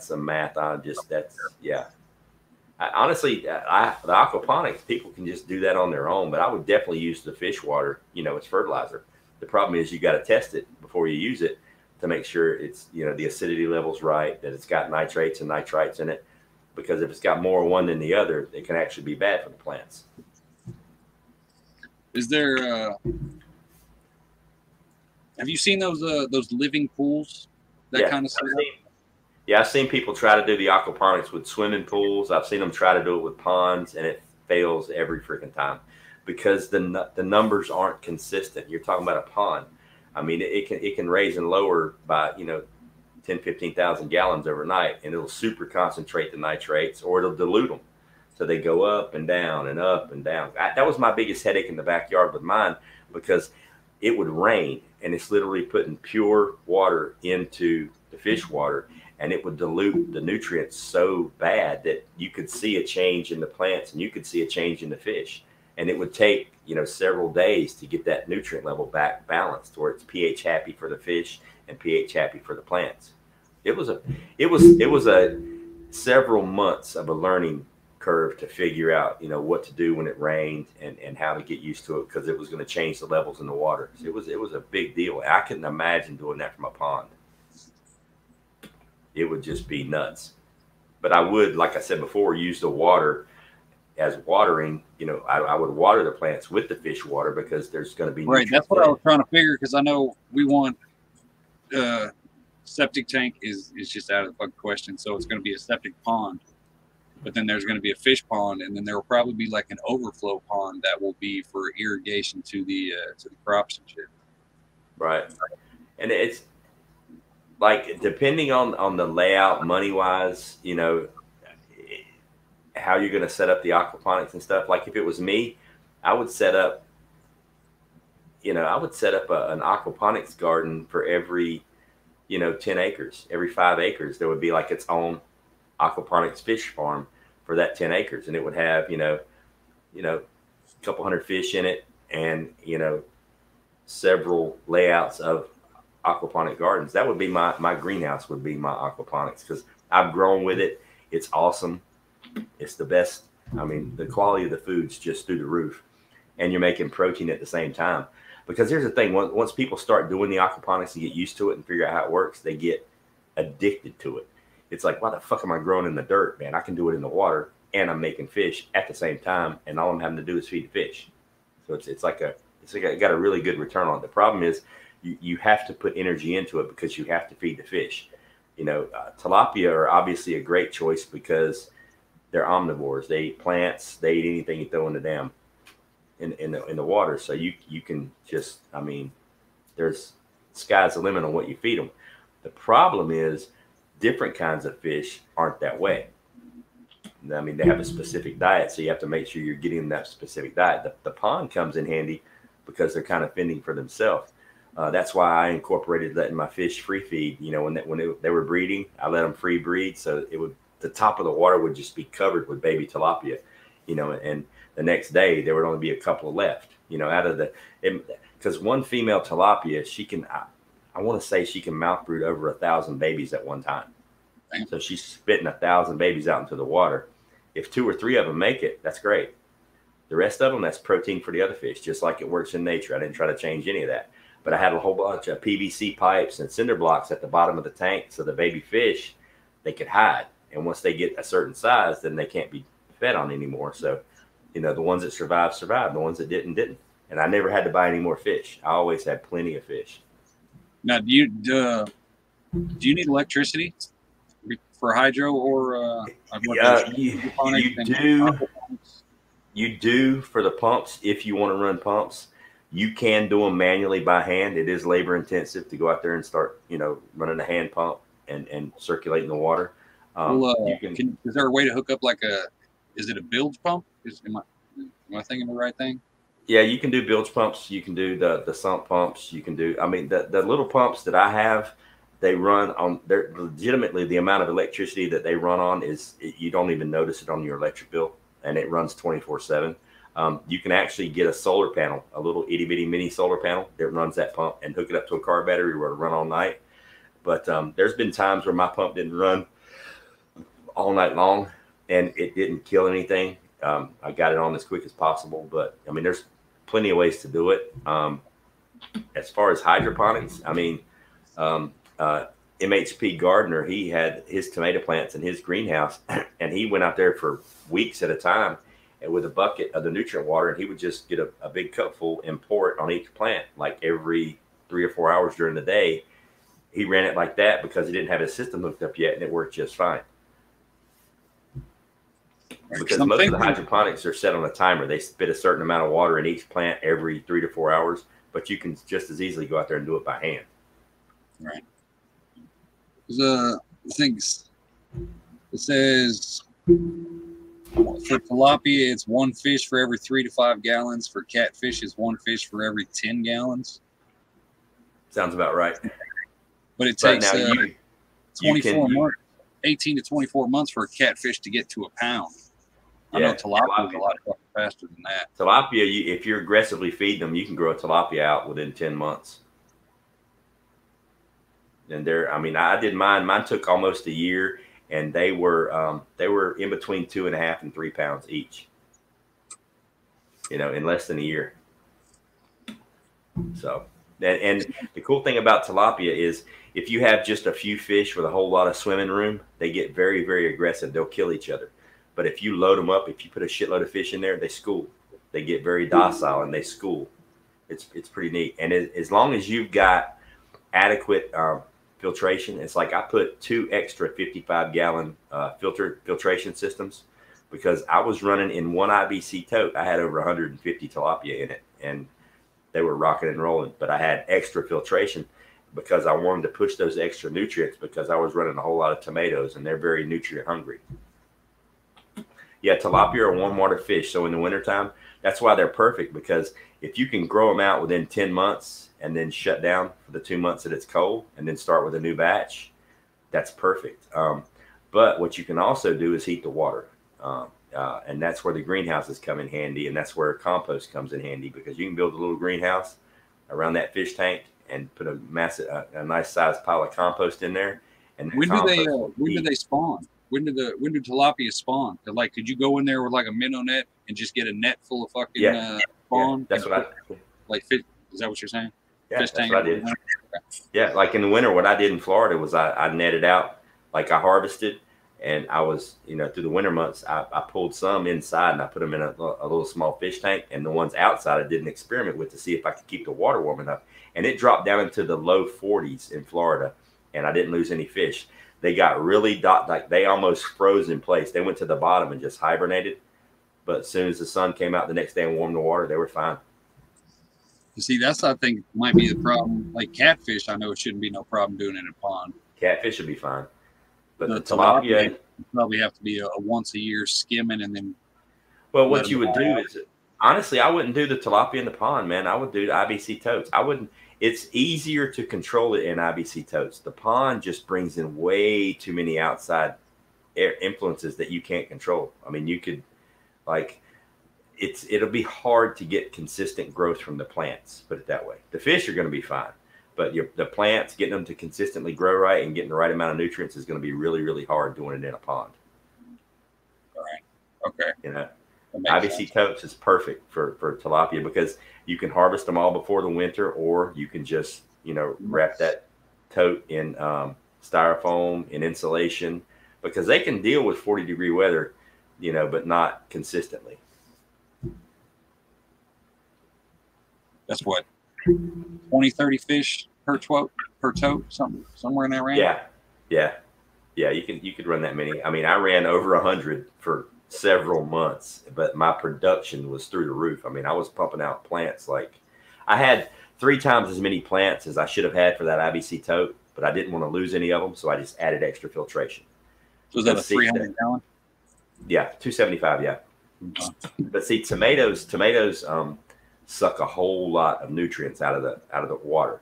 some math on just yeah. Honestly, the aquaponics, people can just do that on their own, but I would definitely use the fish water, as fertilizer. The problem is you got to test it before you use it to make sure it's, the acidity level's right, that it's got nitrates and nitrites in it, because if it's got more one than the other, it can actually be bad for the plants. Is there, have you seen those living pools, that kind of stuff? I've seen people try to do the aquaponics with swimming pools. I've seen them try to do it with ponds, and it fails every freaking time because the numbers aren't consistent. You're talking about a pond. I mean, it can raise and lower by 10, 15,000 gallons overnight, and it'll super concentrate the nitrates, or it'll dilute them, so they go up and down and up and down. That was my biggest headache in the backyard with mine, because it would rain, and it's literally putting pure water into the fish water, and it would dilute the nutrients so bad that you could see a change in the plants and you could see a change in the fish. And it would take, several days to get that nutrient level back balanced, where it's pH happy for the fish and pH happy for the plants. It was a several months of a learning curve to figure out, what to do when it rained and how to get used to it, because it was going to change the levels in the water. So it was a big deal. I couldn't imagine doing that from a pond. It would just be nuts. But I would, like I said before, use the water as watering. I would water the plants with the fish water, because there's going to be right. That's what I was trying to figure, because I know we want septic tank is just out of the fucking question. So it's going to be a septic pond, but then there's going to be a fish pond, and then there will probably be like an overflow pond that will be for irrigation to the crops and shit. Right, and it's like, depending on the layout, money wise, how you're going to set up the aquaponics and stuff. Like, if it was me, I would set up, an aquaponics garden for every, 10 acres. Every 5 acres, there would be like its own aquaponics fish farm for that 10 acres. And it would have, a couple hundred fish in it, and, several layouts of aquaponic gardens. That would be my greenhouse, would be my aquaponics, because I've grown with it. It's awesome. It's the best. I mean, the quality of the food's just through the roof, and you're making protein at the same time. Because here's the thing: once people start doing the aquaponics and get used to it and figure out how it works, they get addicted to it. It's like, why the fuck am I growing in the dirt, man? I can do it in the water, and I'm making fish at the same time, and all I'm having to do is feed the fish. So it's like it got a really good return on it. The problem is, you have to put energy into it, because you have to feed the fish. Tilapia are obviously a great choice because they're omnivores. They eat plants. They eat anything you throw in the dam, in the water. So you can just, there's sky's the limit on what you feed them. The problem is, different kinds of fish aren't that way. They have a specific diet, so you have to make sure you're getting that specific diet. The pond comes in handy because they're kind of fending for themselves. That's why I incorporated letting my fish free feed. When they were breeding, I let them free breed, so the top of the water would just be covered with baby tilapia, and the next day there would only be a couple left, out of because one female tilapia, she can, I want to say she can mouth brood over 1,000 babies at one time. So she's spitting 1,000 babies out into the water. If 2 or 3 of them make it, that's great. The rest of them, that's protein for the other fish, just like it works in nature. I didn't try to change any of that. But I had a whole bunch of PVC pipes and cinder blocks at the bottom of the tank, so the baby fish, they could hide. And once they get a certain size, then they can't be fed on anymore. So, the ones that survived. The ones that didn't. And I never had to buy any more fish. I always had plenty of fish. Now, do you need electricity for hydro, or you do for the pumps. If you want to run pumps, you can do them manually by hand. It is labor intensive to go out there and start, running a hand pump and circulating the water. Is there a way to hook up is it a bilge pump? Am I thinking the right thing? Yeah, you can do bilge pumps. You can do the sump pumps. You can do, I mean, the little pumps that I have, they run on, they're legitimately the amount of electricity that they run on is, you don't even notice it on your electric bill, and it runs 24/7. You can actually get a solar panel, a little itty bitty mini solar panel that runs that pump, and hook it up to a car battery where it'll run all night. But there's been times where my pump didn't run all night long and it didn't kill anything. I got it on as quick as possible, but I mean, there's plenty of ways to do it. As far as hydroponics, I mean, MHP Gardner, he had his tomato plants in his greenhouse, and he went out there for weeks at a time with a bucket of the nutrient water, and he would just get a big cupful and pour it on each plant, like every 3 or 4 hours during the day. He ran it like that because he didn't have his system hooked up yet, and it worked just fine. Because most of the hydroponics are set on a timer. They spit a certain amount of water in each plant every 3 to 4 hours, but you can just as easily go out there and do it by hand. Right. Things it says for tilapia, it's 1 fish for every 3 to 5 gallons. For catfish, it's 1 fish for every 10 gallons. Sounds about right. But it takes 24 months, 18 to 24 months for a catfish to get to a pound. I know tilapia is a lot faster than that. Tilapia, if you're aggressively feeding them, you can grow a tilapia out within 10 months. And I mean, I did mine. Mine took almost a year, and they were in between 2.5 and 3 pounds each. You know, in less than a year. So, and the cool thing about tilapia is, if you have just a few fish with a whole lot of swimming room, they get very, very aggressive. They'll kill each other. But if you load them up, if you put a shitload of fish in there, they school. They get very docile and they school. It's pretty neat. And as long as you've got adequate filtration, it's like I put 2 extra 55-gallon filtration systems, because I was running in 1 IBC tote. I had over 150 tilapia in it, and they were rocking and rolling. But I had extra filtration because I wanted to push those extra nutrients, because I was running a whole lot of tomatoes, and they're very nutrient hungry. Yeah, tilapia are warm water fish. So in the wintertime, that's why they're perfect, because if you can grow them out within 10 months and then shut down for the 2 months that it's cold and then start with a new batch, that's perfect. But what you can also do is heat the water. And that's where the greenhouses come in handy, and that's where compost comes in handy, because you can build a little greenhouse around that fish tank and put a nice sized pile of compost in there. And when do they spawn? When do tilapia spawn? Like, could you go in there with like a minnow net and just get a net full of fucking spawn? Yeah, that's what I like. Fish, is that what you're saying? Yeah, fish that's tank. what I did. Yeah, like in the winter, what I did in Florida was I netted out, like I harvested, and I was, through the winter months, I pulled some inside and I put them in a little small fish tank, and the ones outside I did an experiment with to see if I could keep the water warm enough, and it dropped down into the low 40s in Florida, and I didn't lose any fish. They got really like they almost froze in place. They went to the bottom and just hibernated. But as soon as the sun came out the next day and warmed the water, they were fine. You see, that's, I think, might be the problem. Like catfish, I know it shouldn't be no problem doing it in a pond. Catfish should be fine. But the tilapia probably have to be a once a year skimming, and then. Well, what you would do is, honestly, I wouldn't do the tilapia in the pond, man. I would do the IBC totes. I wouldn't. It's easier to control it in IBC totes. The pond just brings in way too many outside influences that you can't control. I mean, you could, like, it'll be hard to get consistent growth from the plants, put it that way. The fish are going to be fine, but the plants, getting them to consistently grow right and getting the right amount of nutrients is going to be really, really hard doing it in a pond. All right. Okay. IBC totes is perfect for tilapia, because you can harvest them all before the winter, or you can just, wrap that tote in styrofoam and insulation, because they can deal with 40-degree weather, but not consistently. That's what, 20, 30 fish per tote, somewhere in that range? Yeah. You could run that many. I mean, I ran over 100 for several months, but my production was through the roof. I mean, I was pumping out plants. Like, I had 3 times as many plants as I should have had for that IBC tote, but I didn't want to lose any of them, so I just added extra filtration. So is that a 300 gallon? Yeah, 275. Yeah. But see, tomatoes, suck a whole lot of nutrients out of the water.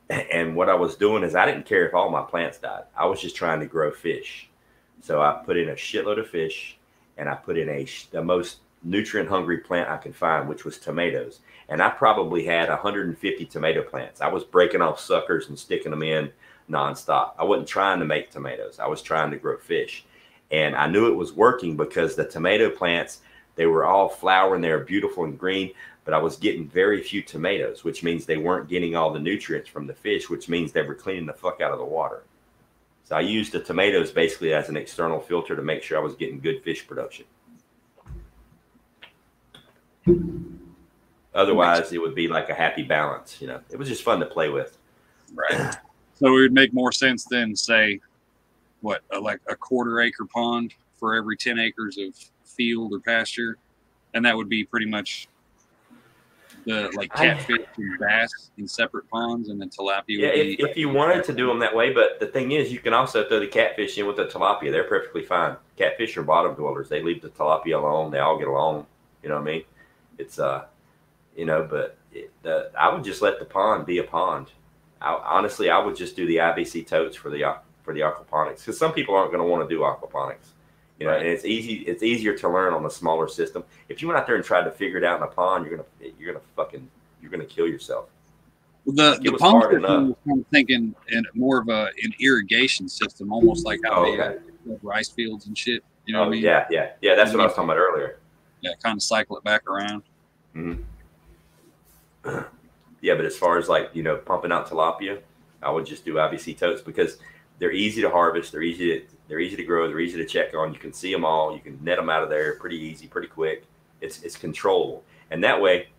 And what I was doing is I didn't care if all my plants died. I was just trying to grow fish. So I put in a shitload of fish, and I put in the most nutrient hungry plant I could find, which was tomatoes. And I probably had 150 tomato plants. I was breaking off suckers and sticking them in nonstop. I wasn't trying to make tomatoes. I was trying to grow fish. And I knew it was working because the tomato plants, they were all flowering. They were beautiful and green, but I was getting very few tomatoes, which means they weren't getting all the nutrients from the fish, which means they were cleaning the fuck out of the water. So I used the tomatoes basically as an external filter to make sure I was getting good fish production. Otherwise, it would be like a happy balance. You know, it was just fun to play with. Right. So it would make more sense than, say, what, like a 1/4 acre pond for every 10 acres of field or pasture, and that would be pretty much the like catfish and bass in separate ponds, and then tilapia. Yeah, if you wanted to do them that way, but the thing is, you can also throw the catfish in with the tilapia. They're perfectly fine. Catfish are bottom dwellers. They leave the tilapia alone. They all get along. You know what I mean? It's you know, but I would just let the pond be a pond. Honestly, I would just do the IBC totes for the aquaponics, because some people aren't going to want to do aquaponics. You know, right. And it's easier to learn on a smaller system. If you went out there and tried to figure it out in a pond, you're gonna kill yourself. Well, the pond system, I'm thinking in more of an irrigation system, almost like how they have rice fields and shit. You know what I mean? Yeah. That's what I was talking about earlier. Yeah, kind of cycle it back around. Mm-hmm. Yeah, but as far as like, you know, pumping out tilapia, I would just do IBC totes because they're easy to harvest. They're easy to grow. They're easy to check on. You can see them all. You can net them out of there pretty easy, pretty quick. It's controllable. And that way,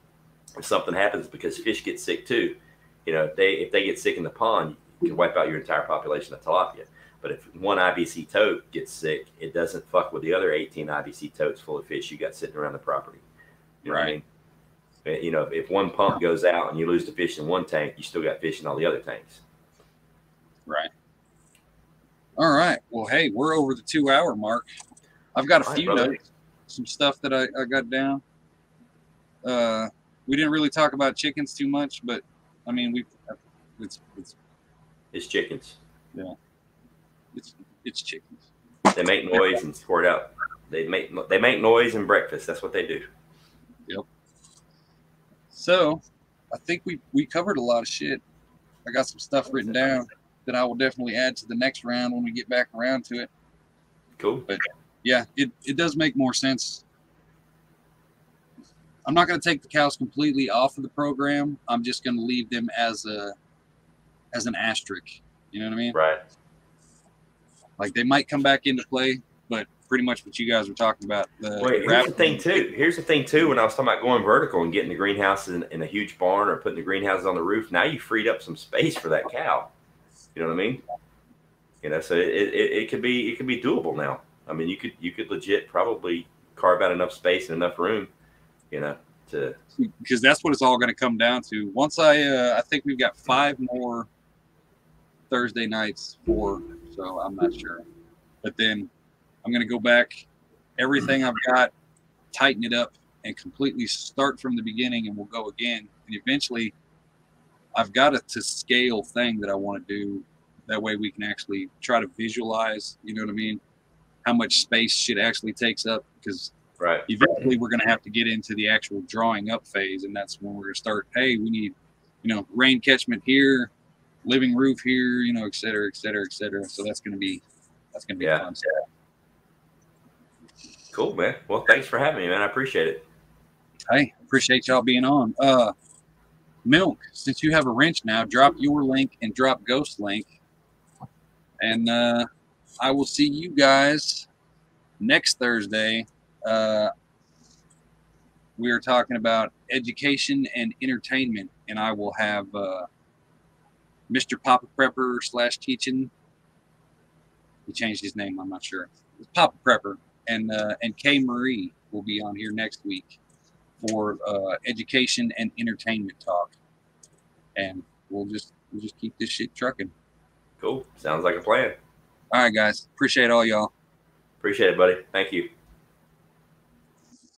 if something happens, because fish get sick too, you know, if they get sick in the pond, you can wipe out your entire population of tilapia. But if one IBC tote gets sick, it doesn't fuck with the other 18 IBC totes full of fish you got sitting around the property. You know what I mean? You know, if one pump goes out and you lose the fish in one tank, you still got fish in all the other tanks. Right. All right. Well, hey, we're over the 2-hour mark. I've got a few notes, some stuff that I got down. We didn't really talk about chickens too much, but I mean, it's chickens. Yeah. It's chickens. They make noise and squirt out. They make noise and breakfast. That's what they do. Yep. So, I think we covered a lot of shit. I got some stuff written down that I will definitely add to the next round when we get back around to it. Cool. But yeah, it does make more sense. I'm not going to take the cows completely off of the program. I'm just going to leave them as an asterisk. You know what I mean? Right. Like they might come back into play, but pretty much what you guys were talking about. Here's the thing too. When I was talking about going vertical and getting the greenhouses in a huge barn or putting the greenhouses on the roof, now you freed up some space for that cow. You know what I mean? You know, so it could be doable now. I mean, you could legit probably carve out enough space and enough room, you know, because that's what it's all going to come down to. Once I think we've got 5 more Thursday nights so I'm not sure, but then I'm going to go back, everything I've got, tighten it up, and completely start from the beginning, and we'll go again. And eventually, I've got a to scale thing that I want to do. That way we can actually try to visualize, you know what I mean, how much space shit actually takes up. Because eventually we're going to have to get into the actual drawing up phase, and that's when we're going to start, hey, we need, you know, rain catchment here, living roof here, you know, et cetera, et cetera, et cetera. So that's going to be fun stuff. Cool, man. Well, thanks for having me, man. I appreciate it. Hey, appreciate y'all being on. Milk, since you have a wrench now, drop your link and drop Ghost link. And I will see you guys next Thursday. We are talking about education and entertainment, and I will have Mr. Papa Prepper / Teaching. He changed his name, I'm not sure. It's Papa Prepper. And Kay Marie will be on here next week for education and entertainment talk. And we'll just keep this shit trucking. Cool. Sounds like a plan. All right, guys. Appreciate all y'all. Appreciate it, buddy. Thank you.